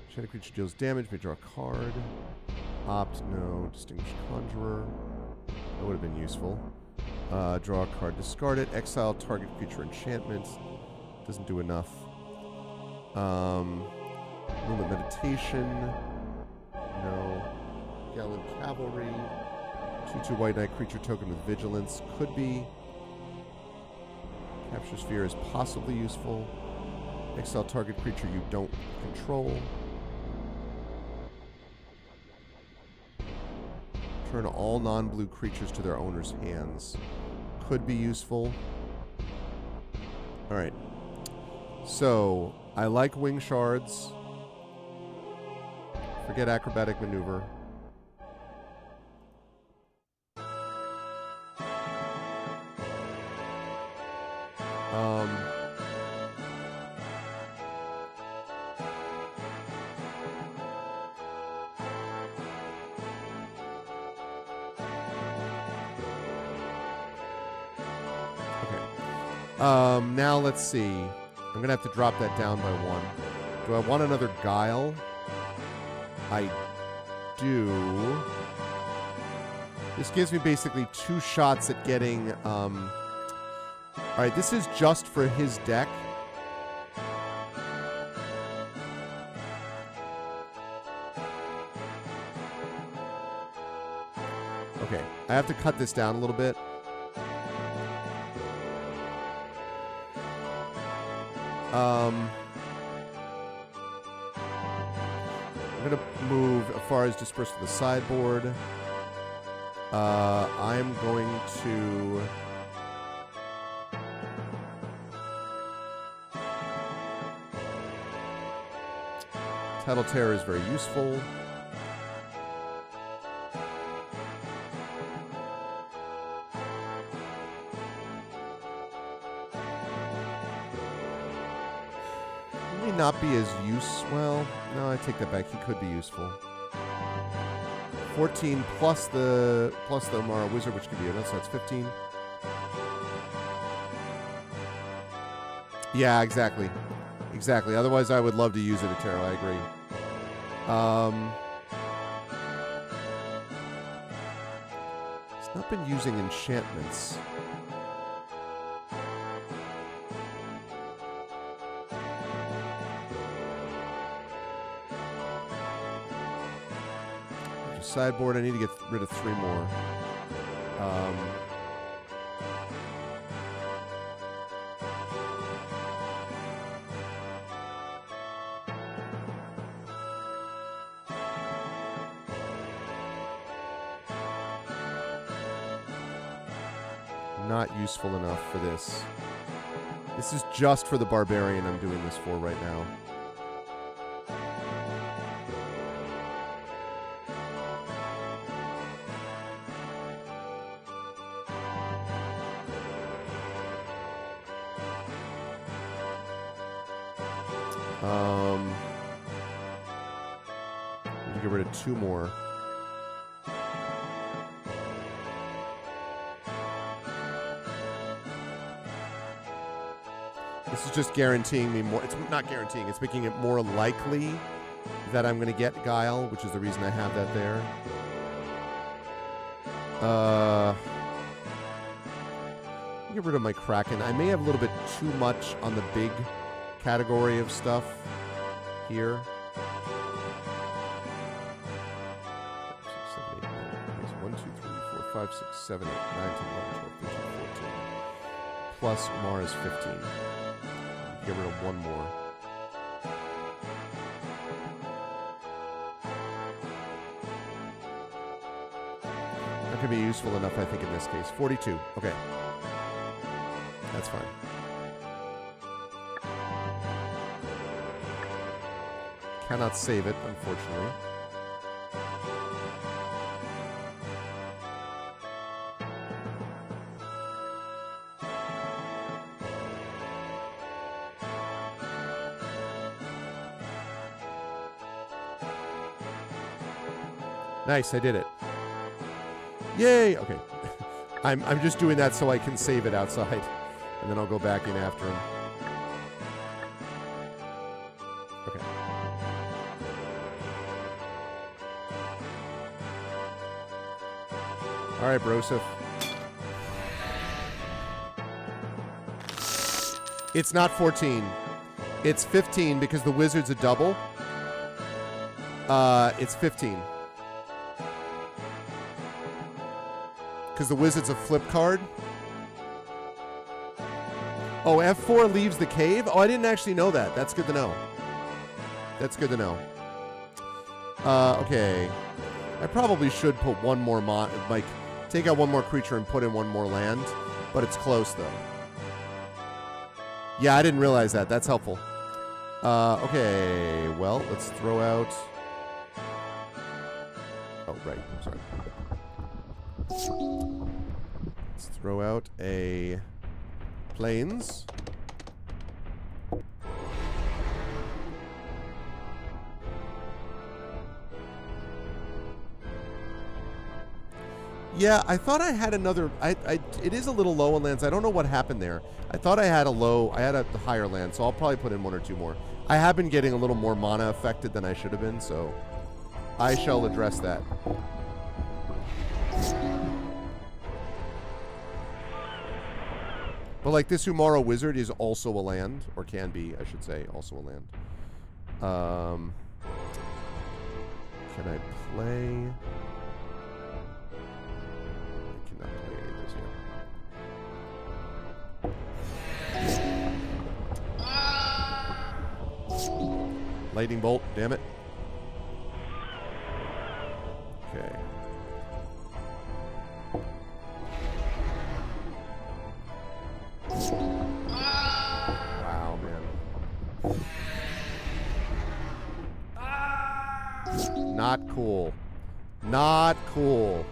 Shadow creature deals damage, may draw a card. Opt, no. Distinguished Conjurer. That would have been useful. Draw a card, discard it. Exile target creature enchantment. Doesn't do enough. Movement Meditation. No. Gallant Cavalry. 2/2 White Knight creature token with Vigilance. Could be. Capture Sphere is possibly useful. Exile target creature you don't control. Turn all non-blue creatures to their owner's hands. Could be useful. Alright. So, I like Wing Shards. Forget Acrobatic Maneuver. Now let's see. I'm going to have to drop that down by 1. Do I want another Guile? I do. This gives me basically 2 shots at getting... Alright, this is just for his deck. Okay, I have to cut this down a little bit. I'm going to move as far as disperse to the sideboard. I'm going to... Tattle Terror is very useful. Not be as well, no, I take that back. He could be useful. 14 plus the Amara Wizard, which could be enough, so that's 15. Yeah, exactly. Exactly. Otherwise, I would love to use it at Tarot. I agree. Not been using enchantments. Sideboard, I need to get rid of 3 more. Not useful enough for this. This is just for the barbarian I'm doing this for right now. Need to get rid of 2 more. This is just guaranteeing me more. It's not guaranteeing. It's making it more likely that I'm going to get Guile, which is the reason I have that there. Get rid of my Kraken. I may have a little bit too much on the big category of stuff here. 1, 2, 3, 4, 5, 6, 7, 8, 9, 10, 11, 12, 13, 14. Plus Mara's 15. Get rid of 1 more. That could be useful enough, I think, in this case. 42. Okay. That's fine. Cannot save it, unfortunately. Nice, I did it. Yay! Okay. I'm just doing that so I can save it outside. And then I'll go back in after him. Okay. Alright, Broseph. It's not 14. It's 15 because the wizard's a double. It's 15. Because the wizard's a flip card. Oh, F4 leaves the cave? Oh, I didn't actually know that. That's good to know. That's good to know. Okay. I probably should put 1 more like, take out 1 more creature and put in 1 more land. But it's close, though. Yeah, I didn't realize that. That's helpful. Okay. Well, let's throw out... Oh, right. I'm sorry. Let's throw out a... Plains. Yeah, I thought I had another... it is a little low on lands. I don't know what happened there. I thought I had a higher land, so I'll probably put in 1 or 2 more. I have been getting a little more mana affected than I should have been, so I shall address that. But like this Umaro Wizard is also a land, or can be, I should say, also a land. Can I play? I cannot play any of those yet. Lightning Bolt, damn it. Okay. Wow, man. Not cool. Not cool.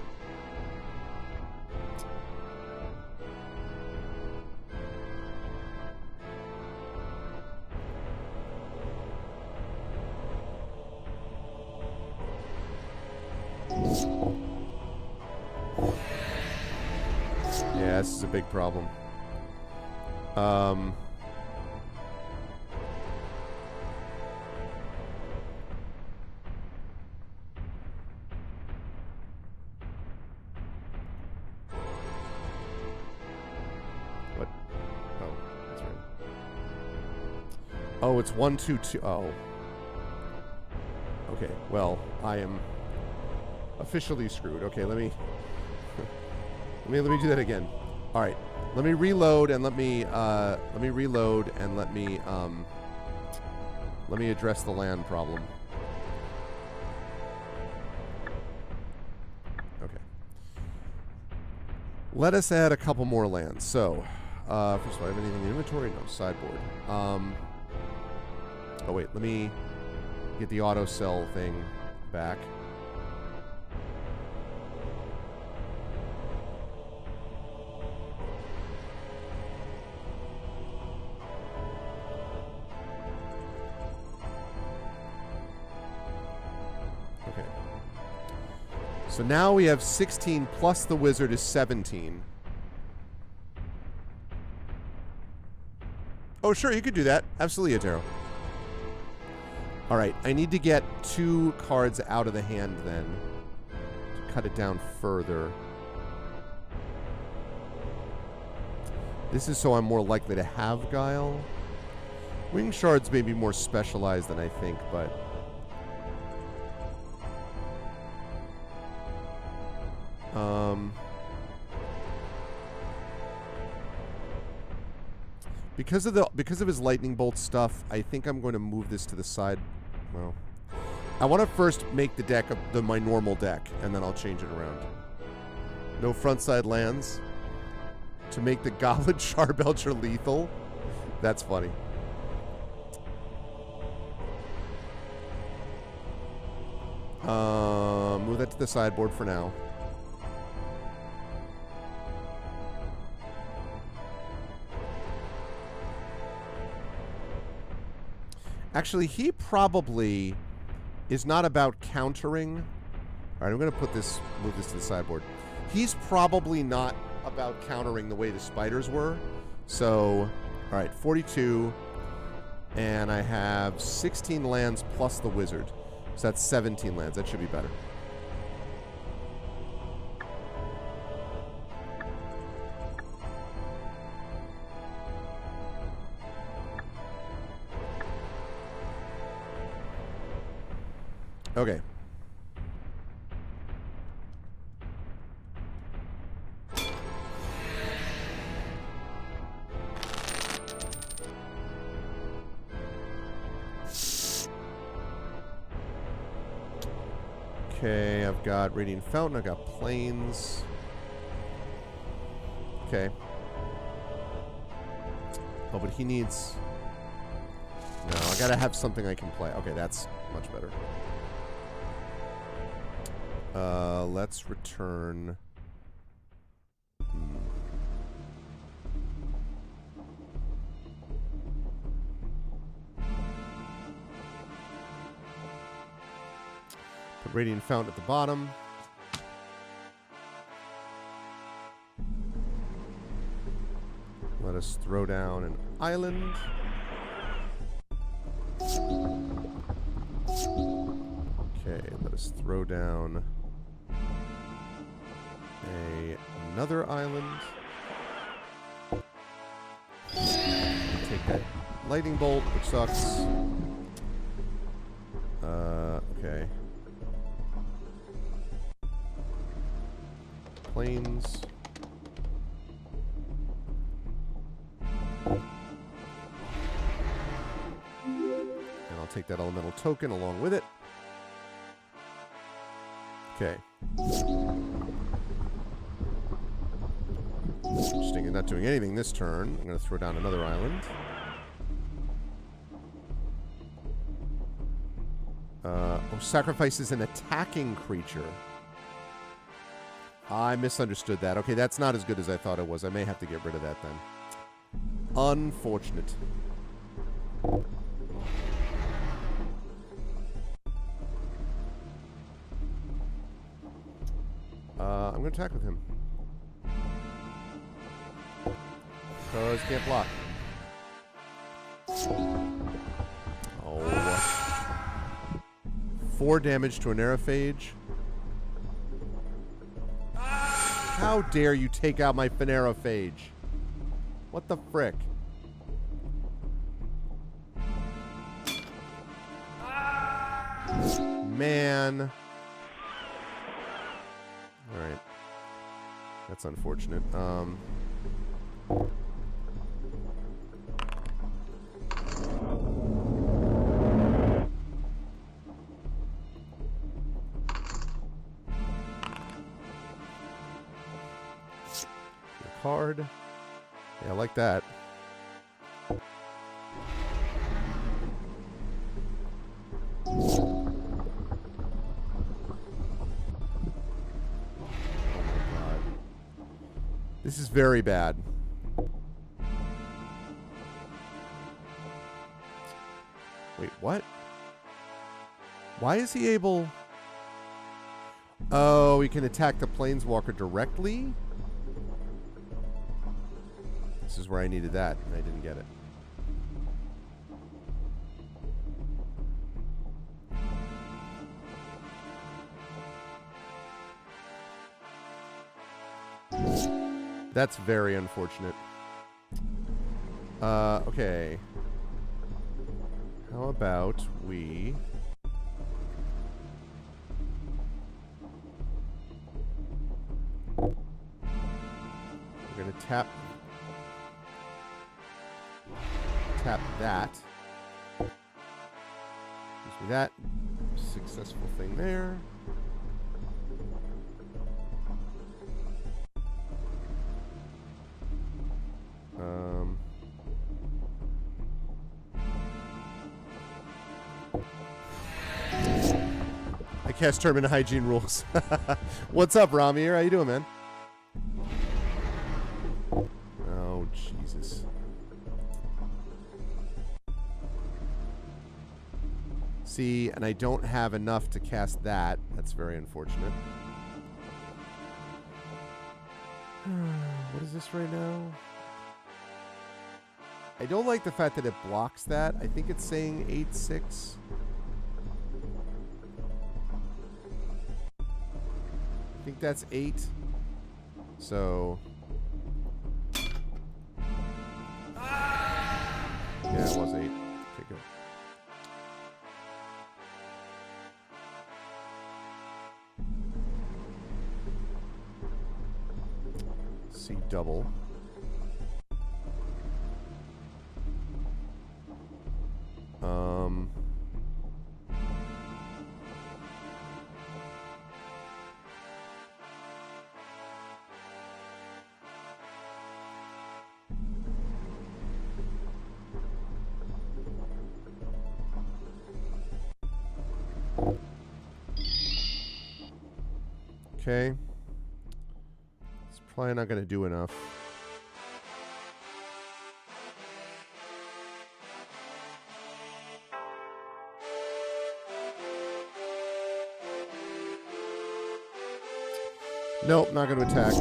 Yeah, this is a big problem. Oh, it's 1, 2, 2. Oh. Okay, well, I am officially screwed. Okay, let me let me do that again. All right, let me reload and let me address the land problem. Okay. Let us add a couple more lands. So, first of all, I have anything in inventory? No, sideboard. Oh wait, let me get the auto sell thing back. Okay. So now we have 16 plus the wizard is 17. Oh, sure, you could do that. Absolutely, Otero. All right, I need to get 2 cards out of the hand then to cut it down further. This is so I'm more likely to have Guile. Wing Shards may be more specialized than I think, but... Because of his lightning bolt stuff, I think I'm going to move this to the side. Well, I want to first make the deck my normal deck, and then I'll change it around. No frontside lands. To make the Goblin Charbelcher lethal. That's funny. Move that to the sideboard for now. Actually, he probably is not about countering. All right, I'm going to move this to the sideboard. He's probably not about countering the way the spiders were. So, all right, 42. And I have 16 lands plus the wizard. So that's 17 lands. That should be better. Okay. Okay, I've got Radiant Fountain, I've got Plains. Okay. Oh, but he needs... No, I gotta have something I can play. Okay, that's much better. Let's return... Put Radiant Fountain at the bottom. Let us throw down an island. Okay, let us throw down another island. Take that lightning bolt, which sucks. Okay. Plains. And I'll take that elemental token along with it. Okay. Interesting, and not doing anything this turn. I'm going to throw down another island. Sacrifices an attacking creature. I misunderstood that. Okay, that's not as good as I thought it was. I may have to get rid of that then. Unfortunate. I'm going to attack with him. Because he can't block. Oh. 4 damage to an Aerophage. How dare you take out my Phanerophage? What the frick? man. All right. That's unfortunate. Card. Yeah, I like that. This is very bad. Wait, what? Why is he able... Oh, he can attack the Planeswalker directly? This is where I needed that, and I didn't get it. That's very unfortunate. Okay. How about we... We're gonna tap that. Gives me that. Successful thing there. I cast Tournament Hygiene Rules. What's up, Ramir? How you doing, man? Oh, Jesus. See, and I don't have enough to cast that. That's very unfortunate. What is this right now? I don't like the fact that it blocks that. I think it's saying 8/6. I think that's 8. So... Yeah, it was 8. Okay, good. C double. Okay. It's probably not going to do enough. Nope, not going to attack.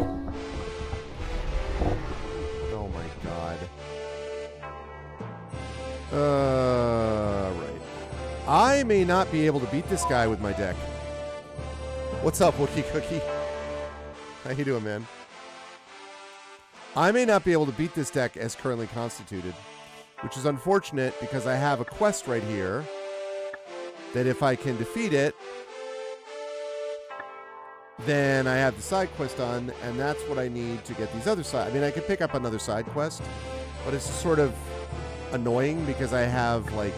Oh my god. Right. I may not be able to beat this guy with my deck. What's up, Wookie Cookie? How you doing, man? I may not be able to beat this deck as currently constituted, which is unfortunate because I have a quest right here that if I can defeat it, then I have the side quest done, and that's what I need to get these other side. I mean, I could pick up another side quest, but it's sort of annoying because I have, like...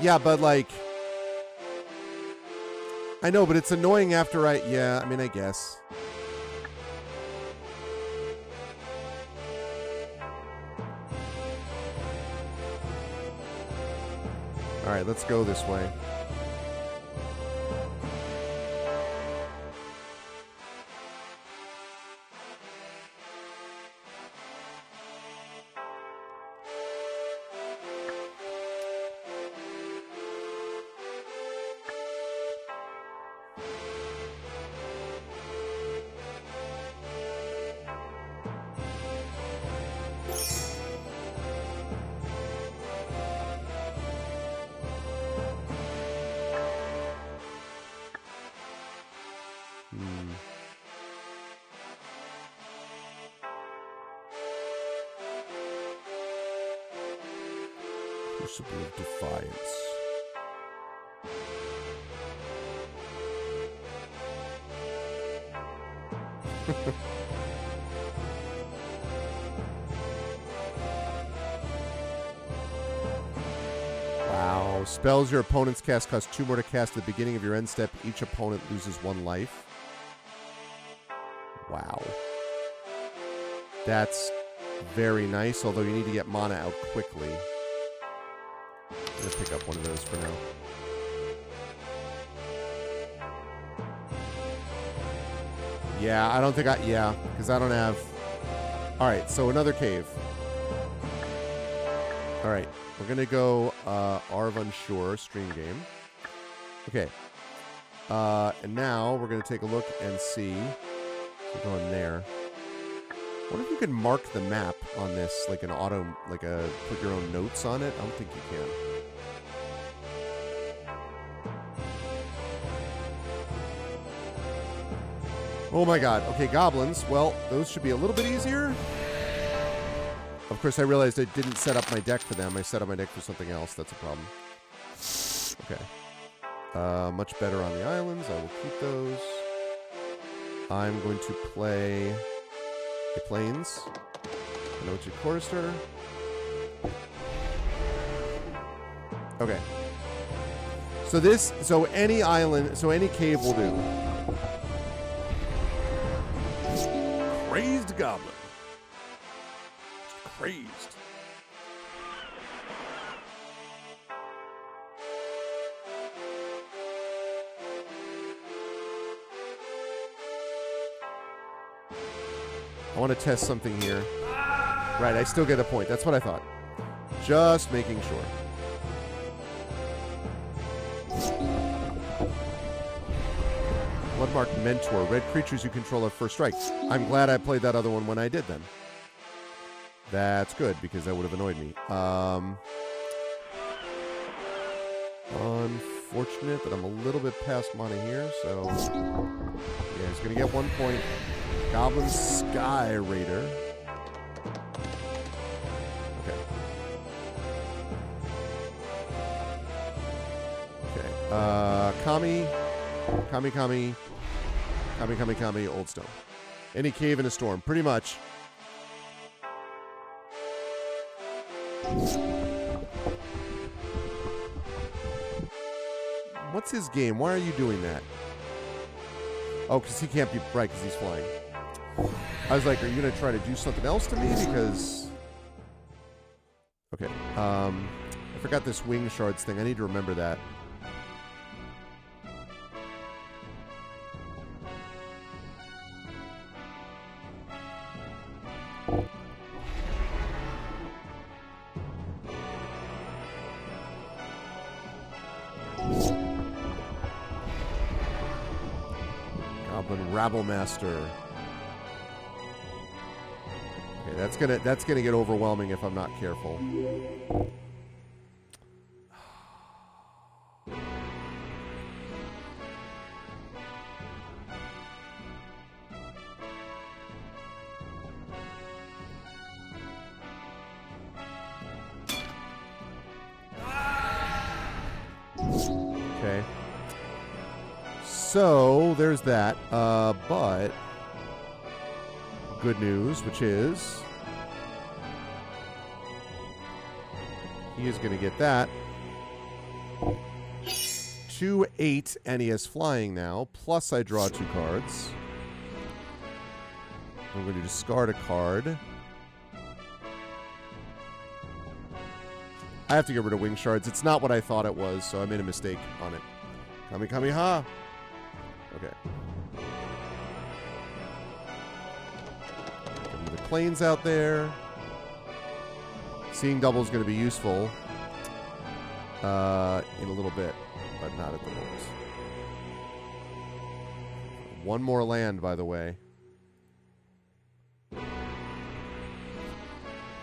Yeah, but, like... I know, but it's annoying after I... Yeah, I mean, I guess... Alright, let's go this way. Crucible of Defiance. Wow. Spells your opponent's cast cost 2 more to cast at the beginning of your end step. Each opponent loses 1 life. Wow. That's very nice, although you need to get mana out quickly. I'm going to pick up one of those for now. Yeah, I don't think I... Yeah, because I don't have... Alright, so another cave. Alright, we're going to go Arv Unsure, stream game. Okay. And now we're going to take a look and see... We're going there. What if you can mark the map on this, like an auto... Like a... Put your own notes on it? I don't think you can. Oh my god. Okay, goblins. Well, those should be a little bit easier. Of course, I realized I didn't set up my deck for them. I set up my deck for something else. That's a problem. Okay. Much better on the islands. I will keep those. I'm going to play the Plains. Noche Chorister. Okay. So any island, so any cave will do. Crazed goblin. Crazed. I want to test something here. Right, I still get a point. That's what I thought. Just making sure. Bloodmark Mentor. Red creatures you control at first strike. I'm glad I played that other one when I did then. That's good, because that would have annoyed me. Unfortunate that I'm a little bit past mana here, so... Yeah, he's going to get 1 point. Goblin Sky Raider. Okay. Okay. Kami, Old Stone. Any cave in a storm, pretty much. What's his game? Why are you doing that? Oh, because he can't be... Right, because he's flying. I was like, are you going to try to do something else to me? Because... Okay. I forgot this wing shards thing. I need to remember that. Rabblemaster. Okay, that's gonna get overwhelming if I'm not careful. Okay. So, there's that. But good news, which is he is going to get that. 2/8, and he is flying now. Plus, I draw 2 cards. I'm going to discard a card. I have to get rid of wing shards. It's not what I thought it was, so I made a mistake on it. Kami-Kami-Ha! Okay. The planes out there. Seeing double is going to be useful in a little bit, but not at the moment. One more land, by the way.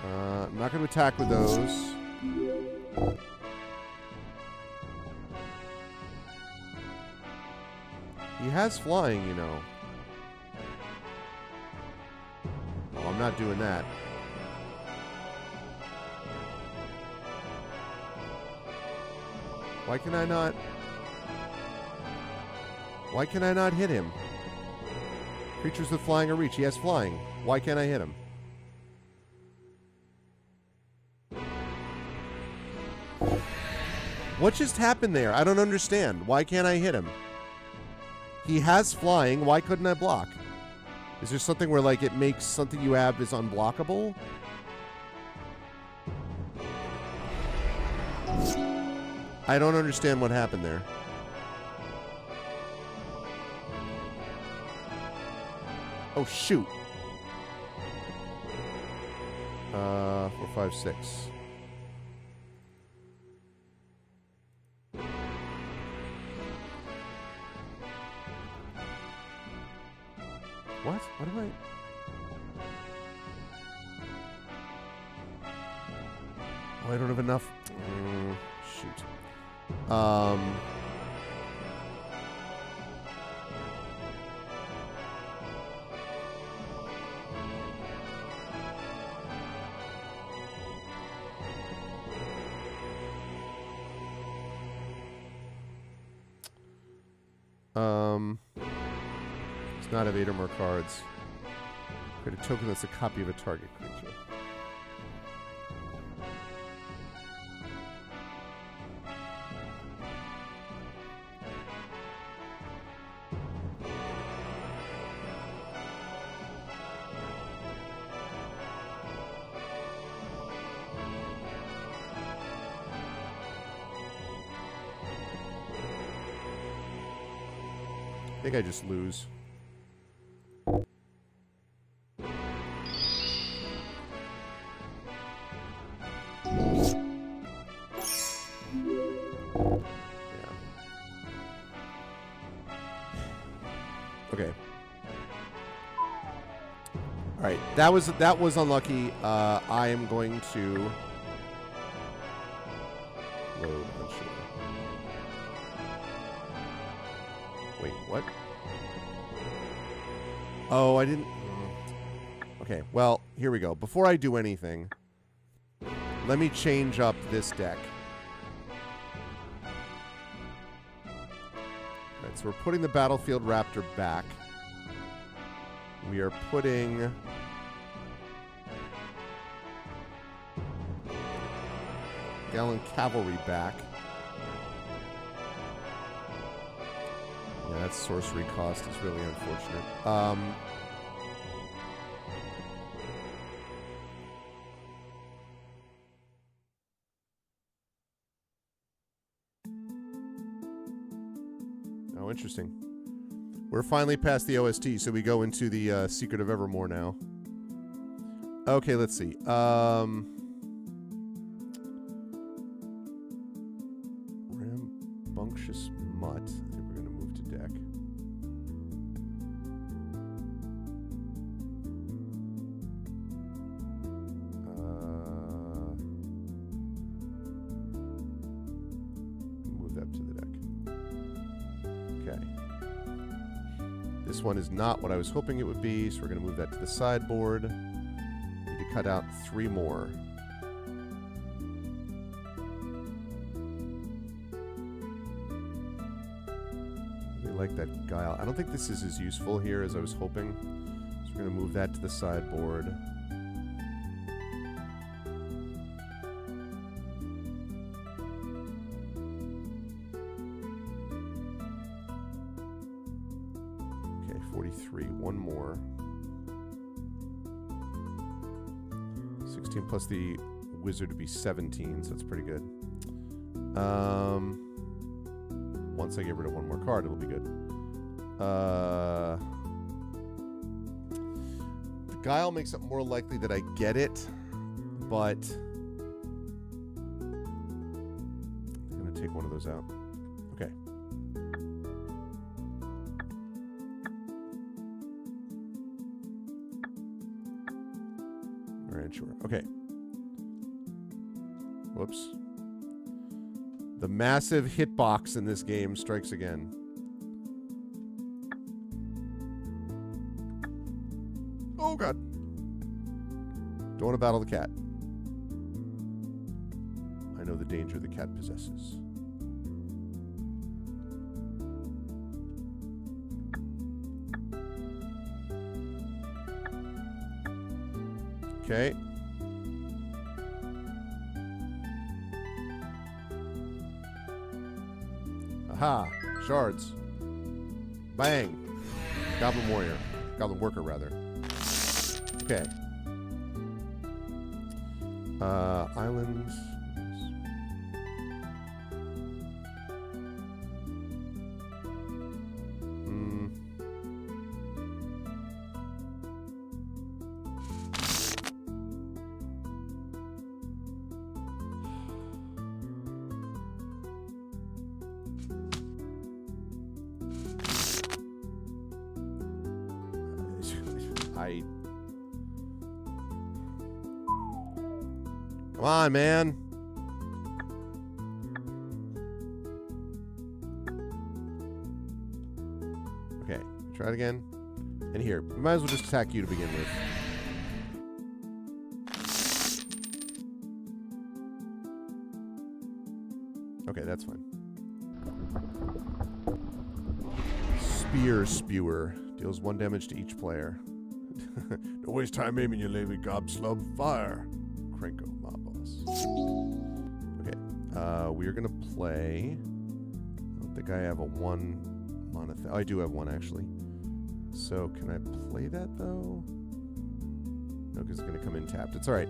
I'm not going to attack with those. He has flying, you know. Oh, I'm not doing that. Why can I not... Why can I not hit him? Creatures with flying or reach. He has flying. Why can't I hit him? What just happened there? I don't understand. Why can't I hit him? He has flying. Why couldn't I block? Is there something where, like, it makes something you have is unblockable? I don't understand what happened there. Oh, shoot. 4, 5, 6. What? What am I... Oh, I don't have enough... shoot. It's not have 8 or more cards. Create a token that's a copy of a target creature. I think I just lose. Okay. All right, that was unlucky. I am going to load unsure. Wait, what? Oh, I didn't. Okay, well, here we go. Before I do anything, let me change up this deck. Alright, so we're putting the Battlefield Raptor back. We are putting... Gallon Cavalry back. Yeah, that sorcery cost is really unfortunate. Oh, interesting. We're finally past the OST, so we go into the Secret of Evermore now. Okay, let's see. Rambunctious Mutt. I think we're going to move to deck. Move that to the deck. Okay. This one is not what I was hoping it would be, so we're going to move that to the sideboard. Need to cut out 3 more. I like that Guile. I don't think this is as useful here as I was hoping, so we're going to move that to the sideboard. Okay, 43. One more. 16 plus the wizard would be 17, so that's pretty good. Once I get rid of one more card, it'll be good. The Guile makes it more likely that I get it, but I'm going to take one of those out. Okay. All right, sure. Okay. Whoops. The massive hitbox in this game strikes again. Oh, God. Don't want to battle the cat. I know the danger the cat possesses. Okay. Aha. Shards. Bang. Goblin warrior. Goblin worker, rather. Okay. Islands. Come on, man. Okay, try it again. And here, we might as well just attack you to begin with. Okay, that's fine. Spear Spewer. Deals 1 damage to each player. Don't waste time aiming, you lazy gobslub. Fire. Krenko, mob boss. Okay, we're gonna play. I don't think I have a 1 mana. Oh, I do have 1 actually. So can I play that though? No, because it's gonna come in tapped. It's all right.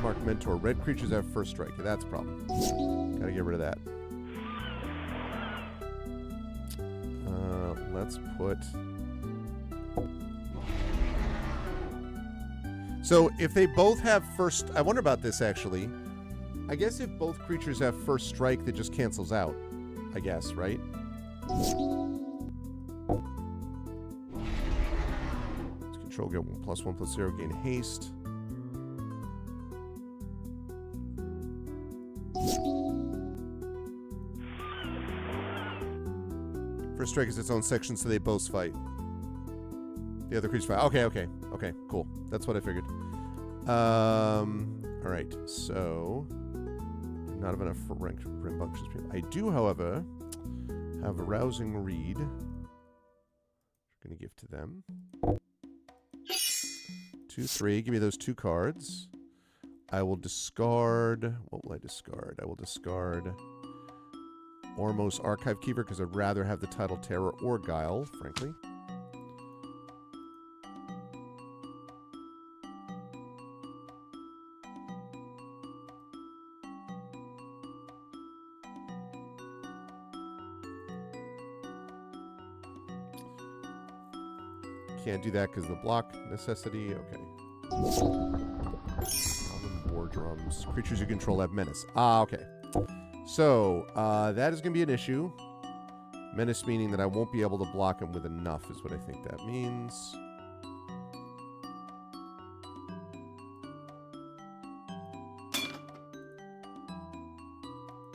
Mark Mentor. Red creatures have first strike. Yeah, that's a problem. Gotta get rid of that. Let's put... So if they both have first... I wonder about this, actually. I guess if both creatures have first strike, that just cancels out. I guess, right? Let's control, get 1+1/+0, gain haste. First strike is its own section, so they both fight. The other creatures fight. Okay, cool. That's what I figured. Alright, so... Not have enough for rambunctious people. I do, however, have a Rousing Reed. I'm going to give to them. 2, 3. Give me those 2 cards. I will discard... What will I discard? I will discard... Ormos Archive Keeper, because I'd rather have the title Terror or Guile, frankly. Can't do that because of the block necessity. Okay. War drums. Creatures you control have menace. Ah, okay. So, that is going to be an issue. Menace meaning that I won't be able to block him with enough is what I think that means.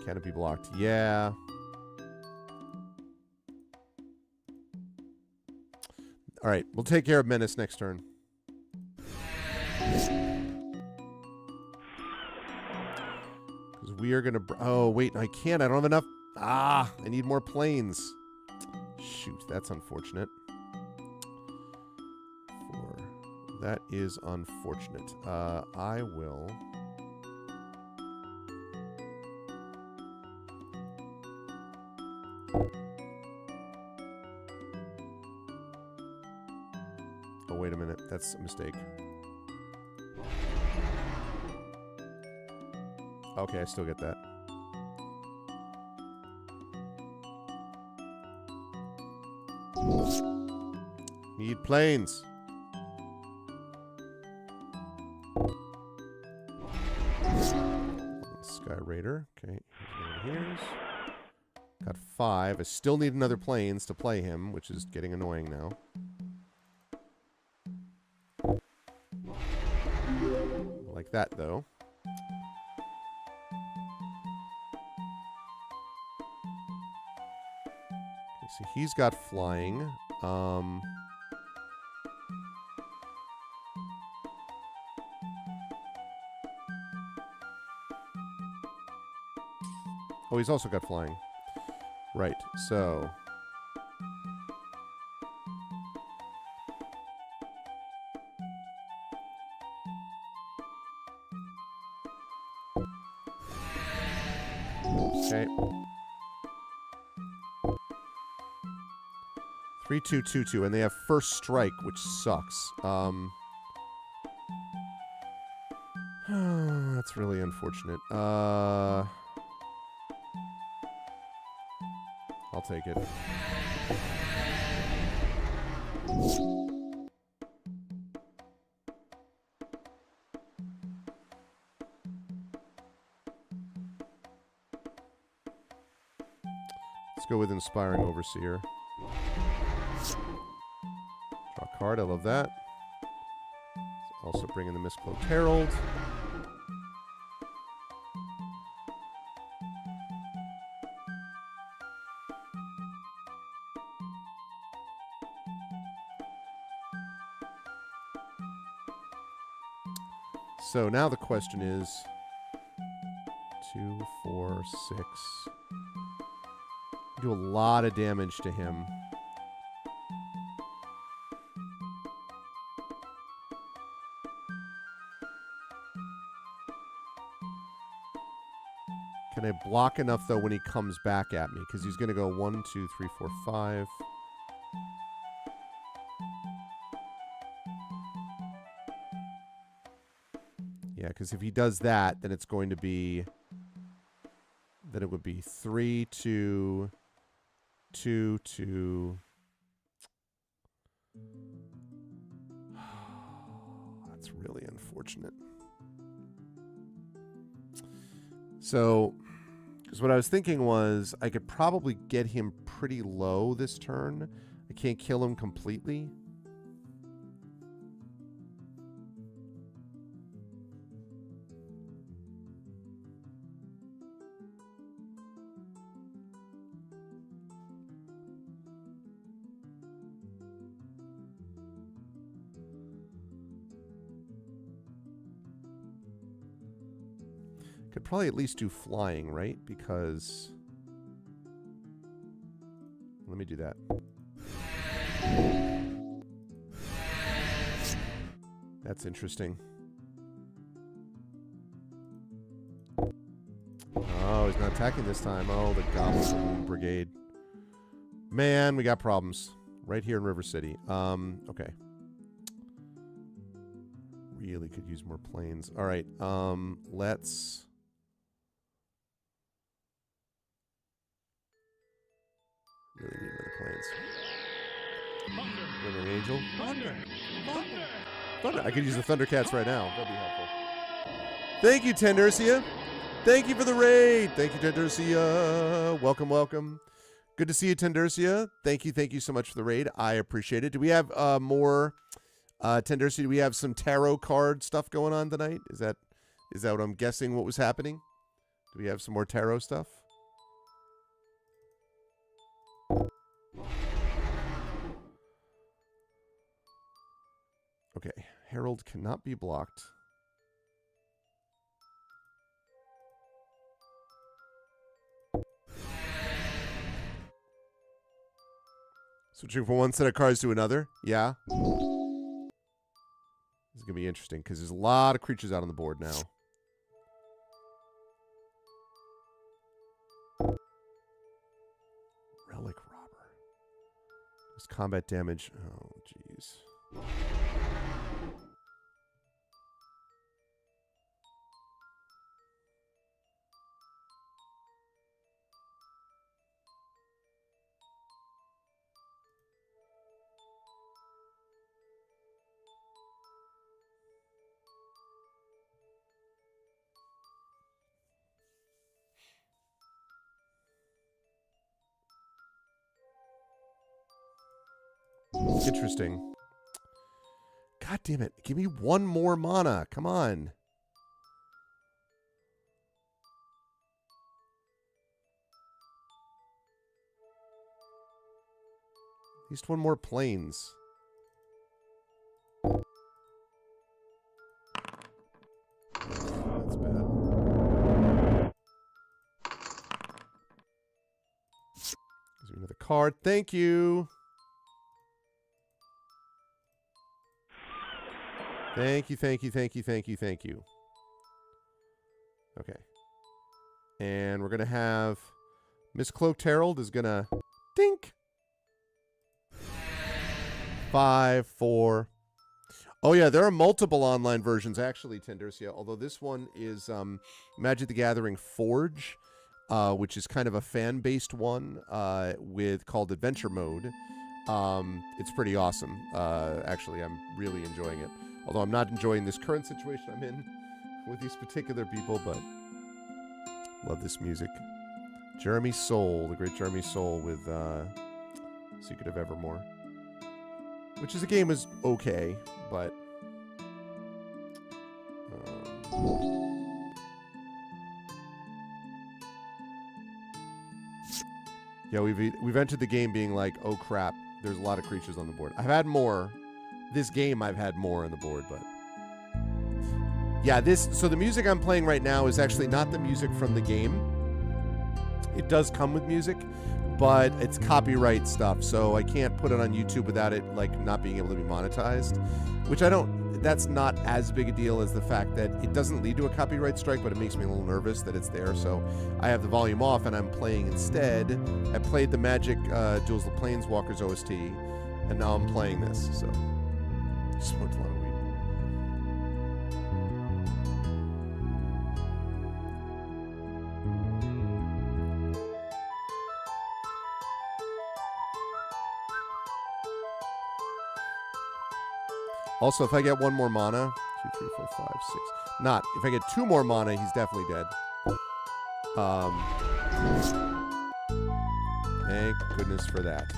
Can it be blocked? Yeah. Alright, we'll take care of Menace next turn. We are going to... Oh, wait, I can't. I don't have enough... Ah, I need more planes. Shoot, that's unfortunate. That is unfortunate. I will... Oh, wait a minute. That's a mistake. Okay, I still get that. Need planes. Sky Raider. Okay, here's. Got 5. I still need another planes to play him, which is getting annoying now. Like that, though. So he's got flying. Oh, he's also got flying. Right, so... Okay. 3-2-2-2, and they have first strike, which sucks. That's really unfortunate. I'll take it. Let's go with Inspiring Overseer. Draw a card, I love that. Also bring in the Mistcloaked Herald. So now the question is 2, 4, 6. Do a lot of damage to him. Can I block enough though when he comes back at me? Because he's going to go 1, 2, 3, 4, 5. Yeah, because if he does that, then it's going to be... Then it would be 3, 2, 2, 2. That's really unfortunate. So, because what I was thinking was I could probably get him pretty low this turn. I can't kill him completely. Could probably at least do flying, right? Because... Let me do that. That's interesting. Oh, he's not attacking this time. Oh, the Goblin Brigade. Man, we got problems. Right here in River City. Okay. Really could use more planes. All right, let's... Really need another planes. Glimmering Angel. Thunder! Thunder! Thunder! I could use the Thundercats right now. That'd be helpful. Thank you, Tendercia. Thank you for the raid. Thank you, Tendercia. Welcome, welcome. Good to see you, Tendercia. Thank you so much for the raid. I appreciate it. Do we have more Tendercia? Do we have some tarot card stuff going on tonight? Is that what I'm guessing what was happening? Do we have some more tarot stuff? Okay, Herald cannot be blocked. Switching from one set of cards to another? Yeah. This is going to be interesting because there's a lot of creatures out on the board now. Relic Robber. There's combat damage. Oh, jeez. Interesting. God damn it. Give me one more mana. Come on. At least one more planes. That's bad. Gives me another card. Thank you. Thank you, thank you, thank you, thank you, thank you. Okay. And we're going to have Miss Cloaked Herald is going to dink. 5, 4. Oh, yeah, there are multiple online versions, actually, Tinders. Yeah, although this one is Magic the Gathering Forge, which is kind of a fan-based one called Adventure Mode. It's pretty awesome. Actually, I'm really enjoying it. Although I'm not enjoying this current situation I'm in with these particular people, but love this music. Jeremy Soule, the great Jeremy Soule with Secret of Evermore. Which is a game is okay, but yeah, we've entered the game being like, oh crap, there's a lot of creatures on the board. I've had more. This game I've had more on the board, but yeah, so the music I'm playing right now is actually not the music from the game. It does come with music, but it's copyright stuff, so I can't put it on YouTube without it like not being able to be monetized, which that's not as big a deal as the fact that it doesn't lead to a copyright strike, but it makes me a little nervous that it's there. So I have the volume off and I'm playing instead. I played the Magic Duels of the Planeswalkers OST, and now I'm playing this. So smoked a lot of weed. Also, if I get one more mana, 2, 3, 4, 5, 6. Not. If I get 2 more mana, he's definitely dead. Thank goodness for that.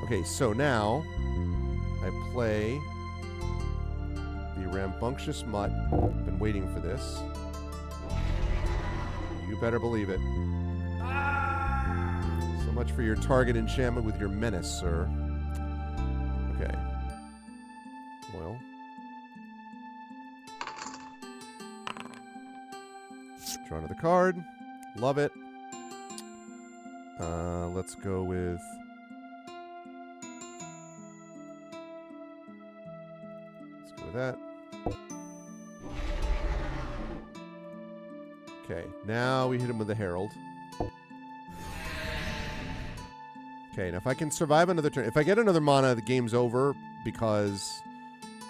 Okay, so now I play the Rambunctious Mutt. Been waiting for this. You better believe it. So much for your target enchantment with your menace, sir. Okay. Well. Draw another card. Love it. Let's go with... that. Okay, now we hit him with the Herald. Okay, now if I can survive another turn, if I get another mana, the game's over because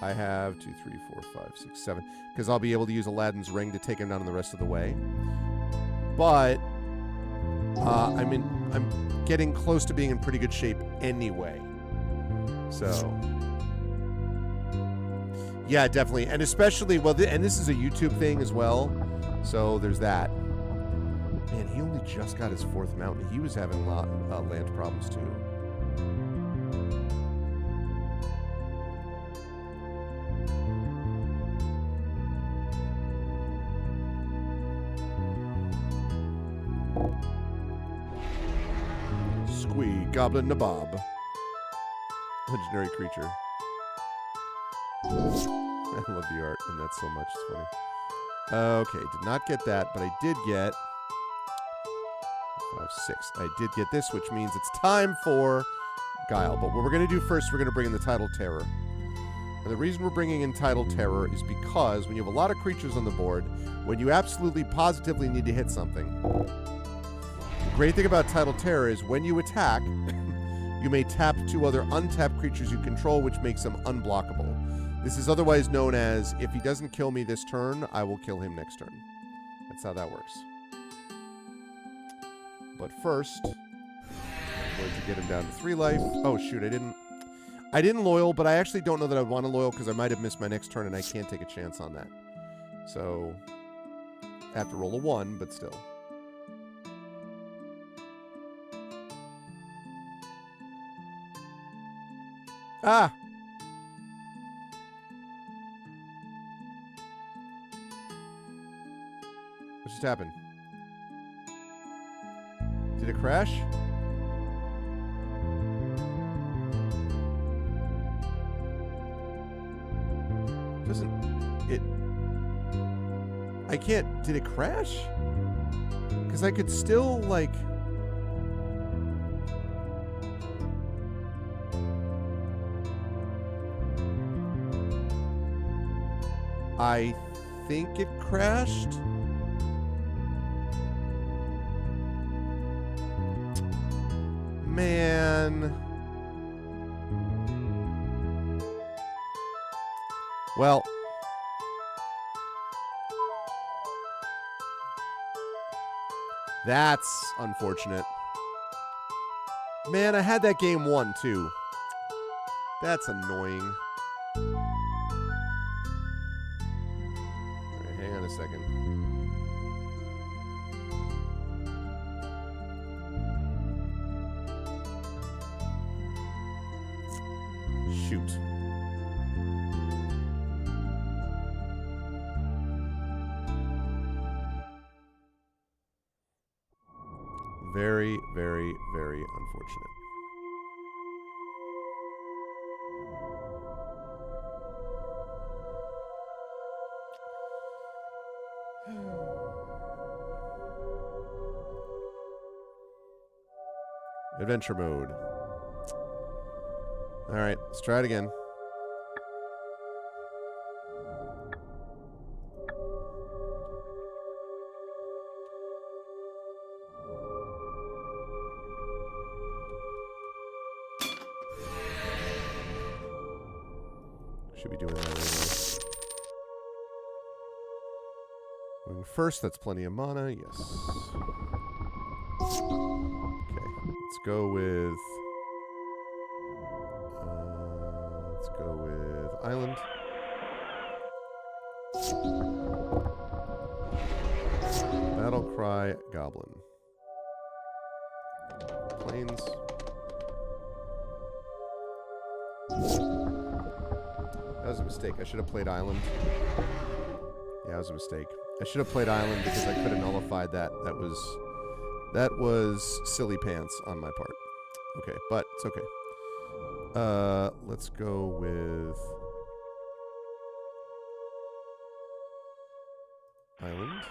I have 2, 3, 4, 5, 6, 7. Because I'll be able to use Aladdin's Ring to take him down the rest of the way. But I'm getting close to being in pretty good shape anyway. So. Yeah, definitely. And especially, well, and this is a YouTube thing as well. So there's that. Man, he only just got his 4th mountain. He was having land problems too. Squee, Goblin Nabob. Legendary creature. I love the art in that so much. It's funny. Okay, did not get that, but I did get 5, 6. I did get this, which means it's time for Guile. But what we're going to do first, we're going to bring in the Tidal Terror. And the reason we're bringing in Tidal Terror is because when you have a lot of creatures on the board, when you absolutely positively need to hit something, the great thing about Tidal Terror is when you attack, you may tap 2 other untapped creatures you control, which makes them unblockable. This is otherwise known as, if he doesn't kill me this turn, I will kill him next turn. That's how that works. But first, I'm going to get him down to 3 life. Oh, shoot, I didn't loyal, but I actually don't know that I want to loyal because I might have missed my next turn and I can't take a chance on that. So, I have to roll a 1, but still. Ah! What just happened? Did it crash? Doesn't it? I can't. Did it crash? Because I could still like. I think it crashed. Man. Well. That's unfortunate. Man, I had that game won, too. That's annoying. All right, hang on a second. Shoot. Very, very, very unfortunate. Adventure mode. All right, let's try it again. Should be doing that anyway. Going first, that's plenty of mana, yes. Okay, let's go with... Island. Battle Cry Goblin. Plains. That was a mistake. I should have played Island. Yeah, that was a mistake. I should have played Island because I could have nullified that. That was silly pants on my part. Okay, but it's okay. Let's go with Island.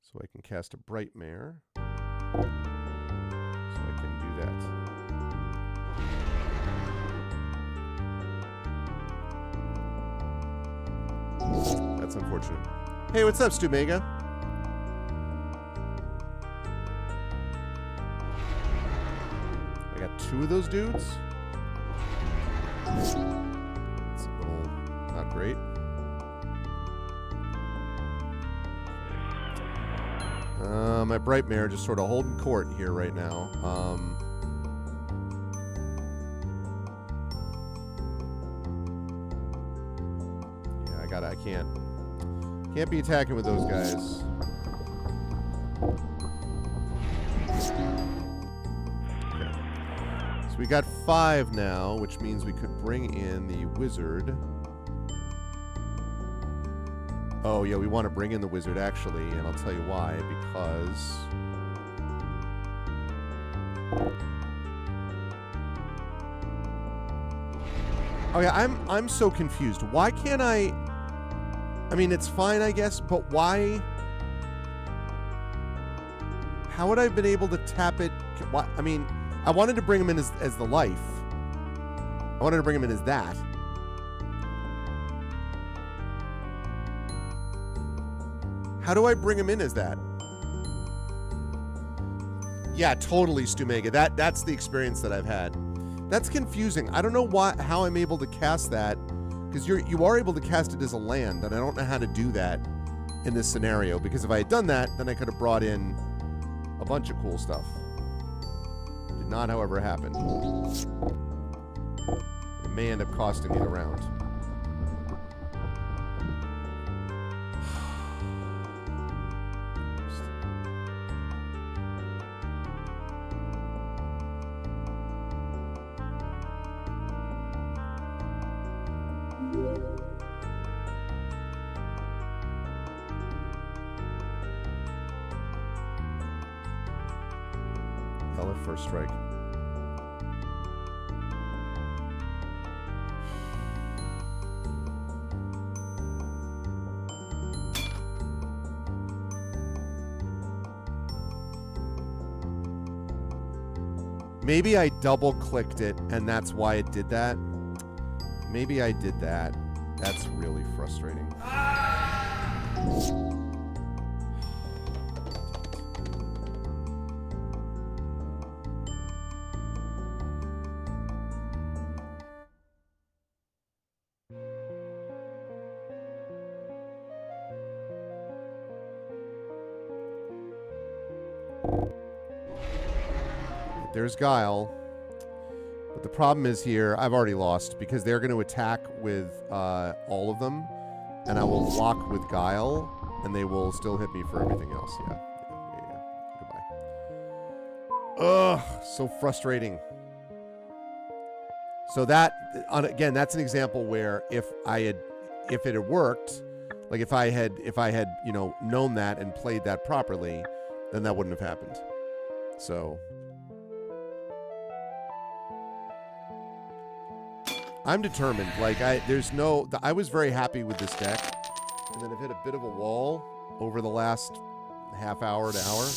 So I can cast a Brightmare. So I can do that. That's unfortunate. Hey, what's up, Stu Mega? I got 2 of those dudes. It's a little not great. My Brightmare just sort of holding court here right now. Yeah, I can't be attacking with those guys. Okay. So we got 5 now, which means we could bring in the wizard. Oh, yeah, we want to bring in the wizard, actually, and I'll tell you why, because... Oh, yeah, I'm so confused. Why can't I mean, it's fine, I guess, but why... How would I have been able to tap it? Why, I mean, I wanted to bring him in as the life. I wanted to bring him in as that. How do I bring him in as that? Yeah, totally, Stumega. That's the experience that I've had. That's confusing. I don't know how I'm able to cast that, because you are able to cast it as a land, and I don't know how to do that in this scenario, because if I had done that, then I could have brought in a bunch of cool stuff. Did not, however, happen. It may end up costing me the round. First strike. Maybe I double clicked it and that's why it did that. Maybe I did that. That's really frustrating. There's Guile. But the problem is here, I've already lost because they're going to attack with all of them, and I will block with Guile, and they will still hit me for everything else. Yeah. Goodbye. Ugh, so frustrating. So that, again, that's an example where if it had worked, like if I had, you know, known that and played that properly, then that wouldn't have happened. So I'm determined. Like I was very happy with this deck, and then I've hit a bit of a wall over the last half hour to hour.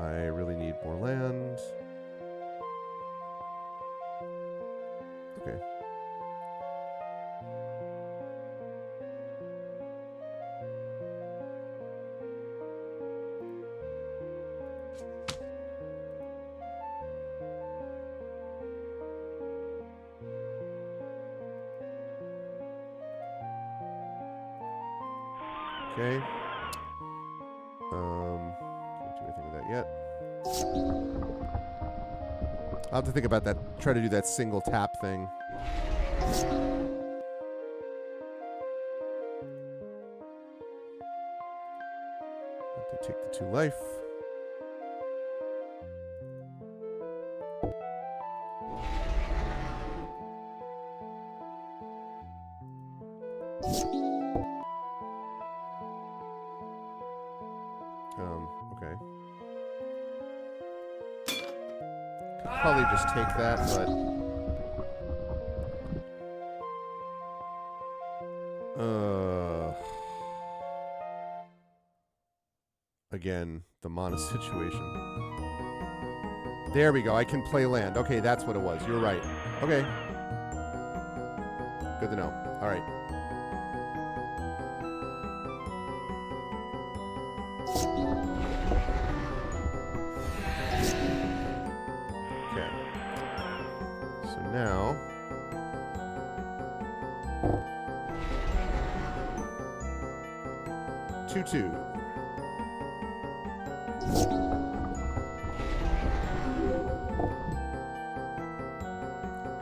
I really need more land. Okay. Okay. Can't do anything with that yet. I'll have to think about that. Try to do that single tap thing. Have to take the 2 life. Okay. Could probably just take that, but again, the mana situation. There we go. I can play land. Okay, that's what it was. You're right. Okay. Good to know. All right. Okay. So now two.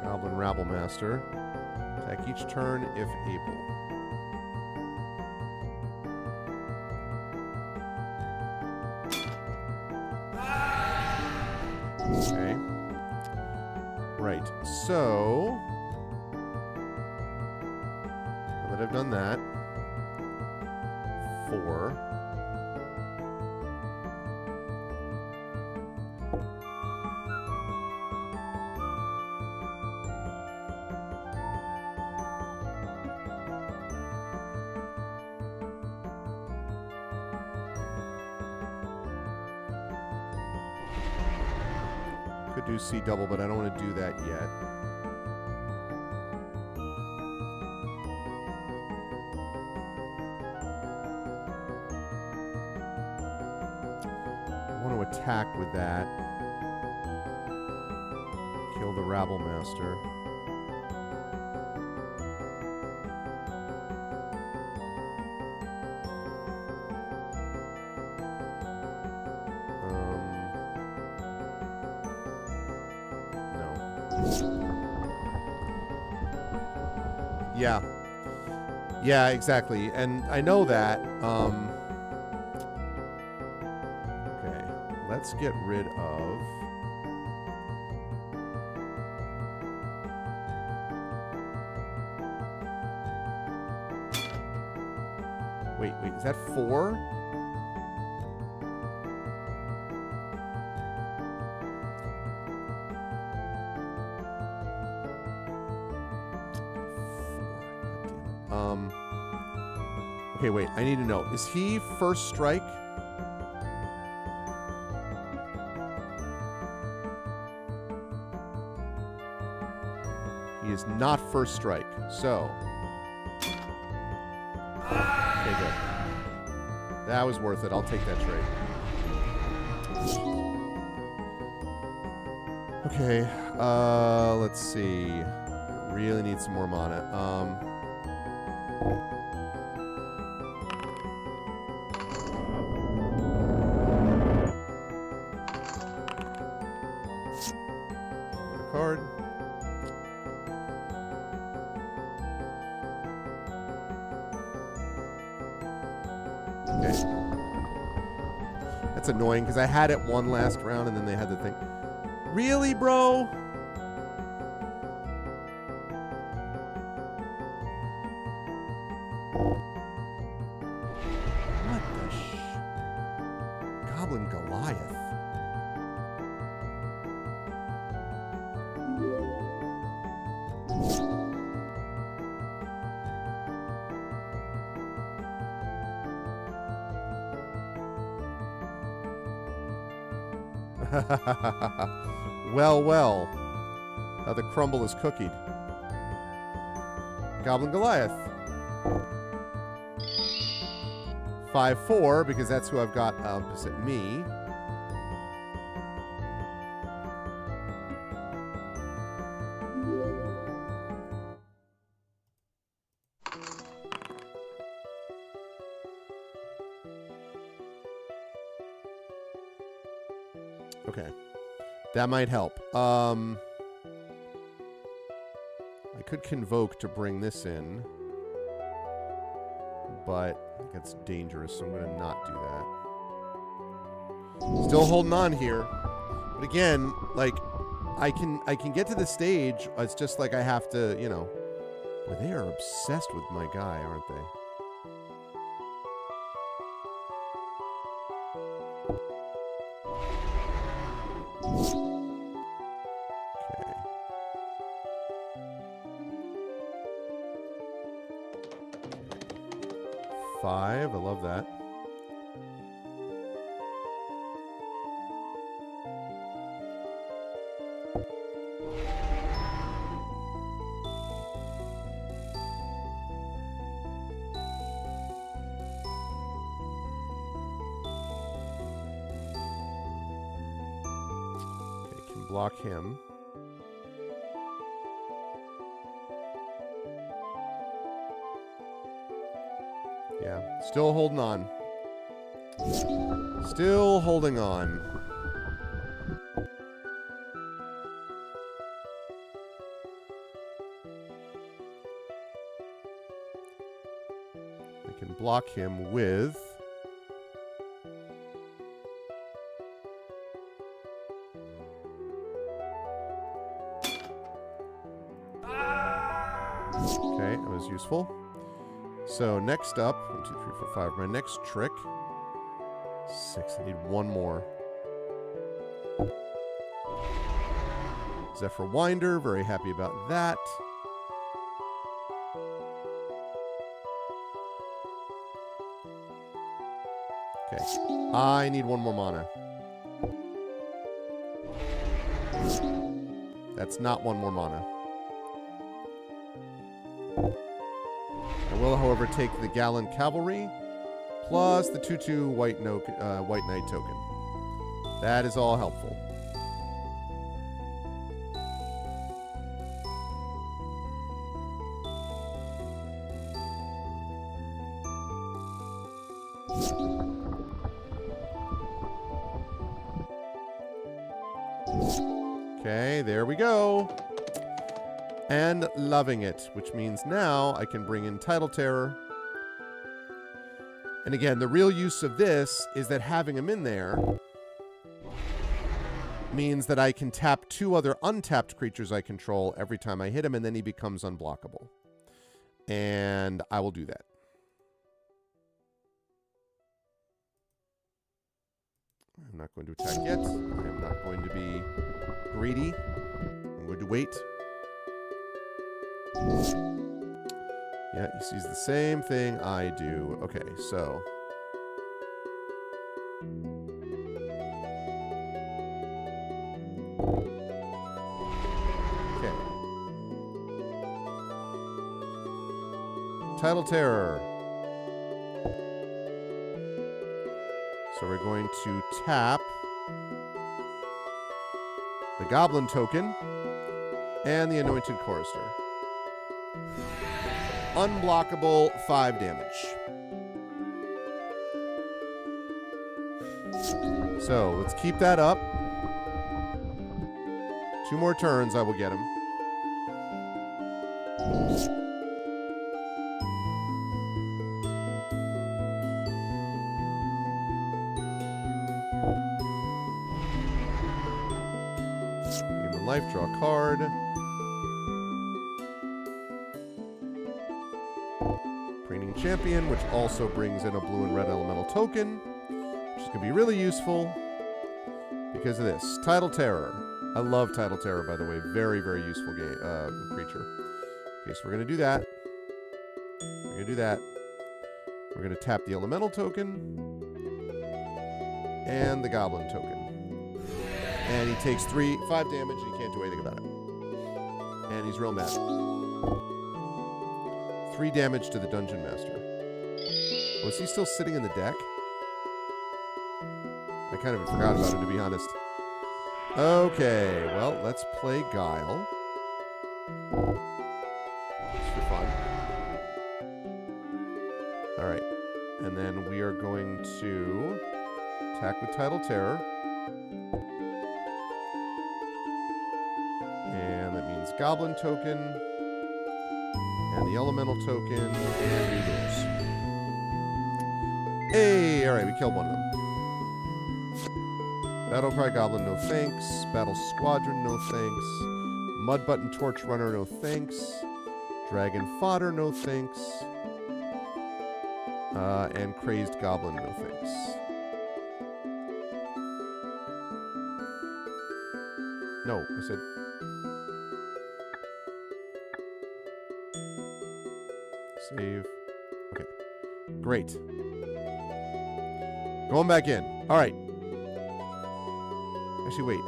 Goblin Rabblemaster. Attack each turn if able. Okay. Right. So now that I've done that, 4. Could do C double, but I don't want to do that yet. I want to attack with that. Kill the Rabblemaster. Yeah. Yeah, exactly. And I know that. Okay. Let's get rid of... Wait. Is that 4? Okay, wait. I need to know. Is he first strike? is not first strike. So. Okay, good. That was worth it. I'll take that trade. Okay, let's see. I really need some more mana. Card. Okay. That's annoying because I had it one last round and then they had the thing. Really, bro? What the Goblin Goliath. Well, well. How the crumble is cookied. Goblin Goliath. 5/4, because that's who I've got opposite me. Okay. That might help. I could convoke to bring this in, but that's dangerous, so I'm going to not do that. Still holding on here. But again, like, I can get to the stage. It's just like I have to, you know. Boy, they are obsessed with my guy, aren't they? Okay. 5, I love that. Block him. Yeah, still holding on. Still holding on. I can block him with... Okay, that was useful. So next up, 1, 2, 3, 4, 5. My next trick. 6. I need one more. Zephyr Winder, very happy about that. Okay, I need one more mana. That's not one more mana. I will, however, take the Gallant Cavalry plus the 2/2 White Knight token. That is all helpful. Okay, there we go. And loving it, which means now I can bring in Tidal Terror. And again, the real use of this is that having him in there means that I can tap 2 other untapped creatures I control every time I hit him, and then he becomes unblockable. And I will do that. I'm not going to attack yet. I am not going to be greedy. I'm going to wait. Yeah, he sees the same thing I do. Okay, so... Okay. Tidal Terror. So we're going to tap the Goblin token and the Anointed Chorister. Unblockable, 5 damage. So let's keep that up. 2 more turns, I will get him. Human life, draw a card. Preening Champion, which also brings in a blue and red elemental token, which is going to be really useful because of this. Tidal Terror. I love Tidal Terror, by the way. Very, very useful creature. Okay, so we're going to do that. We're going to do that. We're going to tap the elemental token and the goblin token. And he takes 5 damage, and he can't do anything about it. And he's real mad. 3 damage to the Dungeon Master. Was he still sitting in the deck? I kind of forgot about him, to be honest. Okay, well, let's play Guile. Just for fun. Alright. And then we are going to attack with Tidal Terror. And that means Goblin token. And the Elemental token. And we lose. Hey! Alright, we killed one of them. Battlecry Goblin, no thanks. Battle Squadron, no thanks. Mud Button Torch Runner, no thanks. Dragon Fodder, no thanks. And Crazed Goblin, no thanks. No, I said... Save. Okay. Great. Going back in. All right. Actually, wait.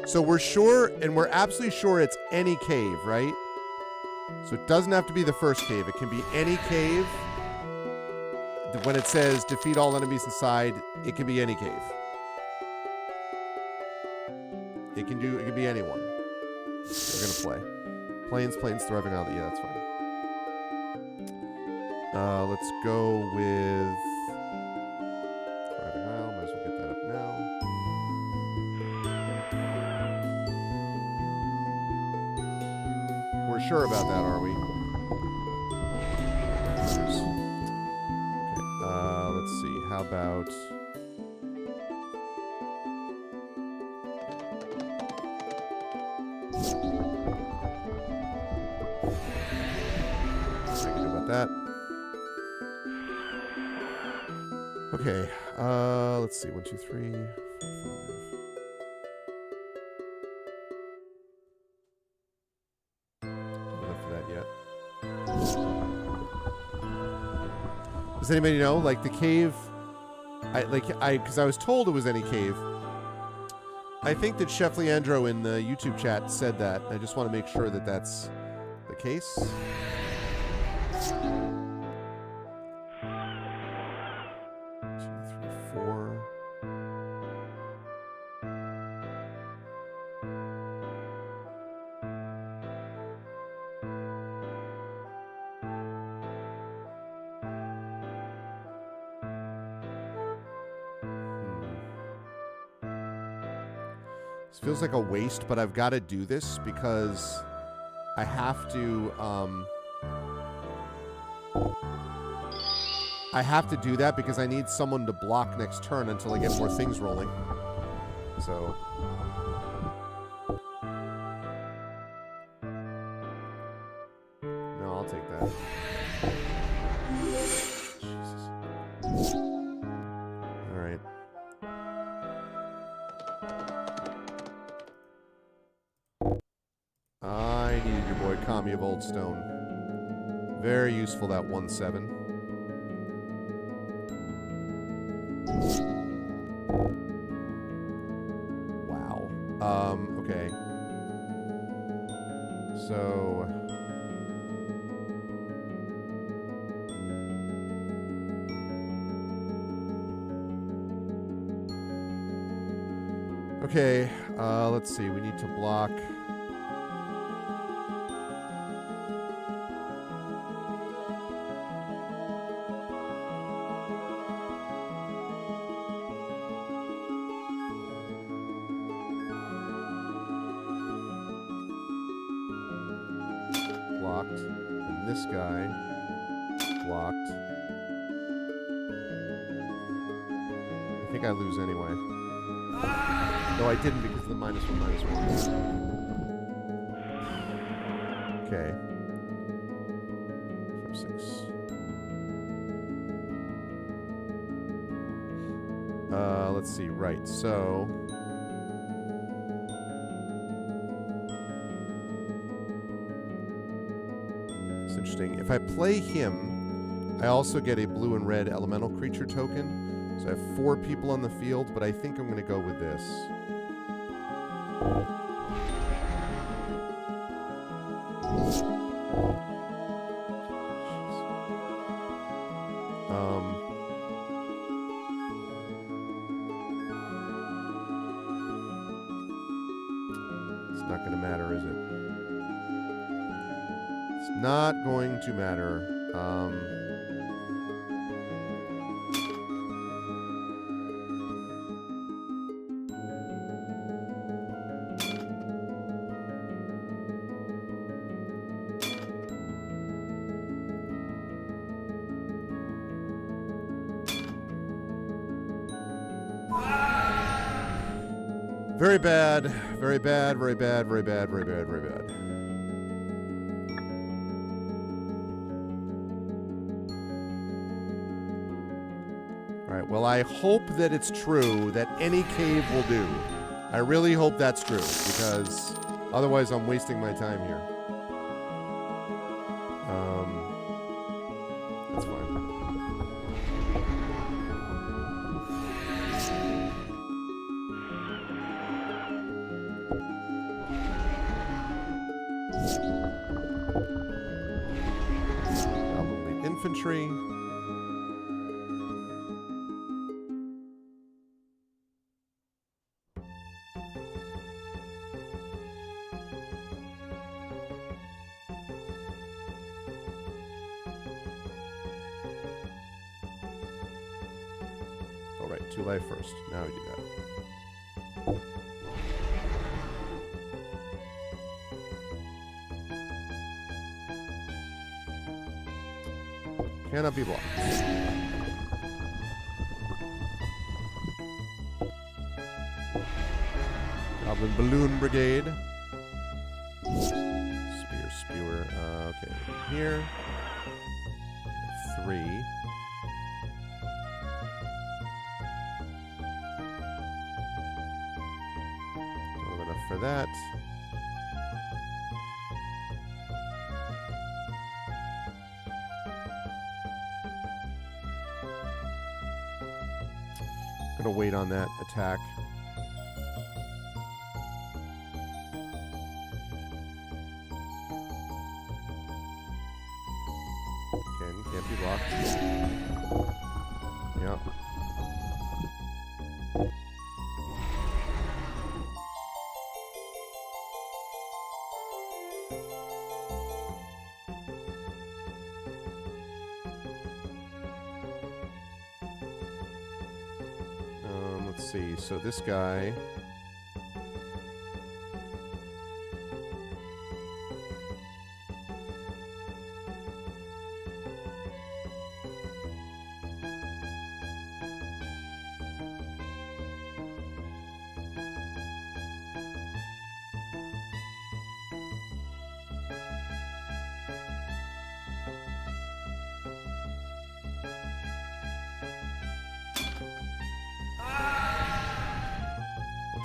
So we're sure, and we're absolutely sure it's any cave, right? So it doesn't have to be the first cave. It can be any cave. When it says defeat all enemies inside, it can be any cave. It can be anyone. We're gonna play. Plains, Thriving Island. Yeah, that's fine. Let's go with Thriving Isle. Might as well get that up now. We're sure about that, are we? Okay. Let's see. How about... that. Okay, let's see. 1, 2, 3, 4, 5. Enough of that yet. Does anybody know? Like the cave, because I was told it was any cave. I think that Chef Leandro in the YouTube chat said that. I just want to make sure that that's the case. 2, 3, 4. This feels like a waste, but I've got to do this because I have to, do that because I need someone to block next turn until I get more things rolling. So... no, I'll take that. Jesus. Alright. I needed your boy Kami of Old Stone. Very useful, that 1/7. Wow. Okay. So okay, let's see. We need to block. Blocked. And this guy blocked. I think I lose anyway. No, I didn't because of the -1, -1. Okay. 5, 6. Let's see. Right. So it's interesting. If I play him, I also get a blue and red elemental creature token. So I have 4 people on the field, but I think I'm going to go with this. It's not going to matter, is it? It's not going to matter. Very bad, very bad, very bad, very bad, very bad, very bad. All right, well, I hope that it's true that any cave will do. I really hope that's true, because otherwise I'm wasting my time here. That's fine. Probably infantry. All right, 2 life first. Now we do that. Cannot be blocked. Goblin Balloon Brigade. Spear, Spewer. Okay, here. 3. Don't have enough for that. Gonna wait on that attack. Again, can't be blocked. Yep. Let's see. So this guy.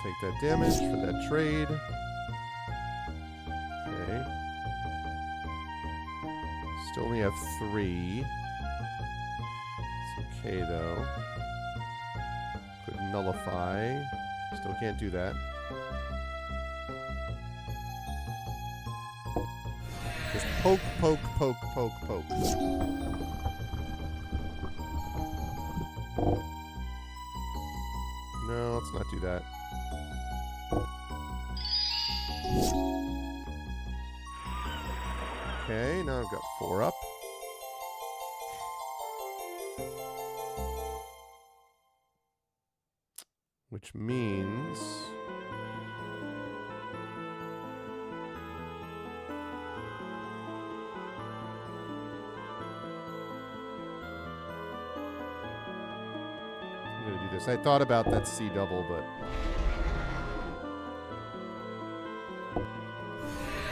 Take that damage for that trade. Okay. Still only have 3. It's okay, though. Could nullify. Still can't do that. poke, poke, poke, poke, poke. No, let's not do that. Okay, now I've got 4 up. Which means... I'm going to do this. I thought about that C double, but...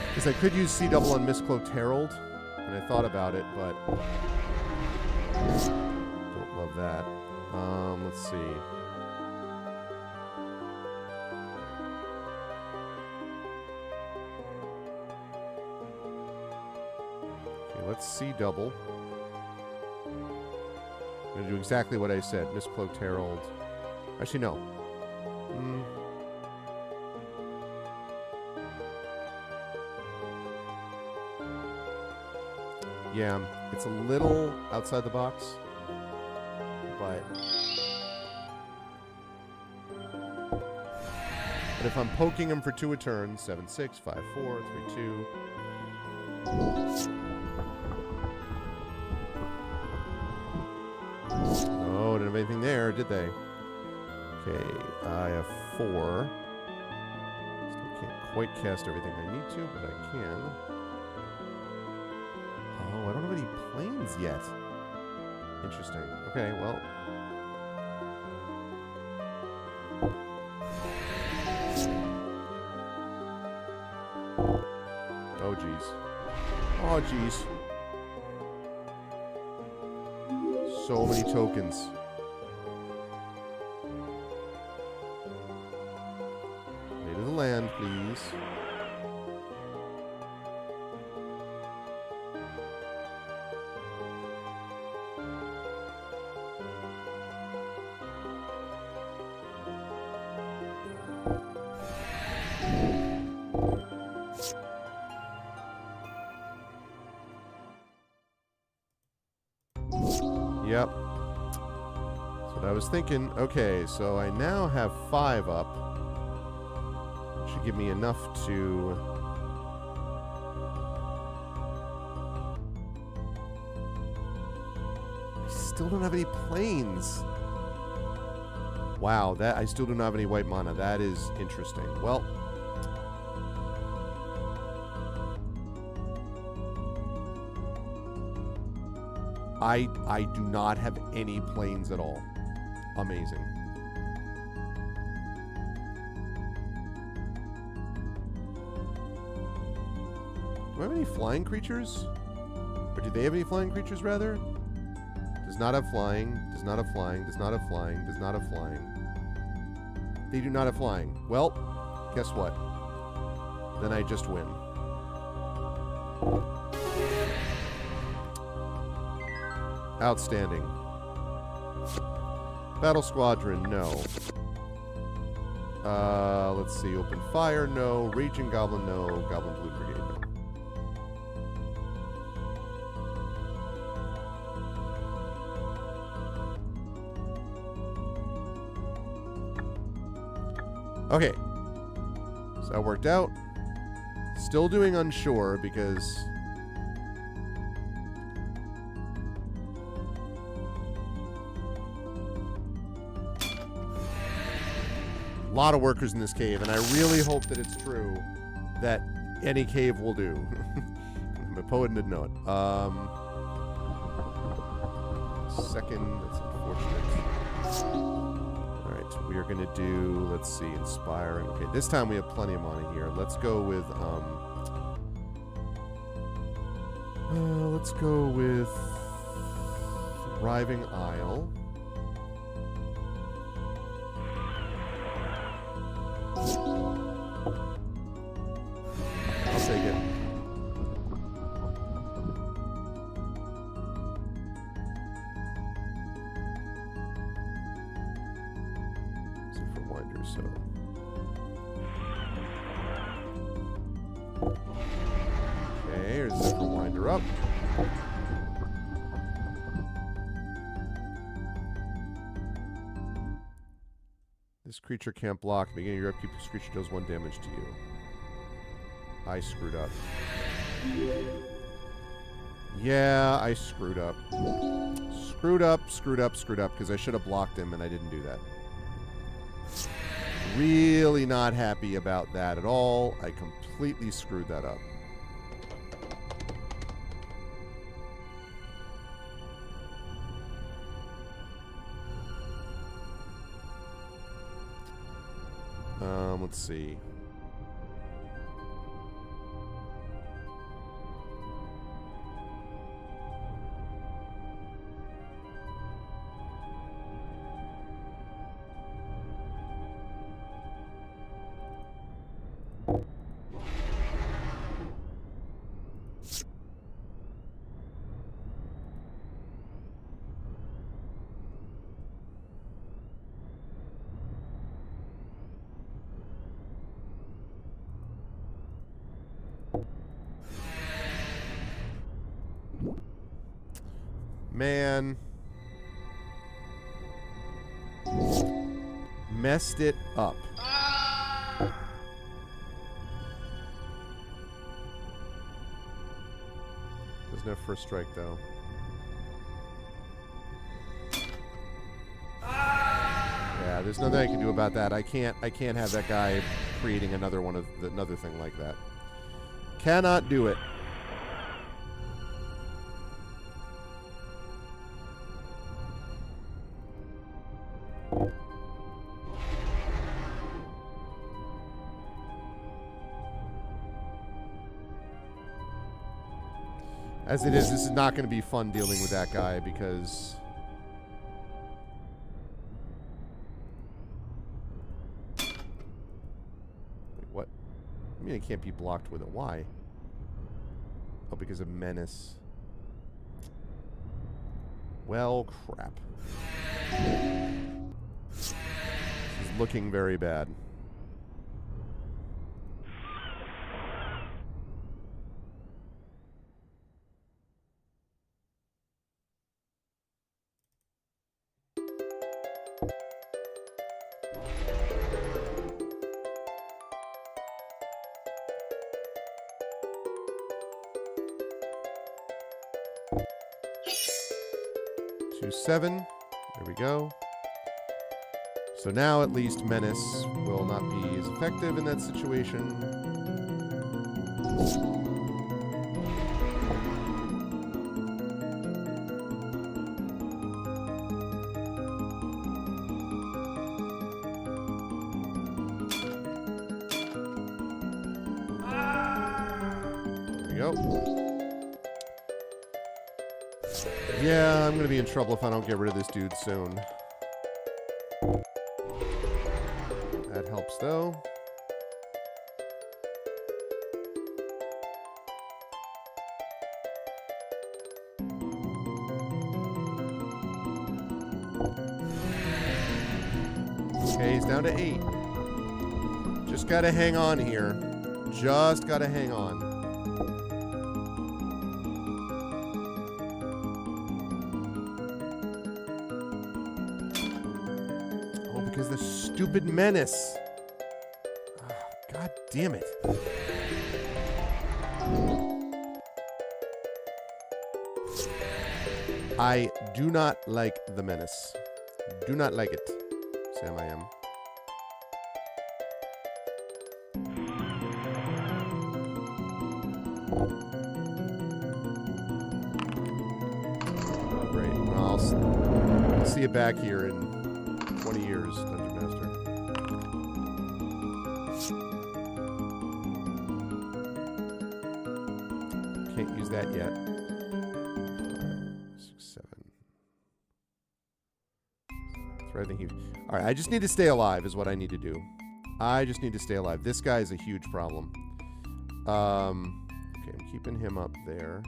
Because I could use C double on Miscloaked Herald, and I thought about it, but... Don't love that. Let's see. Let's C double. I'm going to do exactly what I said. Miscloaked Herald. Actually, no. Yeah, it's a little outside the box. But if I'm poking him for 2 a turn, 7, 6, 5, 4, 3, 2... Oh, didn't have anything there, did they? Okay, I have 4. Still can't quite cast everything I need to, but I can. Oh, I don't have any planes yet. Interesting. Okay, well. Oh, jeez. Oh, jeez. So many tokens. Lay to the land, please. Yep. That's what I was thinking. Okay, so I now have 5 up. Should give me enough to... I still don't have any planes. Wow, that I still do not have any white mana. That is interesting. Well... I do not have any planes at all. Amazing. Do I have any flying creatures? Or do they have any flying creatures, rather? Does not have flying, does not have flying, does not have flying, does not have flying. They do not have flying. Well, guess what? Then I just win. Outstanding. Battle Squadron, no. Let's see. Open Fire, no. Raging Goblin, no. Goblin Blue Brigade, no. Okay. So that worked out. Still doing unsure because... a lot of workers in this cave, and I really hope that it's true that any cave will do. My poet didn't know it. Second, that's unfortunate. Alright, we are going to do, let's see, Inspiring. Okay, this time we have plenty of money here. Let's go with, Thriving Isle. I'll take it. Super Winder, so. Okay, here's Super Winder. creature up. This creature can't block. Beginning of your upkeep, this creature does 1 damage to you. I screwed up. Yeah, I screwed up. Screwed up, because I should have blocked him, and I didn't do that. Really not happy about that at all. I completely screwed that up. Let's see. Man. Messed it up. There's no first strike, though. Yeah, there's nothing I can do about that. I can't have that guy creating another thing like that. Cannot do it. As it is, this is not going to be fun dealing with that guy because... Wait, what? I mean, it can't be blocked with it. Why? Oh, because of Menace. Well, crap. This is looking very bad. Seven. There we go. So now at least Menace will not be as effective in that situation. There we go. Yeah, I'm going to be in trouble if I don't get rid of this dude soon. That helps, though. Okay, he's down to 8. Just got to hang on here. Just got to hang on. Stupid Menace. Oh, God damn it. I do not like the Menace. Do not like it. Sam, I am. Great. Well, I'll see you back here in 20 years, Dungeon Master. Can't use that yet. 5, 6, 7. That's right, I think he... Alright, I just need to stay alive is what I need to do. I just need to stay alive. This guy is a huge problem. Okay, I'm keeping him up there.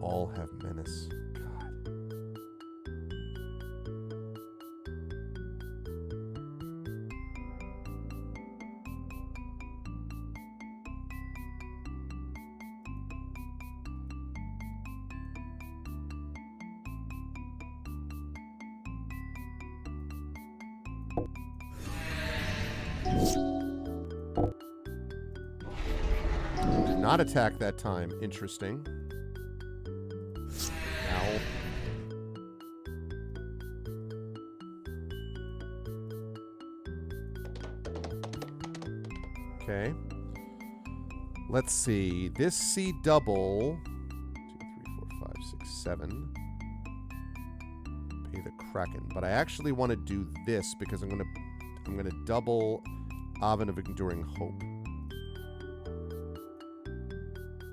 all have menace. God. Did not attack that time. Interesting. Ow. Okay. Let's see. This C double. 2, 3, 4, 5, 6, 7. Pay the Kraken. But I actually want to do this because I'm gonna double Oven of Enduring Hope.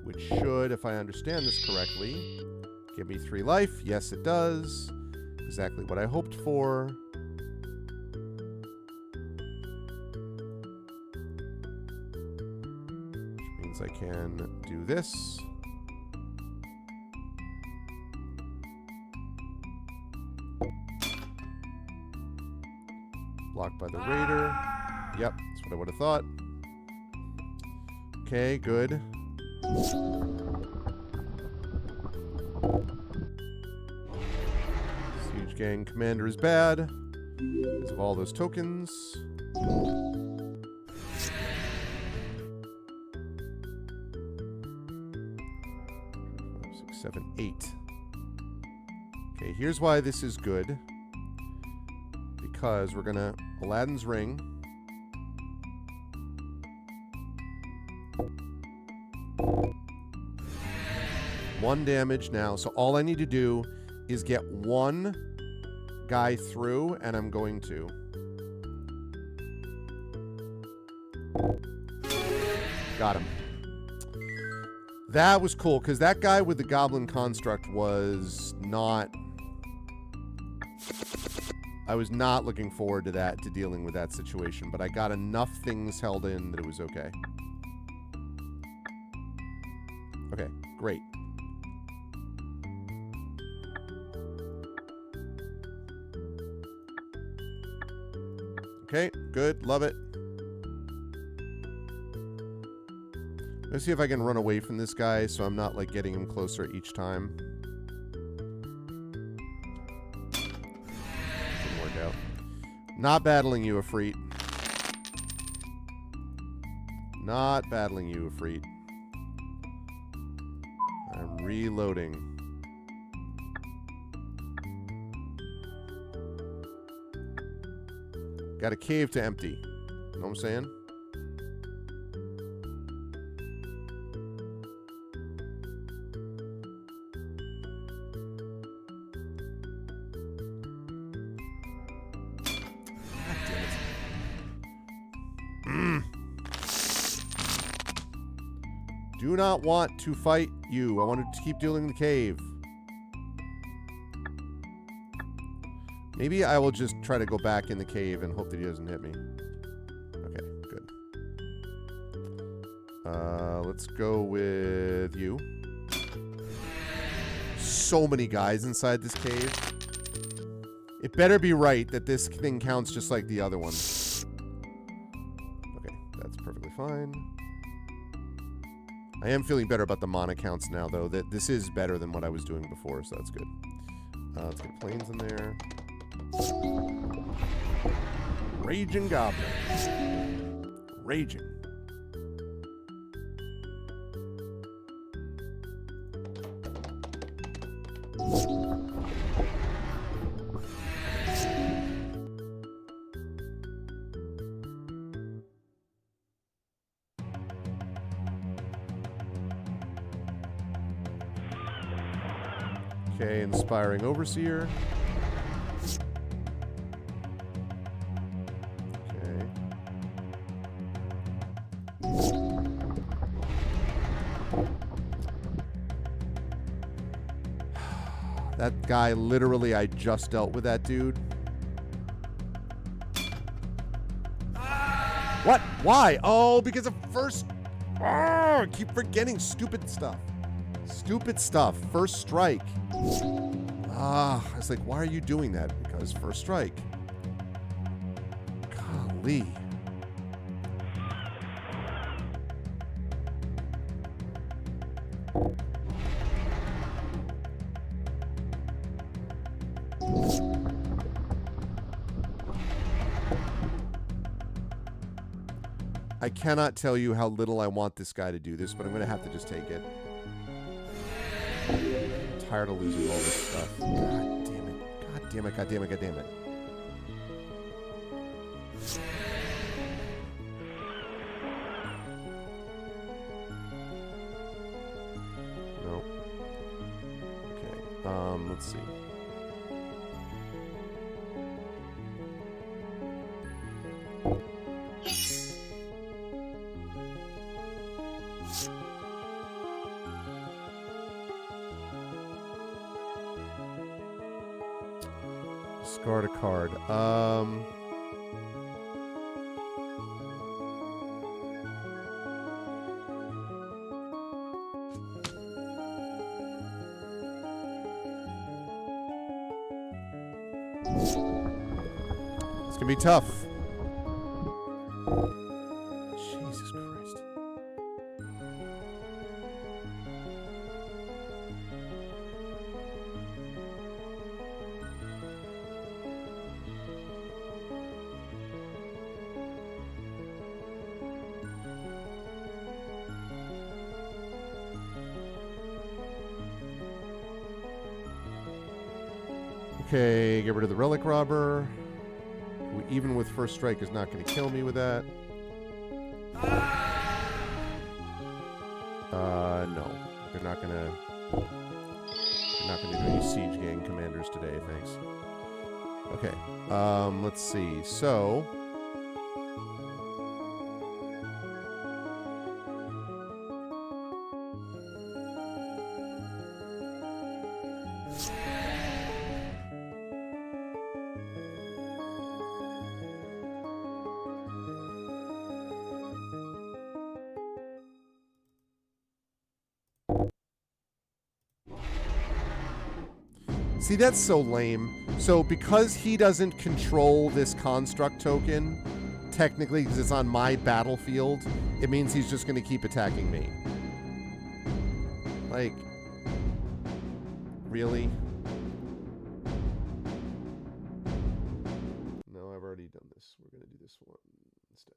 Which should, if I understand this correctly, give me 3 life. Yes, it does. Exactly what I hoped for. Which means I can do this. Blocked by the Raider. Yep, that's what I would have thought. Okay, good. Siege Gang Commander is bad because of all those tokens. 5, 6, 7, 8. Okay, here's why this is good. Because we're gonna Aladdin's Ring. One damage now, so all I need to do is get one guy through, and I'm going to. Got him. That was cool, because that guy with the Goblin Construct was not... I was not looking forward to that, to dealing with that situation, but I got enough things held in that it was okay. Okay, great. Okay, good, love it. Let's see if I can run away from this guy so I'm not, like, getting him closer each time. Didn't work out. Not battling you, Ifrit. Not battling you, Ifrit. I'm reloading. Got a cave to empty. You know what I'm saying? Do not want to fight you. I wanted to keep dealing the cave. Maybe I will just try to go back in the cave and hope that he doesn't hit me. Okay, good. Let's go with you. So many guys inside this cave. It better be right that this thing counts just like the other one. Okay, that's perfectly fine. I am feeling better about the mana counts now, though. That this is better than what I was doing before, so that's good. Let's get planes in there. Raging Goblin. Raging. Okay, Inspiring Overseer. Okay. That guy, literally, I just dealt with that dude. What? Why? Oh, because of first... Oh, I keep forgetting stupid stuff. Stupid stuff. First strike. I was like, why are you doing that? Because first strike. Golly. I cannot tell you how little I want this guy to do this, but I'm going to have to just take it. I'm tired of losing all this stuff. God damn it. God damn it, god damn it, god damn it. No. Okay, let's see. Discard a card. It's gonna be tough. Jesus Christ. Okay, get rid of the Relic Robber. Who, even with first strike, is not going to kill me with that. No. They're not going to... They're not going to do any Siege Gang commanders today, thanks. Okay, let's see. So... See, that's so lame. So because he doesn't control this construct token, technically, because it's on my battlefield, it means he's just going to keep attacking me. Like, really? No, I've already done this. We're going to do this one instead.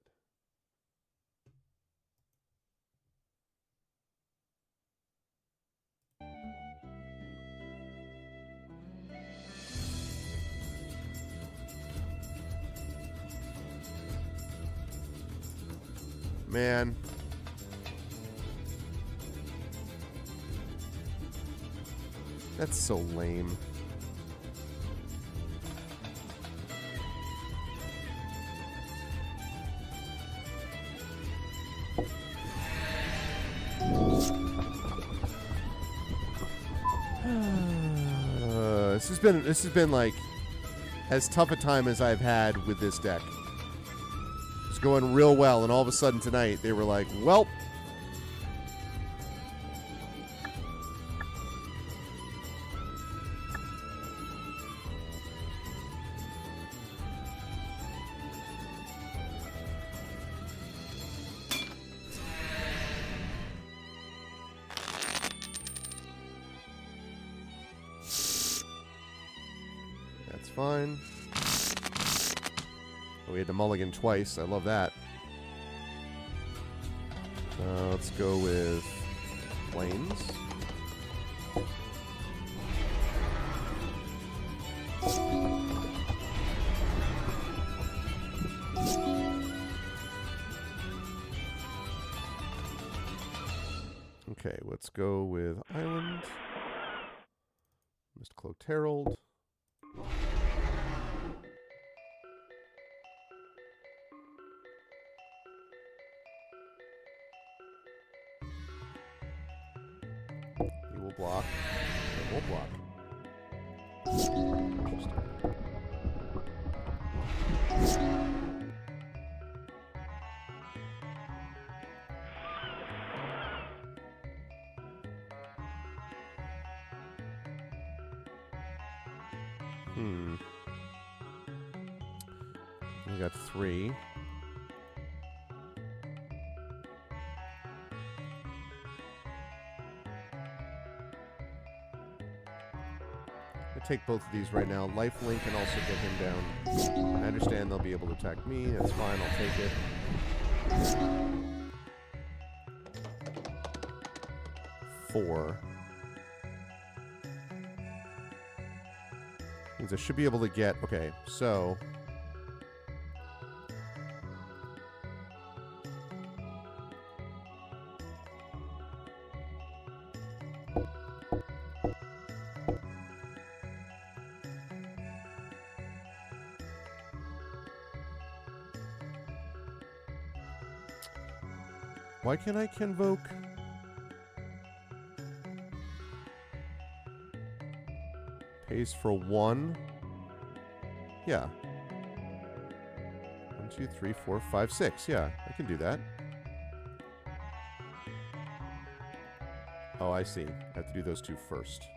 Man. That's so lame. This has been like as tough a time as I've had with this deck. It's going real well, and all of a sudden tonight they were like, well, that's fine. We had to mulligan twice. I love that. Let's go with Flames. Okay, let's go with Island. Mr. Cloaked Herald. He will block. It won't block. We got 3. Take both of these right now. Lifelink and also get him down. I understand they'll be able to attack me. That's fine. I'll take it. 4. Means I should be able to get... Okay, so... Why can't I convoke? Pays for 1. Yeah. 1, 2, 3, 4, 5, 6. Yeah, I can do that. Oh, I see. I have to do those 2 first.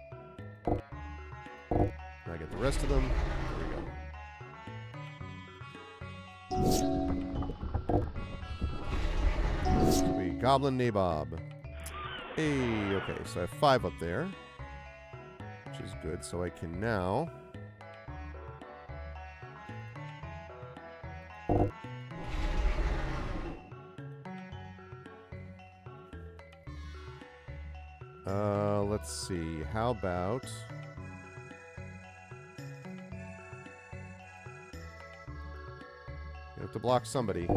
And I get the rest of them. There we go. Goblin Nabob. Hey, okay, so I have 5 up there, which is good. So I can now let's see. How about you have to block somebody.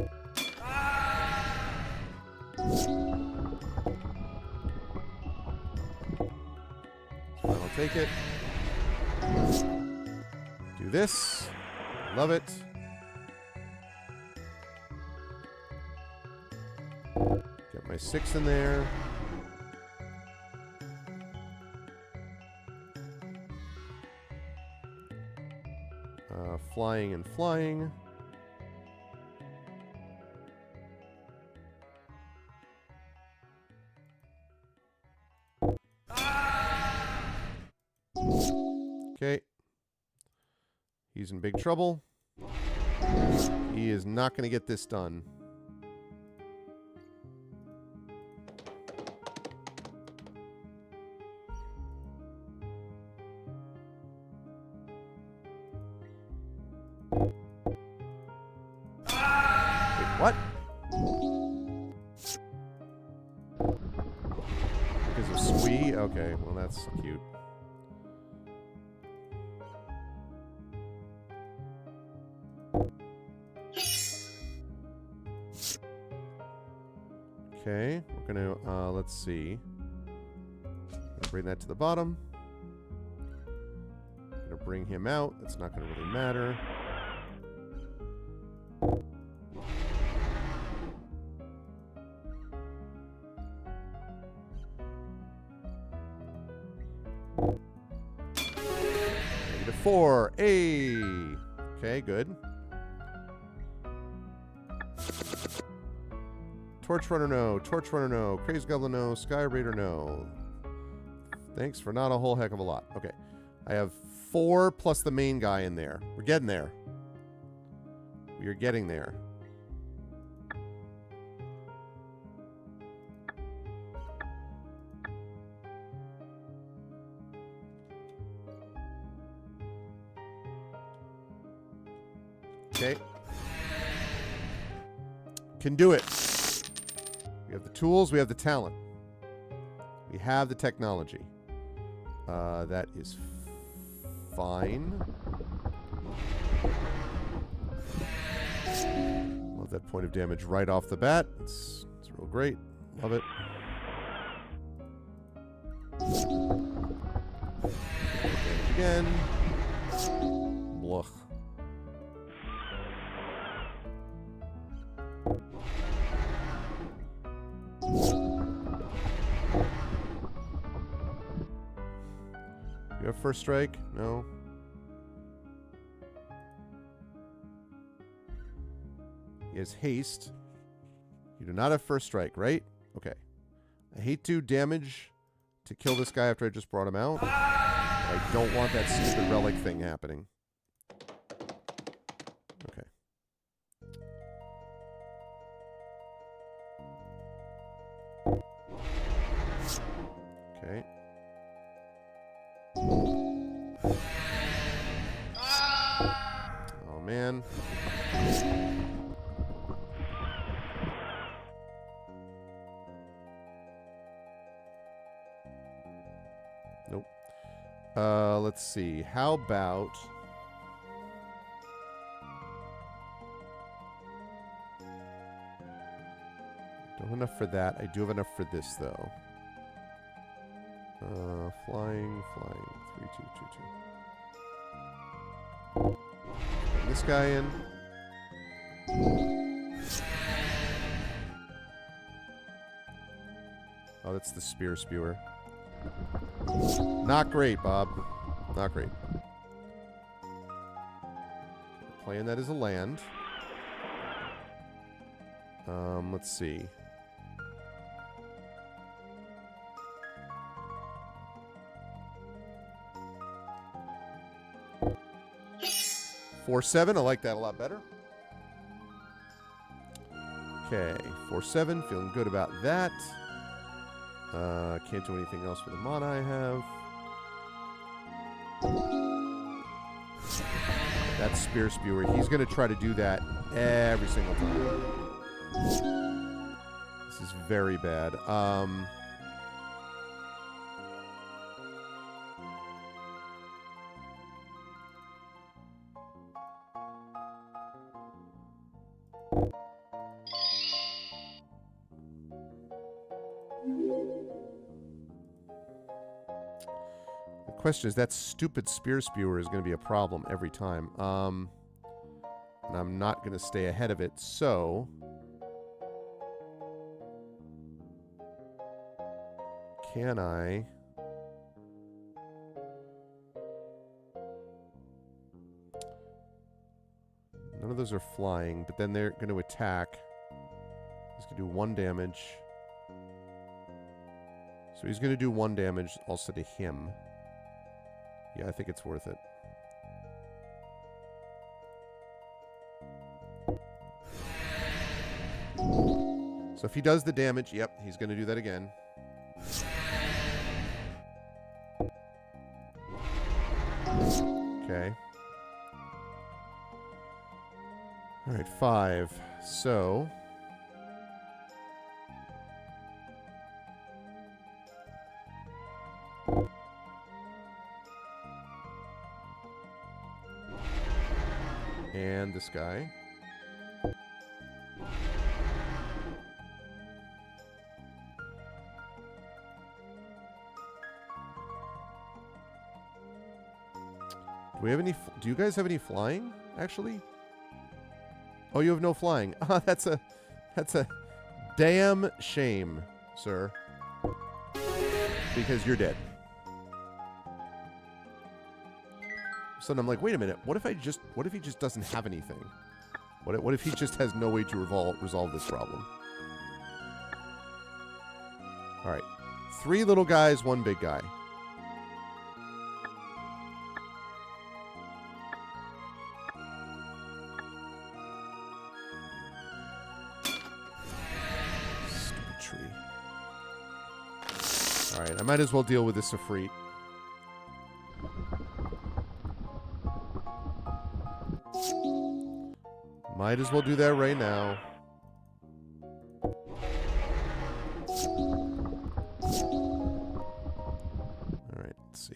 I'll take it. Do this. Love it. Get my 6 in there. Flying and flying. Okay. He's in big trouble. He is not going to get this done. Wait, what? Because of Squee? Okay, well that's cute. Okay, we're gonna, let's see. Gonna bring that to the bottom. Gonna bring him out. That's not gonna really matter. -4. Hey! Okay, good. Torch Runner, no. Torch Runner, no. Crazy Goblin, no. Sky Raider, no. Thanks for not a whole heck of a lot. Okay. I have 4 plus the main guy in there. We're getting there. We are getting there. Okay. Can do it. We have the tools, we have the talent. We have the technology. That is fine. Love that point of damage right off the bat. It's real great. Love it. Damage again. Bluch. You have first strike? No. He has haste. You do not have first strike, right? Okay. I hate to damage to kill this guy after I just brought him out. I I don't want that stupid relic thing happening. Okay. Okay. Oh, man. Nope. Let's see. How about... Don't have enough for that. I do have enough for this, though. Flying. 3, 2, 2, 2. Bring this guy in. Oh, that's the spear spewer. Not great, Bob. Not great. Okay, playing that as a land. Let's see. Four, 7. I like that a lot better. Okay, 4, 7. Feeling good about that. Can't do anything else with the mana I have. That's Spear Spewer. He's going to try to do that every single time. This is very bad. The question is, that stupid Spear Spewer is going to be a problem every time. And I'm not going to stay ahead of it, so... Can I... None of those are flying, but then they're going to attack. He's going to do 1 damage. So he's going to do 1 damage also to him. Yeah, I think it's worth it. So if he does the damage, yep, he's going to do that again. Okay. All right, 5. So... And this guy. Do we have any... Do you guys have any flying, actually? Oh, you have no flying. Ah, that's a damn shame, sir. Because you're dead. So I'm like, wait a minute. What if he just doesn't have anything? What if he just has no way to resolve this problem? All right, 3 little guys, 1 big guy. Stupid tree. All right, I might as well deal with this Ifrit. Might as well do that right now. All right, let's see.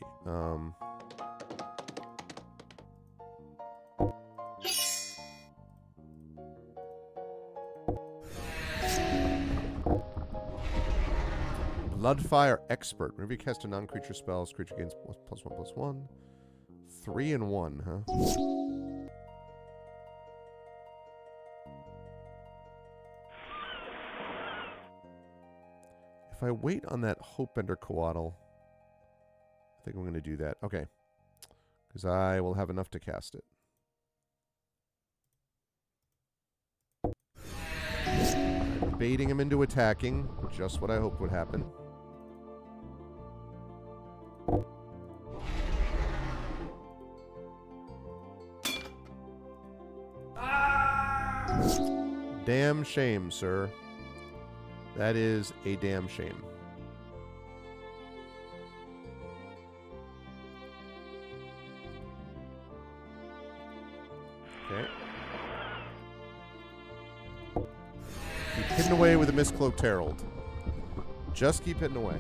Bloodfire Expert. Whenever you cast a non-creature spell, this creature gains +1/+1. 3 and 1, huh? If I wait on that Hopebender Coatl, I think I'm going to do that. Okay. Because I will have enough to cast it. I'm baiting him into attacking. Just what I hoped would happen. Damn shame, sir. That is a damn shame. Okay. Keep hitting away with the Mistcloaked Herald. Just keep hitting away.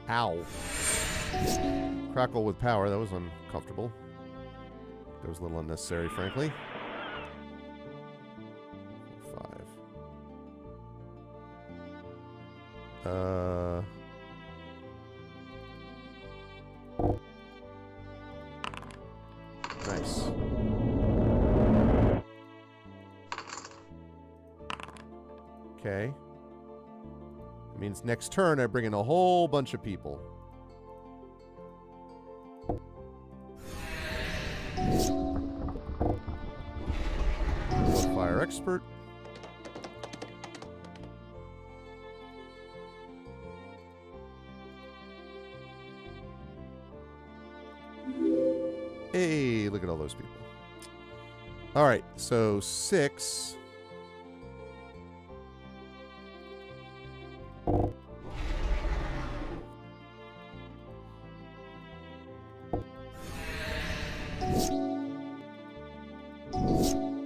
Ow. Crackle with power. That was uncomfortable. That was a little unnecessary, frankly. 5. Nice. Okay. It means next turn I bring in a whole bunch of people. Fire expert. Hey, look at all those people. All right, so 6.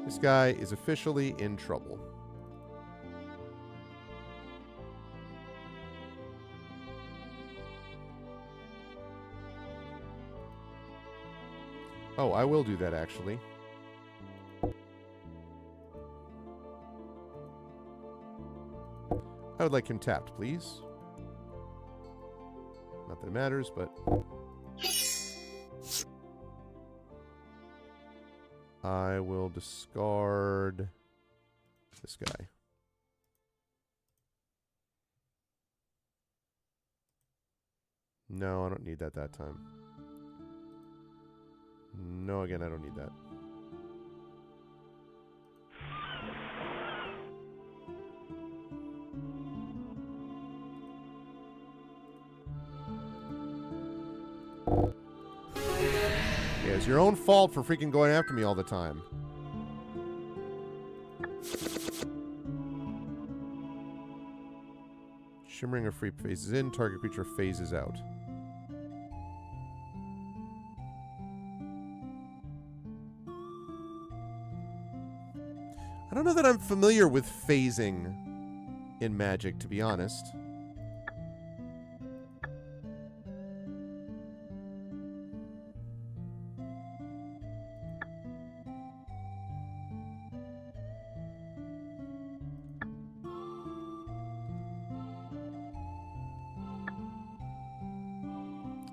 This guy is officially in trouble. Oh, I will do that, actually. I would like him tapped, please. Not that it matters, but... I will discard this guy. No, I don't need that time. No, again, I don't need that. Yeah, it's your own fault for freaking going after me all the time. Shimmering or free phases in, target creature phases out. I don't know that I'm familiar with phasing in Magic, to be honest.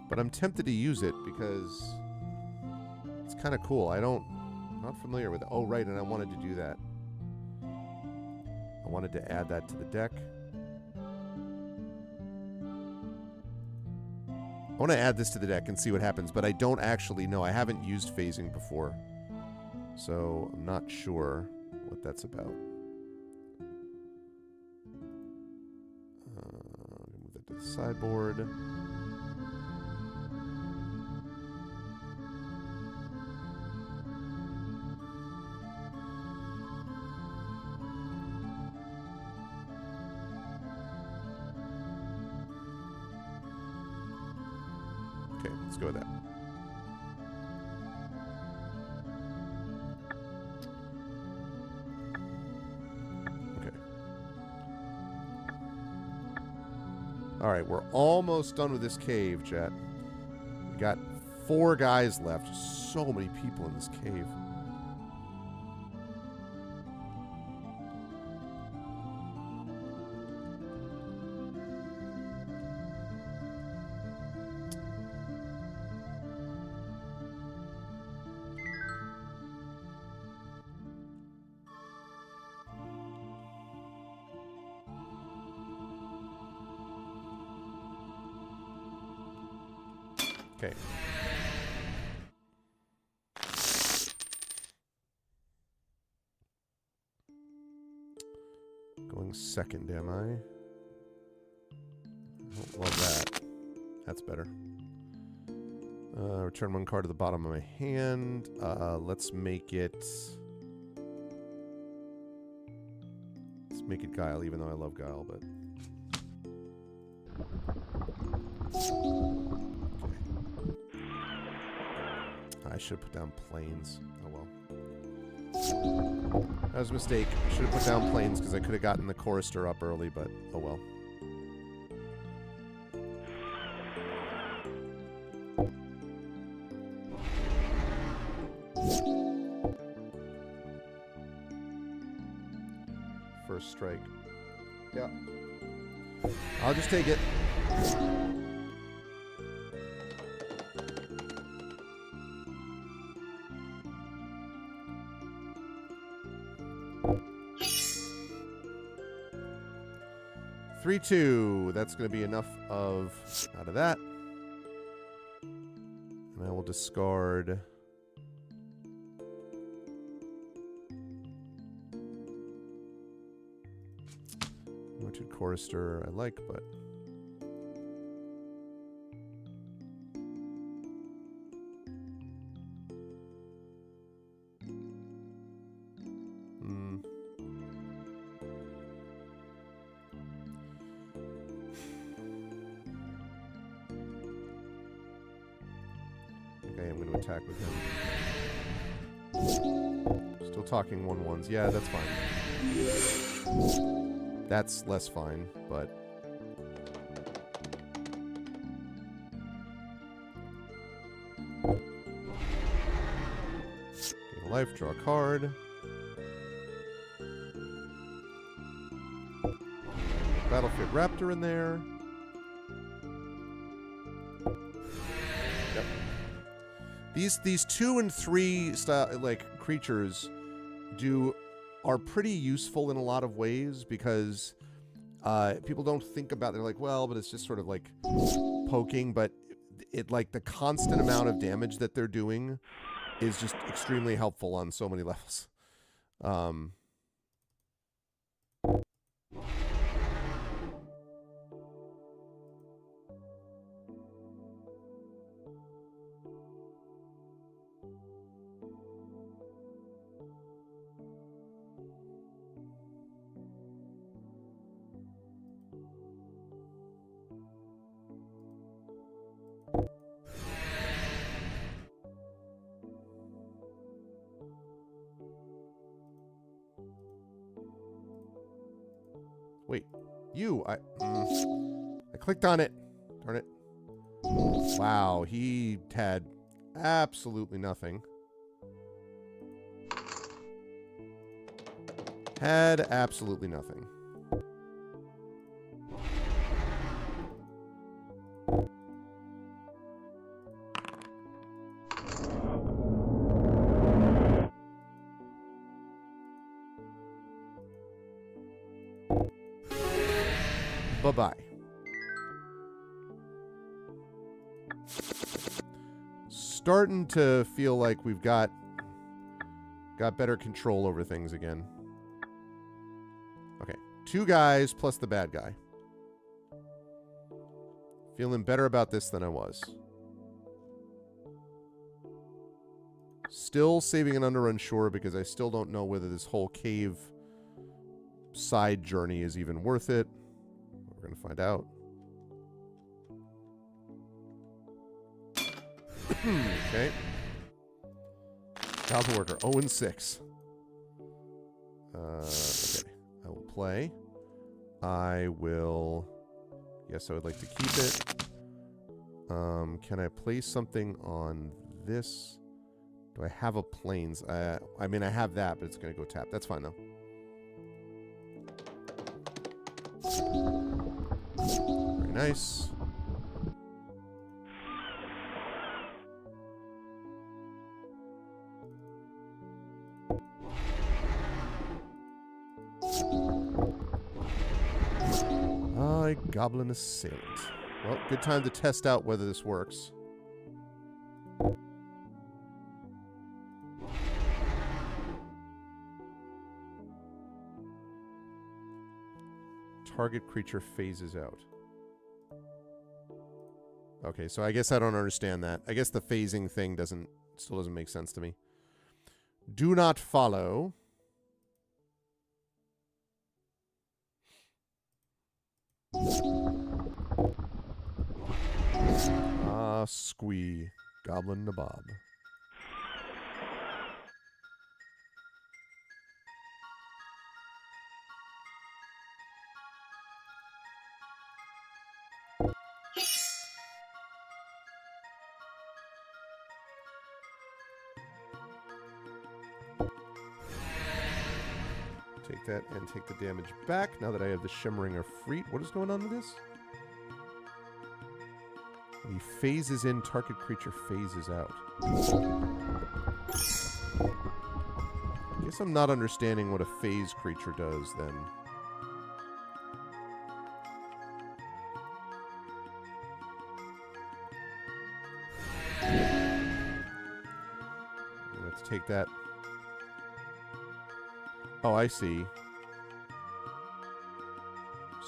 But I'm tempted to use it because it's kind of cool. I'm not familiar with it. Oh, right, and I wanted to do that. I wanted to add that to the deck. I want to add this to the deck and see what happens, but I don't actually know. I haven't used phasing before, so I'm not sure what that's about. Move that to the sideboard. Okay, let's go with that. Okay. All right, we're almost done with this cave, chat. We got 4 guys left. So many people in this cave. Okay. Going second, am I? Don't love that. That's better. Return 1 card to the bottom of my hand. Let's make it make it Guile, even though I love Guile, but... Okay. I should have put down Plains. Oh well. That was a mistake. I should have put down Plains because I could have gotten the Chorister up early, but oh well. First strike. Yeah. I'll just take it. Three, 2. That's going to be enough out of that. And I will discard... Noted Chorister I like, but... Okay, I'm going to attack with him. Still talking 1/1s. Yeah, that's fine. That's less fine, but... Gain a life, draw a card. Battlefield Raptor in there. Yep. These 2 and 3 style creatures are pretty useful in a lot of ways because people don't think about it. They're like, well, but it's just sort of like poking, but it like the constant amount of damage that they're doing is just extremely helpful on so many levels. Wait, I clicked on it. Darn it. Wow, he had absolutely nothing. Had absolutely nothing. Bye-bye. Starting to feel like we've got better control over things again. Okay, 2 guys plus the bad guy. Feeling better about this than I was. Still saving an Underrun Shore because I still don't know whether this whole cave side journey is even worth it. We're going to find out. Okay. Childhood Worker, 0-6. Okay. I will play. I will... Yes, I would like to keep it. Can I place something on this? Do I have a Plains? I mean, I have that, but it's going to go tap. That's fine, though. Very nice. Goblin Assailant. Well, good time to test out whether this works. Target creature phases out. Okay, so I guess I don't understand that. I guess the phasing thing still doesn't make sense to me. Do not follow. Ah, squee. Goblin Nabob. Take that and take the damage back now that I have the Shimmering Efreet. What is going on with this? He phases in, target creature phases out. I guess I'm not understanding what a phase creature does then. Let's take that. Oh, I see.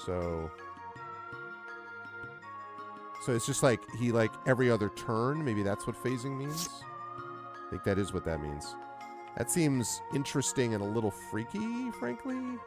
So it's just like he, like, every other turn. Maybe that's what phasing means. I think that is what that means. That seems interesting and a little freaky, frankly.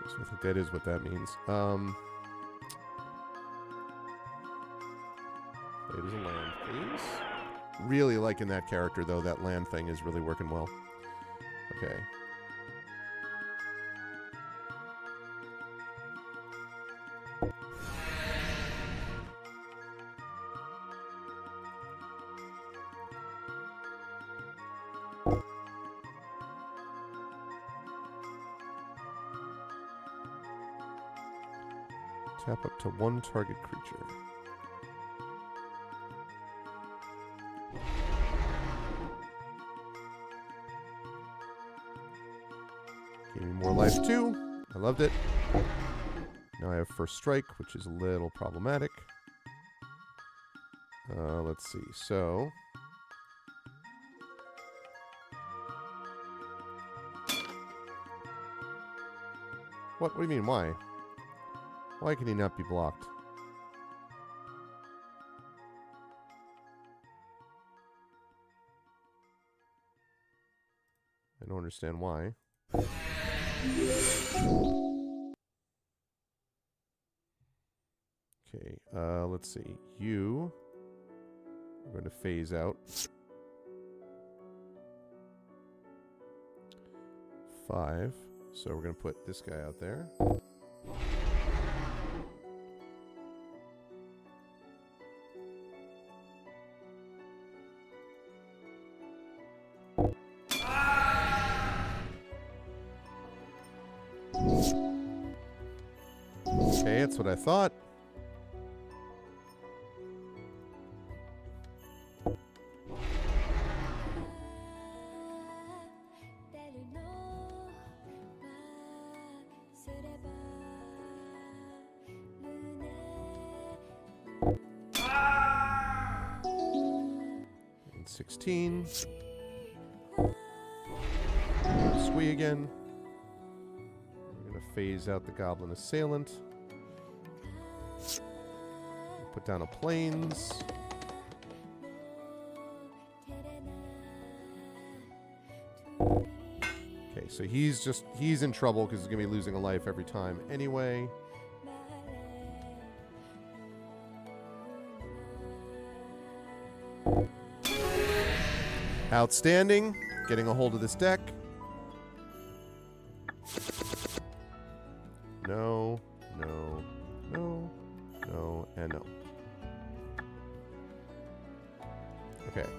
So I think that is what that means. It is a land, please. Really liking that character, though. That land thing is really working well. Okay. Tap up to one target creature. Gave me more life too. I loved it. Now I have first strike, which is a little problematic. Let's see. So what do you mean? Why? Why can he not be blocked? I don't understand why. Okay, let's see. You are going to phase out. 5. So we're going to put this guy out there. Okay, that's what I thought. And 16. Squee again. We're going to phase out the Goblin Assailant. Put down a Plains. Okay, so he's in trouble because he's going to be losing a life every time anyway. Outstanding. Getting a hold of this deck. No, no, no, no, and no. Okay.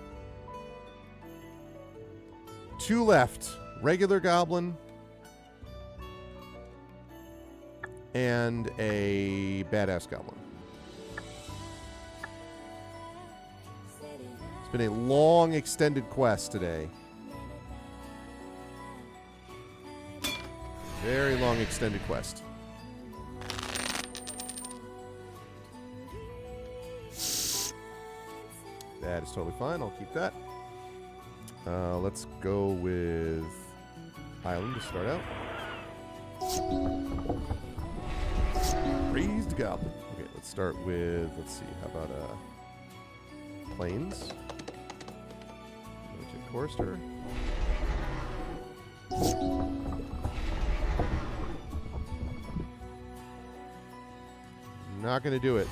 2 left. Regular Goblin. And a Badass Goblin. It's been a long, extended quest today. Very long, extended quest. That is totally fine. I'll keep that. Let's go with Island to start out. Raised Goblin. Okay, let's start with, let's see, how about Plains? Take Chorister. Not going to do it.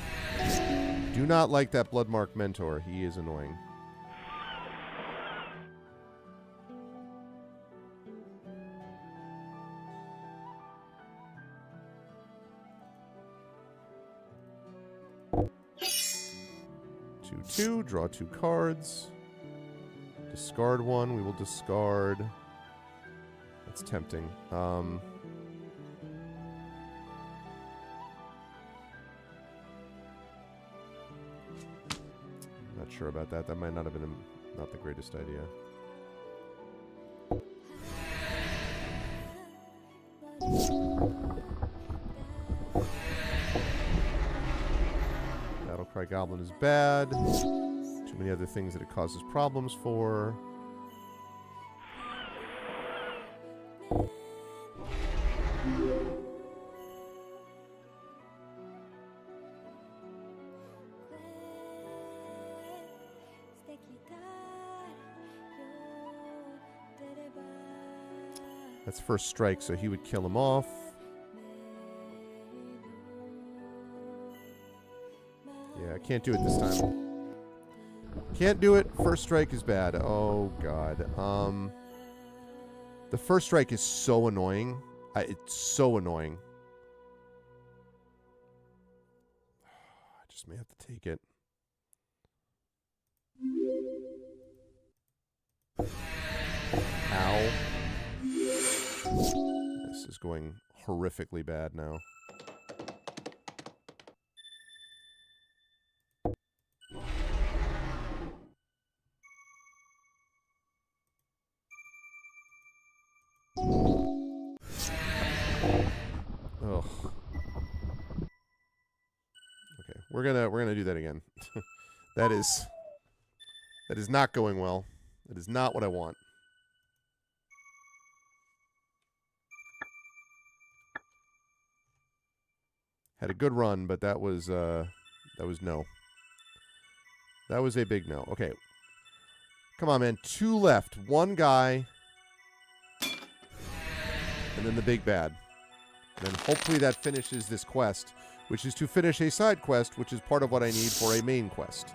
Do not like that Bloodmark Mentor. He is annoying. Two, draw 2 cards. Discard 1. We will discard. That's tempting. Not sure about that. That might not have been not the greatest idea. Battlecry Goblin is bad. Too many other things that it causes problems for. That's first strike, so he would kill him off. Yeah, I can't do it this time. Can't do it. First strike is bad. Oh, God. The first strike is so annoying. It's so annoying. I just may have to take it. Ow. This is going horrifically bad now. Ugh. Okay, we're gonna do that again. That is not going well. That is not what I want. Had a good run, but that was no. That was a big no. Okay. Come on, man. 2 left. 1 guy. And then the big bad. And then hopefully that finishes this quest, which is to finish a side quest, which is part of what I need for a main quest.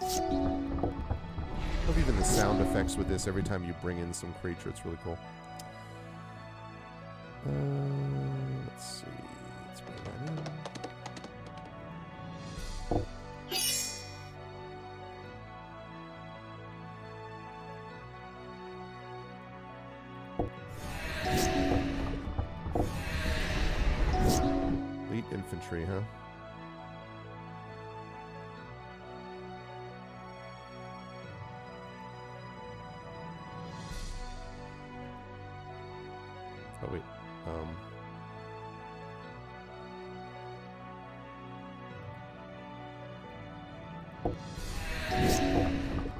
I love even the sound effects with this every time you bring in some creature. It's really cool. Let's see. Let's bring that in. Elite infantry, huh? Oh, wait.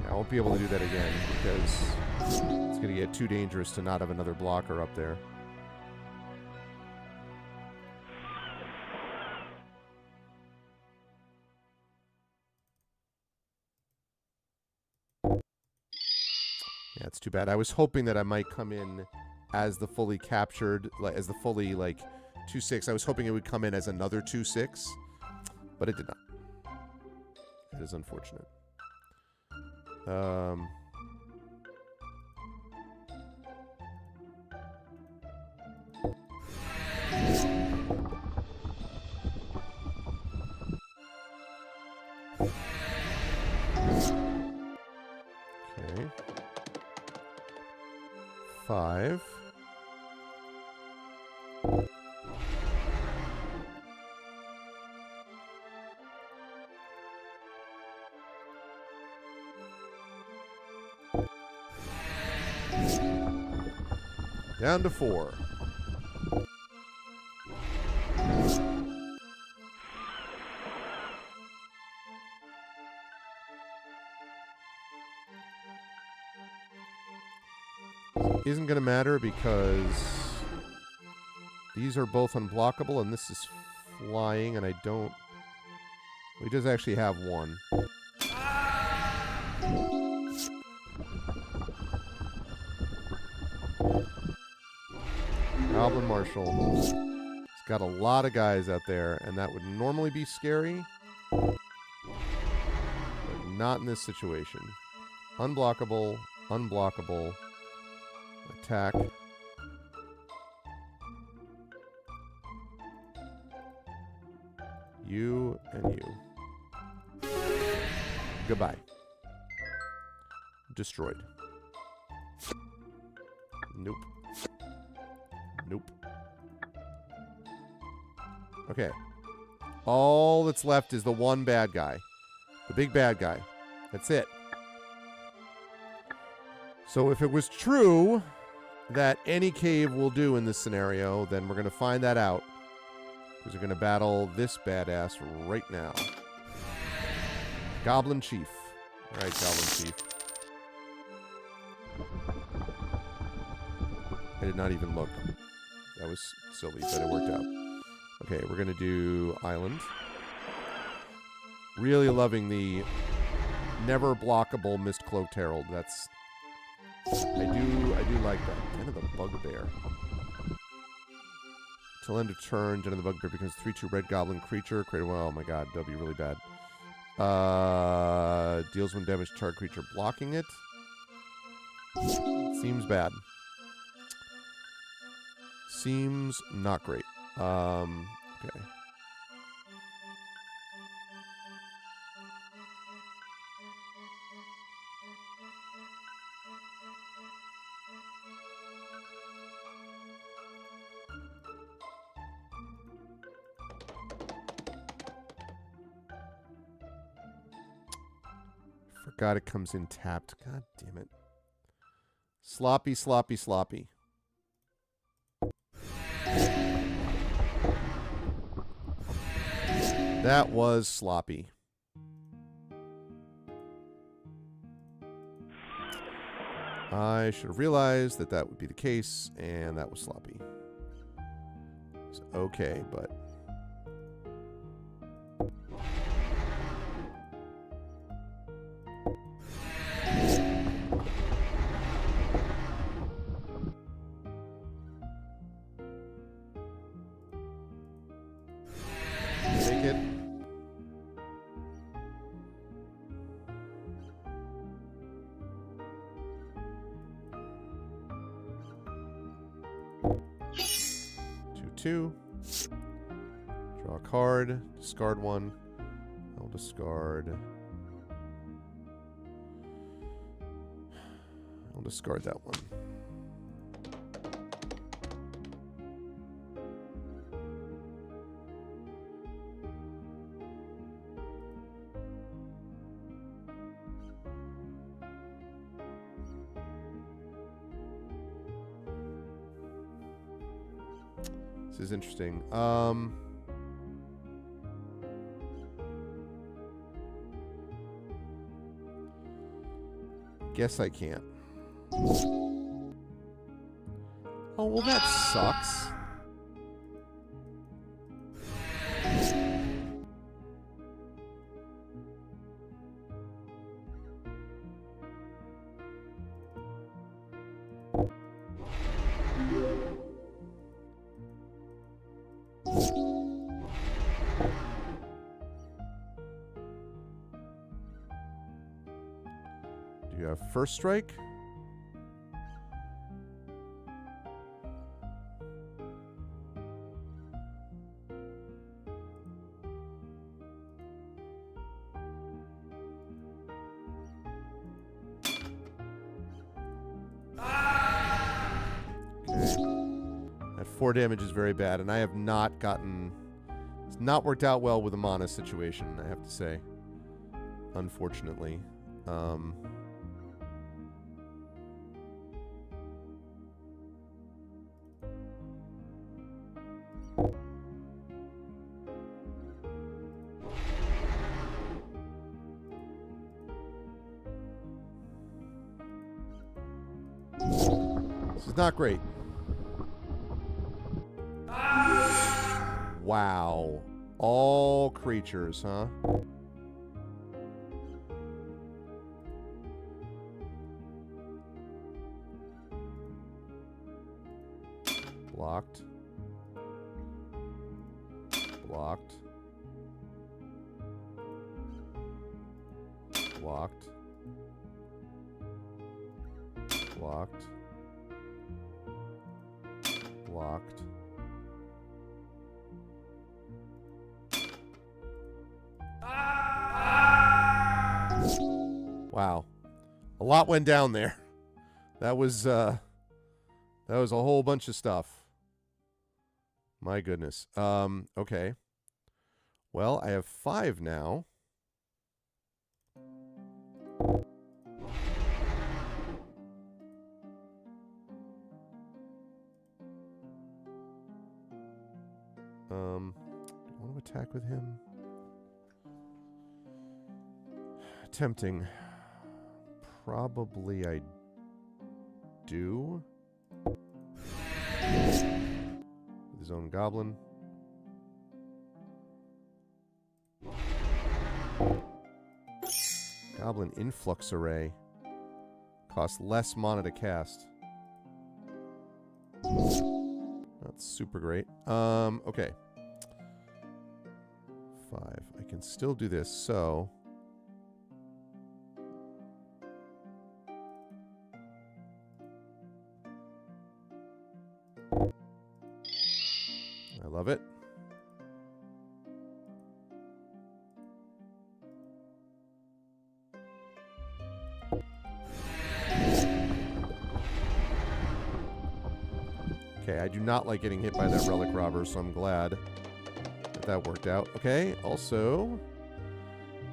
I won't be able to do that again because it's going to get too dangerous to not have another blocker up there. Yeah, it's too bad. I was hoping that I might come in as the fully captured, as the fully, 2/6. I was hoping it would come in as another 2/6, but it did not. It is unfortunate. Okay. 5. Isn't going to matter because these are both unblockable, and this is flying, and I don't... He does actually have one. Goblin Marshal. He's got a lot of guys out there, and that would normally be scary. But not in this situation. Unblockable, unblockable. Attack. You and you. Goodbye. Destroyed. Nope. Nope. Okay. All that's left is the one bad guy. The big bad guy. That's it. So if it was true that any cave will do in this scenario, then we're going to find that out. Because we're going to battle this badass right now. Goblin Chief. All right, Goblin Chief. I did not even look. That was silly, but it worked out. Okay, we're going to do Island. Really loving the never blockable Mistcloaked Herald. That's... I do like that. Den of the Bugbear. Till end of turn, Den of the Bugbear becomes 3/2 red goblin creature. Create well, oh my god, that'll be really bad. Deals 1 damage to target creature blocking it. Seems bad. Seems not great. Okay. Forgot it comes in tapped. God damn it. Sloppy, sloppy, sloppy. That was sloppy. I should have realized that that would be the case, and that was sloppy. It's okay, but... Take it. Two. Draw a card. Discard one. I'll discard. I'll discard that one. This is interesting. Guess I can't. Oh, well, that sucks. Do you have first strike? That 4 damage is very bad, and I have not gotten... It's not worked out well with the mana situation, I have to say. Unfortunately. This is not great. Wow. All creatures, huh? Blocked. Blocked. Blocked. Blocked. Blocked. Wow. A lot went down there. That was a whole bunch of stuff. My goodness. Okay. Well, I have 5 now. Do I want to attack with him? Tempting. Probably I do. With his own goblin. Goblin Influx Array. Costs less mana to cast. That's super great. Okay. 5. I can still do this, so... I love it. Okay, I do not like getting hit by that Relic Robber, so I'm glad that that worked out. Okay, also,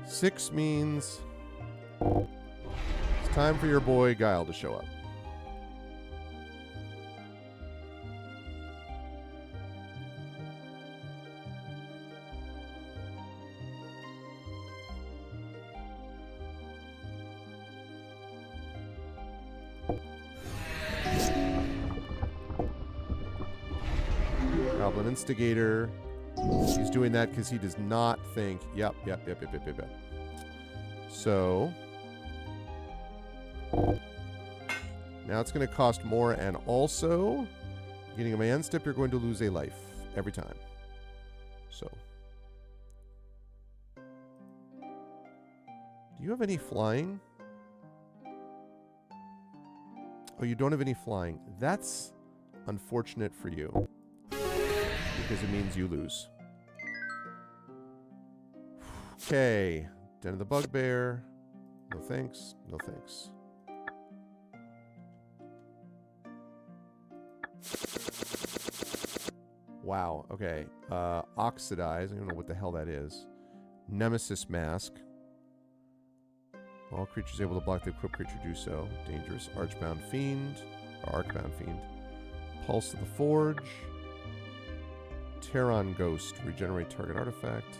6 means it's time for your boy Guile to show up. Goblin Instigator. He's doing that because he does not think. Yep. So now it's going to cost more, and also, beginning of my end step, you're going to lose a life every time. So, do you have any flying? Oh, you don't have any flying. That's unfortunate for you, because it means you lose. Okay. Den of the Bugbear. No thanks. No thanks. Wow. Okay. Oxidize. I don't know what the hell that is. Nemesis Mask. All creatures able to block the equipped creature do so. Dangerous. Archbound Fiend. Or Arcbound Fiend. Pulse of the Forge. Terran Ghost. Regenerate target artifact.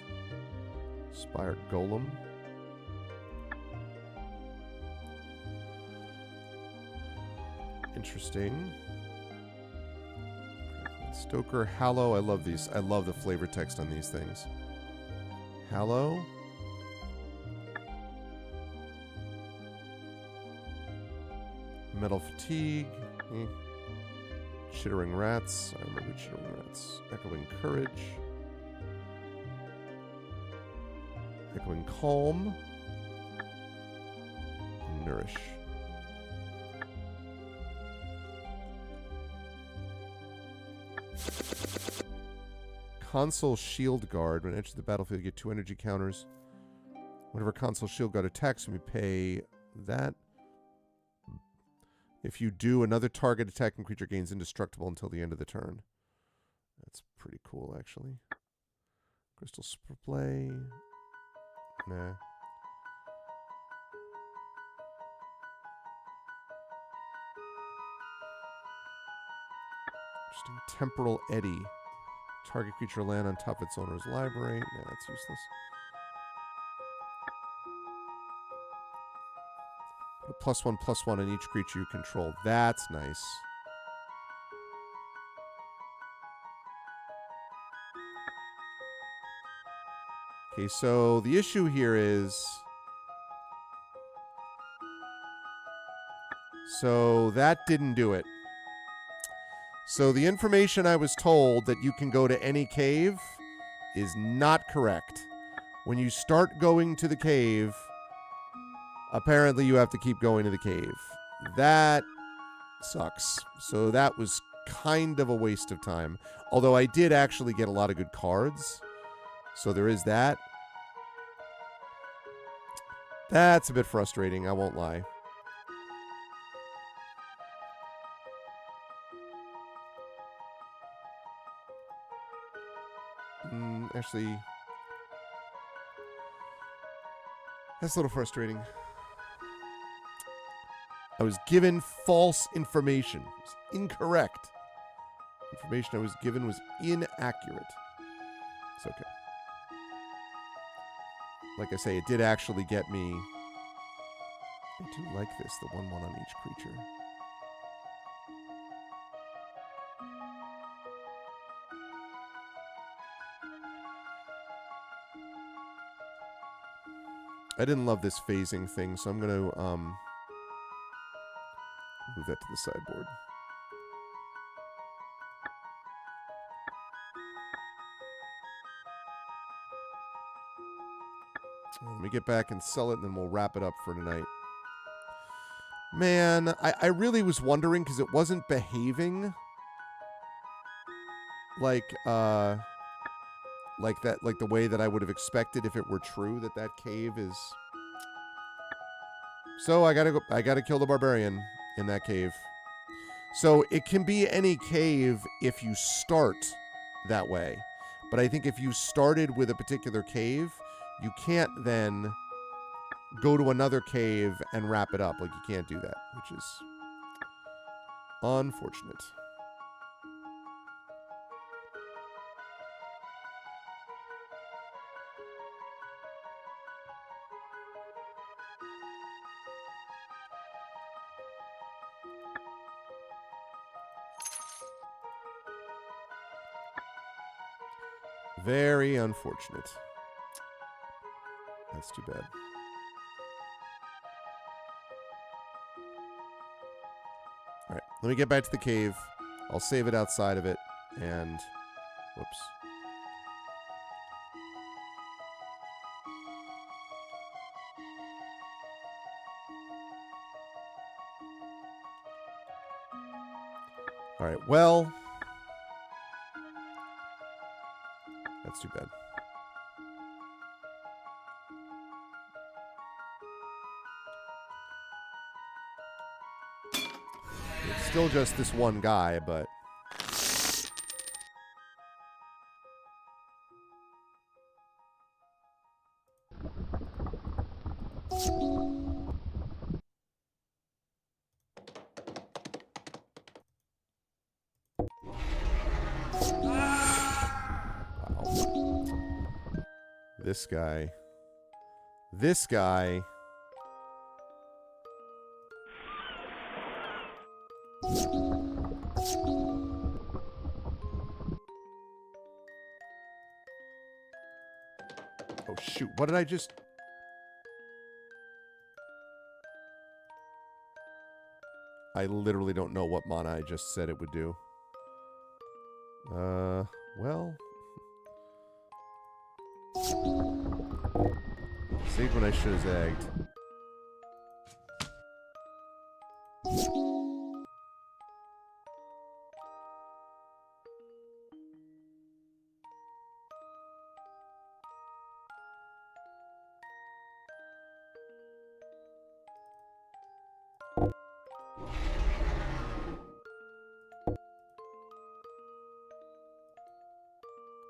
Spire Golem. Interesting. Stoker Hallow. I love these. I love the flavor text on these things. Hallow. Metal Fatigue. Chittering Rats. I remember Chittering Rats. Echoing Courage. Echoing Calm. Nourish. Console Shield Guard. When it enters the battlefield, you get 2 energy counters. Whenever Console Shield Guard attacks, we pay that. If you do, another target attacking creature gains indestructible until the end of the turn. That's pretty cool, actually. Crystal Splay. Nah. Interesting. Temporal Eddy. Target creature land on top of its owner's library. Nah, that's useless. Put a +1/+1 on each creature you control. That's nice. Okay, so the issue here is... So that didn't do it. So the information I was told that you can go to any cave is not correct. When you start going to the cave, apparently you have to keep going to the cave. That sucks. So that was kind of a waste of time. Although I did actually get a lot of good cards. So there is that. That's a bit frustrating, I won't lie. Actually, that's a little frustrating. I was given false information. It was incorrect. Information I was given was inaccurate. It's okay. Like I say, it did actually get me. I do like this, the 1/1 on each creature. I didn't love this phasing thing, so I'm going to move that to the sideboard. Let me get back and sell it, and then we'll wrap it up for tonight. Man, I really was wondering, because it wasn't behaving like that, like the way that I would have expected if it were true that that cave is. So I gotta kill the barbarian in that cave. So it can be any cave if you start that way. But I think if you started with a particular cave, you can't then go to another cave and wrap it up. Like, you can't do that, which is unfortunate. Very unfortunate. That's too bad. All right, let me get back to the cave. I'll save it outside of it, and whoops. All right, well, that's too bad. It's still just this one guy, but... This guy. This guy. Oh, shoot. What did I just... I literally don't know what mana I just said it would do. Well... Saved when I should have zagged.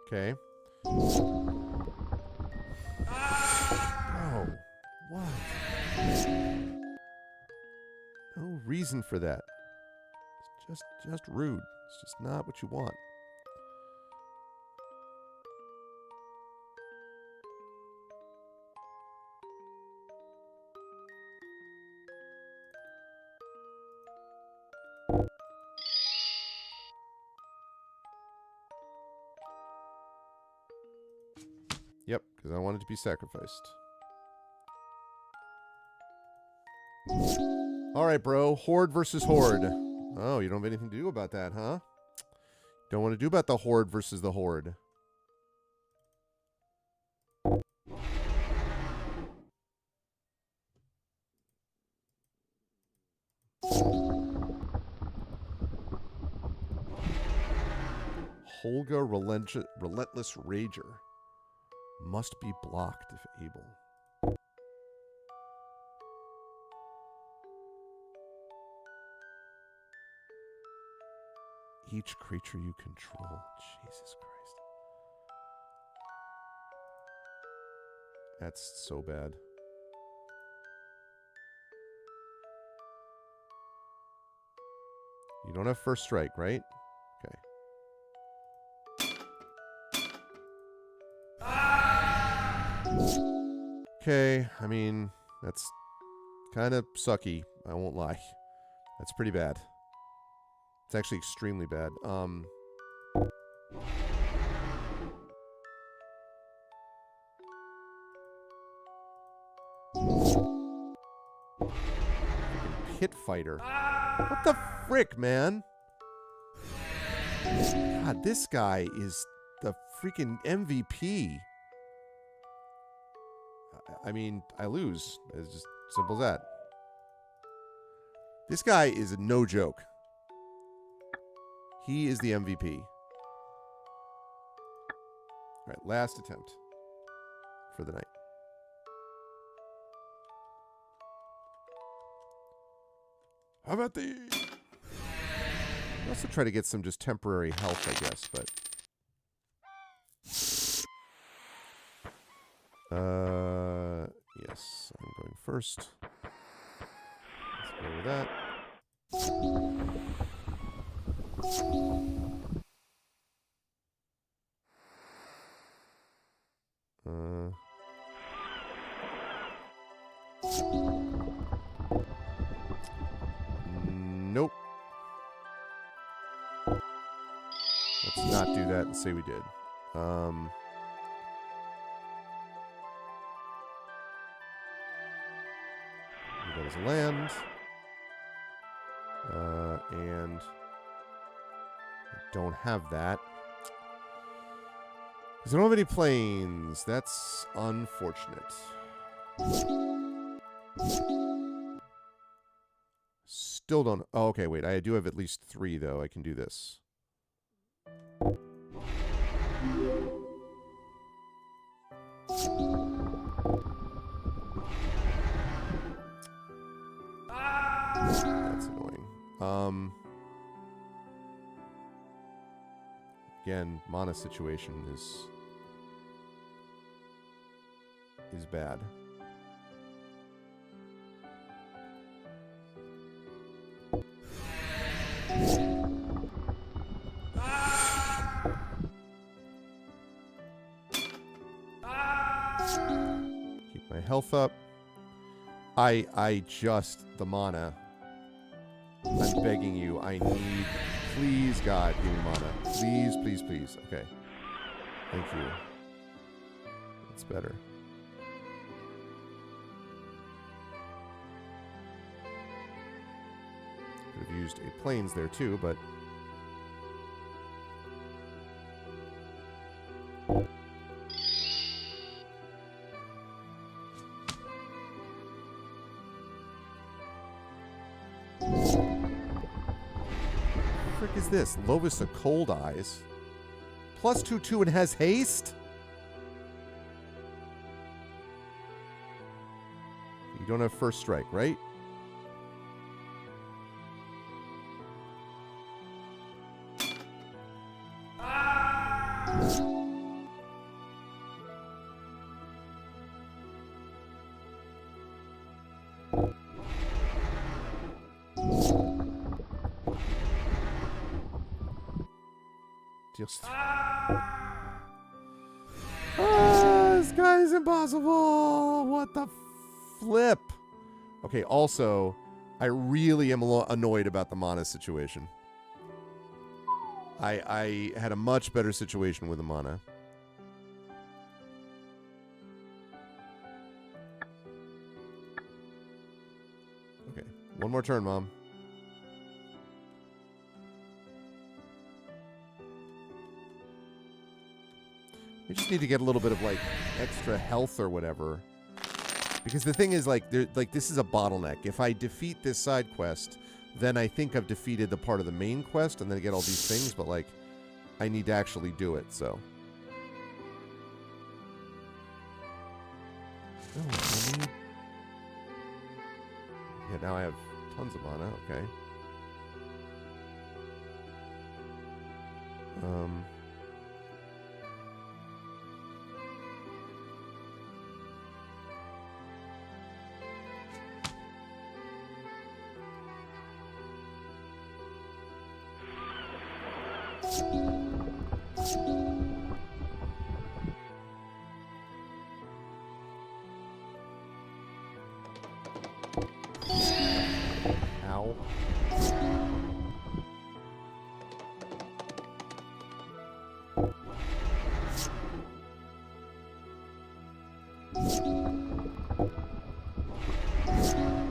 Okay. Oh, what? No reason for that. It's just rude. It's just not what you want. Yep, because I want it to be sacrificed. All right, bro. Horde versus Horde. Oh, you don't have anything to do about that, huh? Don't want to do about the Horde versus the Horde. Holga Relentless Rager. Must be blocked if able. Each creature you control. Jesus Christ. That's so bad. You don't have first strike, right? Okay. Okay, I mean, that's kind of sucky. I won't lie. That's pretty bad. It's actually extremely bad. Pit fighter. What the frick, man? God, this guy is the freaking MVP. I mean, I lose. It's just simple as that. This guy is no joke. He is the MVP. All right, last attempt for the night. How about the... I'll also try to get some just temporary health, I guess, but... Yes, I'm going first. Let's go with that. Nope. Let's not do that and say we did. That is land. And I don't have that. Because I don't have any planes. That's unfortunate. Still don't... Oh, okay, wait. I do have at least 3, though. I can do this. That's annoying. Again, mana situation is bad. Keep my health up. I just the mana. I'm begging you. I need... Please, God, give me mana. Please, please, please. Okay. Thank you. That's better. Could have used a plains there, too, but... What the frick is this? Lovis of Cold Eyes. Plus 2/2 and has haste? You don't have first strike, right? Just... this guy is impossible! What the flip? Okay, also, I really am annoyed about the mana situation. I had a much better situation with the mana. One more turn, Mom. We just need to get a little bit of, like, extra health or whatever. Because the thing is, like, this is a bottleneck. If I defeat this side quest, then I think I've defeated the part of the main quest, and then I get all these things, but, like, I need to actually do it, so. Oh, I need... Yeah, now I have tons of mana, okay. Ow.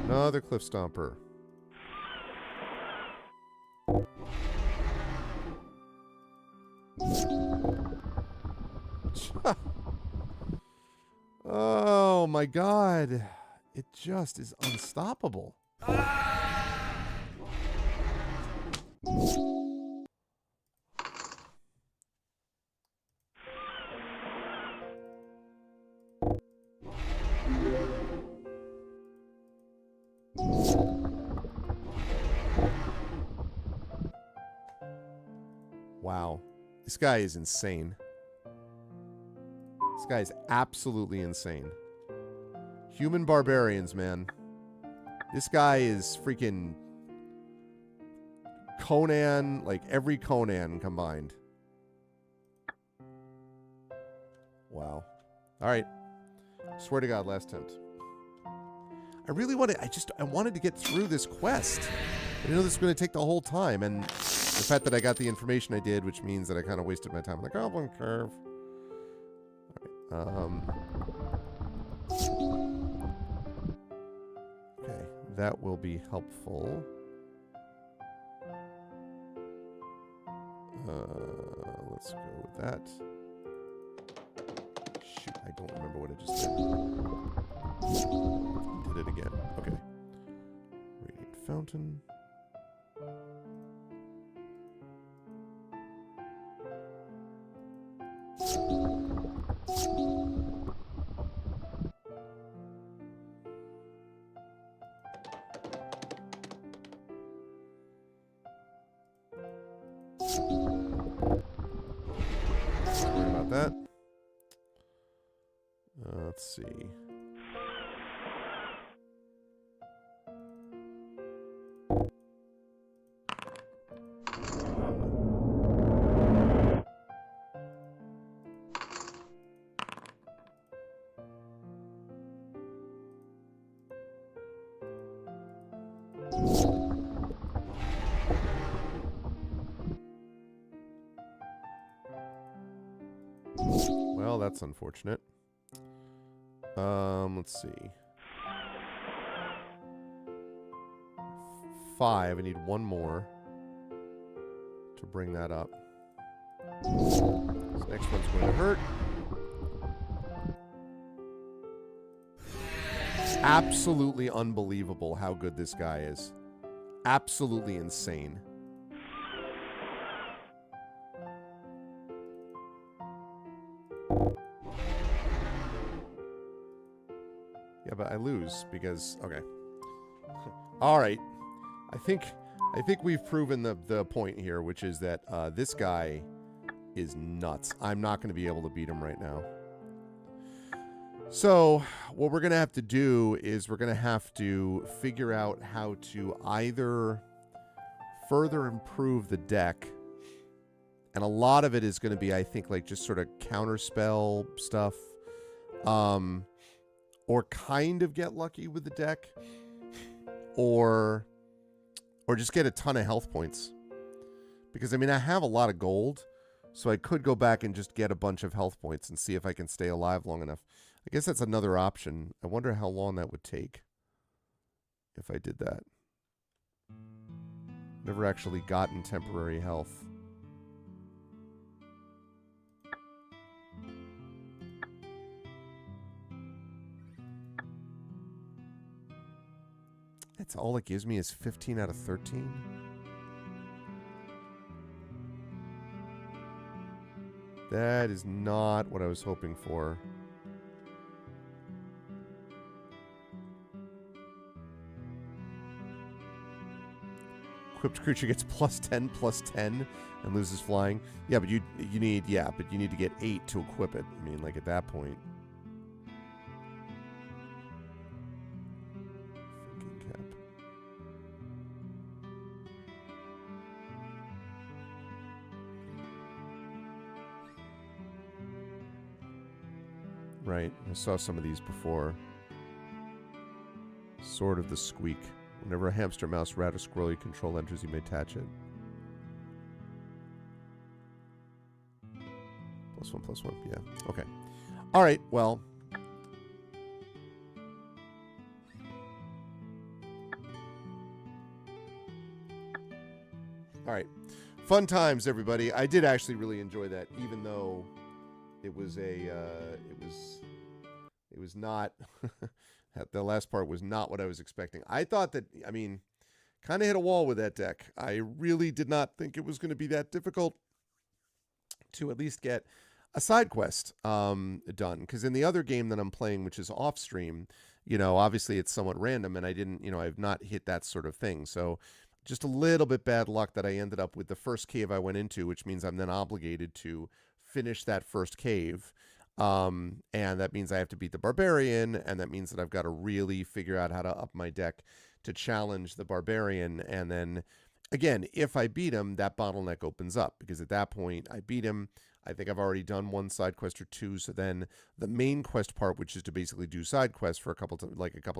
Another Cliff Stomper. Oh my god. It just is unstoppable. Wow. This guy is insane. This guy is absolutely insane. Human barbarians, man. This guy is freaking Conan, like every Conan combined. Wow. All right. Swear to God, last attempt. I really wanted, I wanted to get through this quest. I didn't know this was going to take the whole time, and the fact that I got the information I did, which means that I kind of wasted my time on the Goblin Curve. All right. Okay, that will be helpful. Let's go with that. Shoot, I don't remember what I just did. Did it again. Okay. Radiant Fountain. Sorry about that. Let's see. Well, that's unfortunate. Let's see. 5. I need one more to bring that up. This next one's going to hurt. Absolutely unbelievable how good this guy is. Absolutely insane. Yeah, but I lose because okay. All right. I think we've proven the point here, which is that this guy is nuts. I'm not going to be able to beat him right now. So what we're going to have to do is we're going to have to figure out how to either further improve the deck, and a lot of it is going to be, I think, like just sort of counterspell stuff, or kind of get lucky with the deck, or just get a ton of health points. Because, I mean, I have a lot of gold, so I could go back and just get a bunch of health points and see if I can stay alive long enough. I guess that's another option. I wonder how long that would take if I did that. Never actually gotten temporary health. That's all it gives me is 15 out of 13. That is not what I was hoping for. Equipped creature gets +10/+10 and loses flying. Yeah, but you need to get 8 to equip it. I mean, like at that point. Thinking cap. Right, I saw some of these before. Sword of the Squeak. Whenever a hamster, mouse, rat, or squirrel you control enters, you may attach it. +1/+1, yeah. Okay. All right, well. All right. Fun times, everybody. I did actually really enjoy that, even though it was it was not... The last part was not what I was expecting. I thought that, I mean, kind of hit a wall with that deck. I really did not think it was going to be that difficult to at least get a side quest done. Because in the other game that I'm playing, which is off stream, you know, obviously it's somewhat random, and I didn't, you know, I've not hit that sort of thing. So just a little bit bad luck that I ended up with the first cave I went into, which means I'm then obligated to finish that first cave. And that means I have to beat the Barbarian, and that means that I've got to really figure out how to up my deck to challenge the Barbarian. And then, again, if I beat him, that bottleneck opens up, because at that point, I beat him. I think I've already done one side quest or two, so then the main quest part, which is to basically do side quests for a couple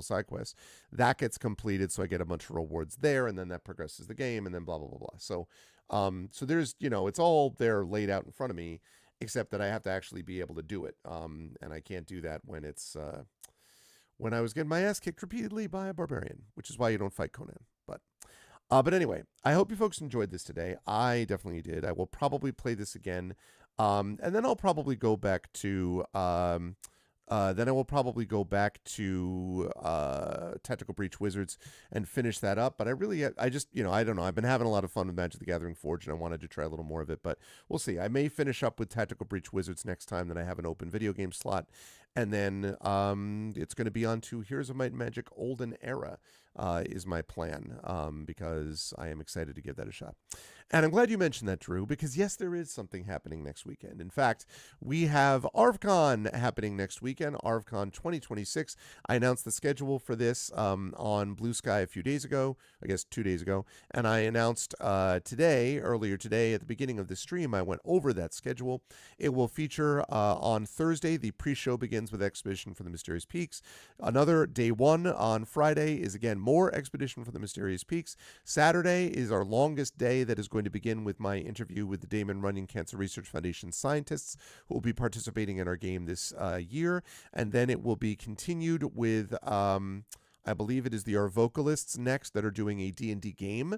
side quests, that gets completed, so I get a bunch of rewards there, and then that progresses the game, and then blah, blah, blah, blah. So, so there's, you know, it's all there laid out in front of me, except that I have to actually be able to do it. And I can't do that when it's when I was getting my ass kicked repeatedly by a Barbarian, which is why you don't fight Conan. But anyway, I hope you folks enjoyed this today. I definitely did. I will probably play this again. And then I'll probably go back to Tactical Breach Wizards and finish that up. But I just, you know, I don't know. I've been having a lot of fun with Magic the Gathering Forge, and I wanted to try a little more of it. But we'll see. I may finish up with Tactical Breach Wizards next time that I have an open video game slot. And then it's going to be on to Heroes of Might and Magic Olden Era is my plan, because I am excited to give that a shot. And I'm glad you mentioned that, Drew, because yes, there is something happening next weekend. In fact, we have ArvCon happening next weekend, ArvCon 2026. I announced the schedule for this on Blue Sky a few days ago, I guess 2 days ago, and I announced earlier today, at the beginning of the stream, I went over that schedule. It will feature on Thursday, the pre-show begins with Expedition for the Mysterious Peaks. Another day one on Friday is, again, more Expedition for the Mysterious Peaks. Saturday is our longest day, that is going to begin with my interview with the Damon Runyon Cancer Research Foundation scientists who will be participating in our game this year. And then it will be continued with... I believe it is the Our Vocalists next that are doing a D&D game,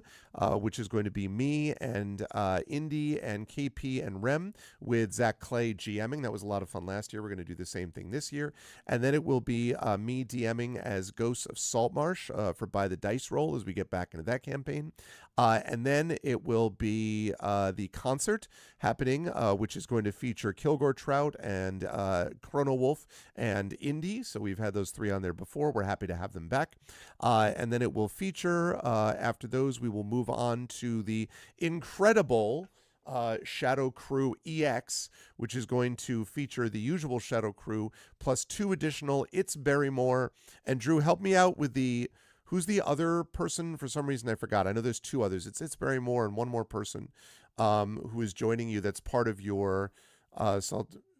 which is going to be me and Indy and KP and Rem with Zach Clay GMing. That was a lot of fun last year. We're going to do the same thing this year. And then it will be me DMing as Ghosts of Saltmarsh for By the Dice Roll as we get back into that campaign. And then it will be the concert happening, which is going to feature Kilgore Trout and Chrono Wolf and Indy. So we've had those three on there before. We're happy to have them back. And then it will feature, after those, we will move on to the incredible Shadow Crew EX, which is going to feature the usual Shadow Crew plus 2 additional It's Barrymore. And Drew, help me out with the... Who's the other person? For some reason, I forgot. I know there's 2 others. It's Barrymore and one more person who is joining you. That's part of your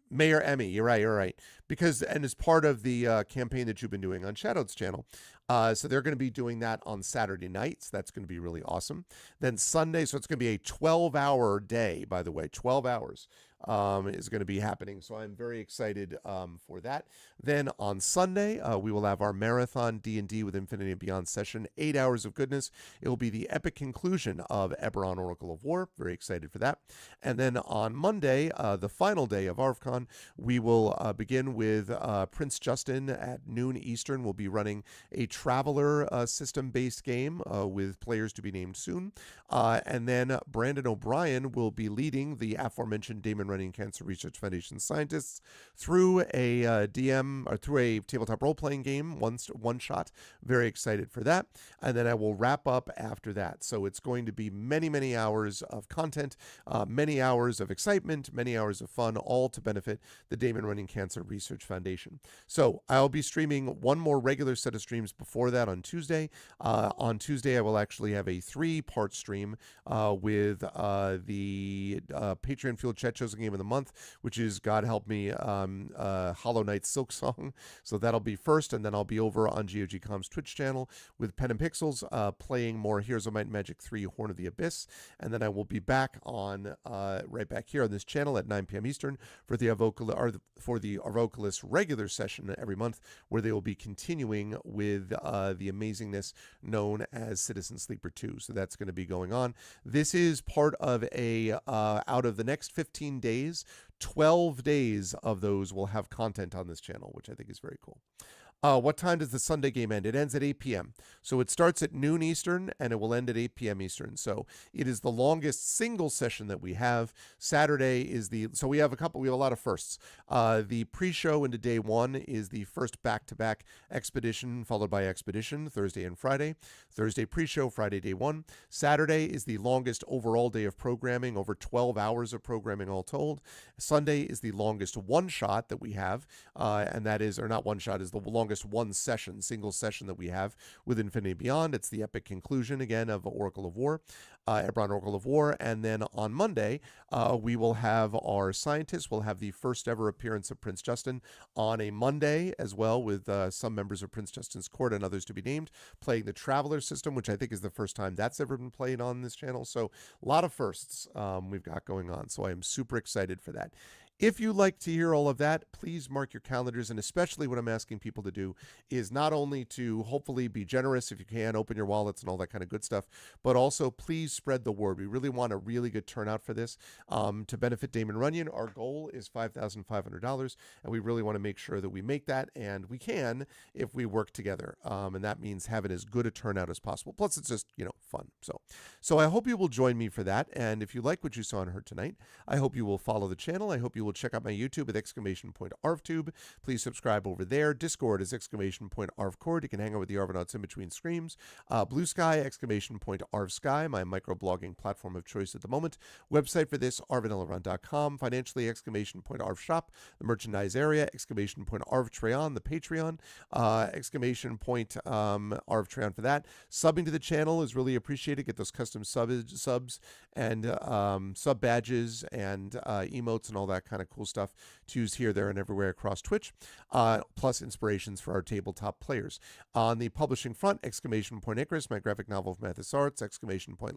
Mayor Emmy. You're right. Because, and as part of the campaign that you've been doing on Shadow's channel. So they're going to be doing that on Saturday nights. That's going to be really awesome. Then Sunday, so it's going to be a 12-hour day, by the way, 12 hours. is going to be happening. So I'm very excited for that. Then on Sunday, we will have our marathon D&D with Infinity and Beyond session, 8 hours of goodness. It will be the epic conclusion of Eberron Oracle of War. Very excited for that. And then on Monday, the final day of ArvCon, we will begin with Prince Justin at noon Eastern. We'll be running a Traveler system-based game with players to be named soon. And then Brandon O'Brien will be leading the aforementioned Damon Runyon Cancer Research Foundation scientists through a DM or through a tabletop role-playing game, one shot. Very excited for that. And then I will wrap up after that. So it's going to be many, many hours of content, many hours of excitement, many hours of fun, all to benefit the Damon Runyon Cancer Research Foundation. So I'll be streaming one more regular set of streams before that on Tuesday. On Tuesday, I will actually have a 3-part stream with the Patreon Fuel Chat Chosen Game of the Month, which is, God help me, Hollow Knight Silk Song. So that'll be first, and then I'll be over on GOG.com's Twitch channel with Pen and Pixels playing more Heroes of Might and Magic 3 Horn of the Abyss. And then I will be back on right back here on this channel at 9 p.m. Eastern for the Avocalis regular session every month, where they will be continuing with the amazingness known as Citizen Sleeper 2. So that's going to be going on. This is part of a out of the next 15 days, 12 days of those will have content on this channel, which I think is very cool. What time does the Sunday game end? It ends at 8 p.m. So it starts at noon Eastern and it will end at 8 p.m. Eastern. So it is the longest single session that we have. Saturday is so we have a lot of firsts. The pre-show into day one is the first back-to-back Expedition, followed by Expedition, Thursday and Friday. Thursday pre-show, Friday day one. Saturday is the longest overall day of programming, over 12 hours of programming all told. Sunday is the longest one-shot that we have, and that is, or not one-shot, is the longest single session that we have with Infinity Beyond. It's the epic conclusion, again, of Oracle of War, Eberron Oracle of War. And then on Monday, we will have our scientists. We'll have the first ever appearance of Prince Justin on a Monday as well, with some members of Prince Justin's court and others to be named, playing the Traveler system, which I think is the first time that's ever been played on this channel. So a lot of firsts we've got going on. So I am super excited for that. If you'd like to hear all of that, please mark your calendars. And especially what I'm asking people to do is not only to hopefully be generous if you can, open your wallets and all that kind of good stuff, but also please spread the word. We really want a really good turnout for this to benefit Damon Runyon. Our goal is $5,500, and we really want to make sure that we make that, and we can if we work together. And that means having as good a turnout as possible. Plus, it's just, fun. So I hope you will join me for that. And if you like what you saw and heard tonight, I hope you will follow the channel. I hope you will check out my YouTube at !ArvTube. Please subscribe over there. Discord is !ArvCord. You can hang out with the Arvanauts in between streams. Blue Sky, !ArvSky, my microblogging platform of choice at the moment. Website for this, arvanelleron.com. Financially, !ArvShop, the merchandise area, !ArvTreon, the Patreon, !ArvTreon for that. Subbing to the channel is really appreciated. Get those custom subs and sub badges and emotes and all that kind of cool stuff to use here, there, and everywhere across Twitch, plus inspirations for our tabletop players. On the publishing front, Icarus, my graphic novel from Mathis Arts,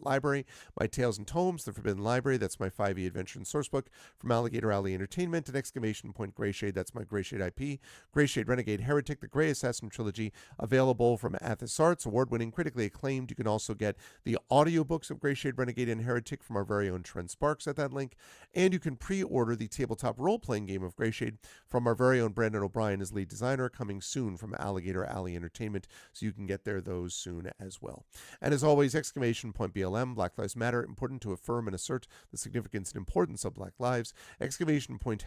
Library, my Tales and Tomes, The Forbidden Library, that's my 5e adventure and sourcebook from Alligator Alley Entertainment, and Greyshade, that's my Greyshade IP, Greyshade Renegade Heretic, the Grey Assassin Trilogy, available from Athos Arts, award-winning, critically acclaimed. You can also get the audiobooks of Greyshade Renegade and Heretic from our very own Trent Sparks at that link, and you can pre-order the tabletop role-playing game of Greyshade from our very own Brandon O'Brien as lead designer, coming soon from Alligator Alley Entertainment, so you can get those soon as well. And as always, BLM, Black Lives Matter, important to affirm and assert the significance and importance of Black lives.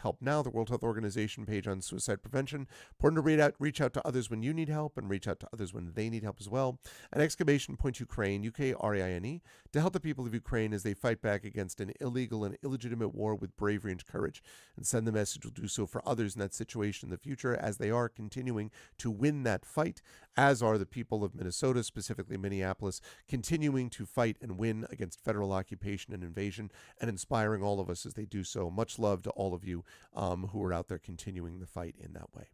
Help Now, the World Health Organization page on suicide prevention, important to reach out to others when you need help and reach out to others when they need help as well. And Ukraine, UKRAINE, to help the people of Ukraine as they fight back against an illegal and illegitimate war with bravery and courage, and send the message will do so for others in that situation in the future, as they are continuing to win that fight, as are the people of Minnesota, specifically Minneapolis, continuing to fight and win against federal occupation and invasion, and inspiring all of us as they do so. Much love to all of you who are out there continuing the fight in that way.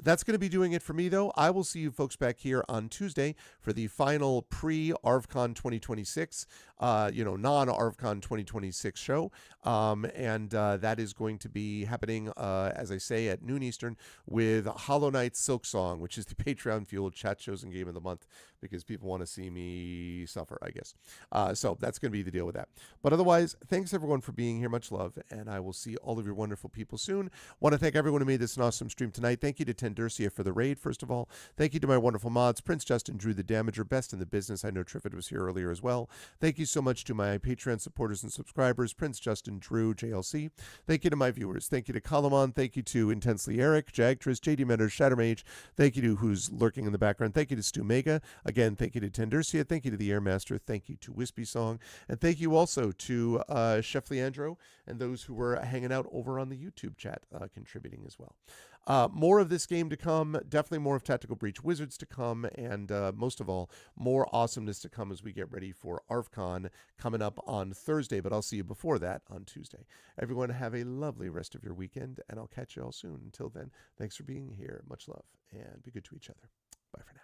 That's going to be doing it for me, though. I will see you folks back here on Tuesday for the final pre-ARVCon 2026, non-ARVCon 2026 show. And that is going to be happening, as I say, at noon Eastern with Hollow Knight Silk Song, which is the Patreon-fueled chat shows and game of the month because people want to see me suffer, I guess. So that's going to be the deal with that. But otherwise, thanks everyone for being here. Much love. And I will see all of your wonderful people soon. Want to thank everyone who made this an awesome stream tonight. Thank you to Tendercia for the raid, first of all. Thank you to my wonderful mods, Prince Justin, Drew the Damager, best in the business. I know Triffid was here earlier as well. Thank you so much to my Patreon supporters and subscribers, Prince Justin, Drew, JLC. Thank you to my viewers. Thank you to Kalamon. Thank you to Intensely Eric, Jagtris, JD Menders, Shattermage. Thank you to who's lurking in the background. Thank you to Stu Mega. Again, thank you to Tendercia. Thank you to the Airmaster. Thank you to Wispy Song. And thank you also to Chef Leandro and those who were hanging out over on the YouTube chat contributing as well. More of this game to come, definitely more of Tactical Breach Wizards to come, and most of all, more awesomeness to come as we get ready for ARVCon coming up on Thursday, but I'll see you before that on Tuesday. Everyone have a lovely rest of your weekend, and I'll catch you all soon. Until then, thanks for being here. Much love, and be good to each other. Bye for now.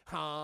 Huh?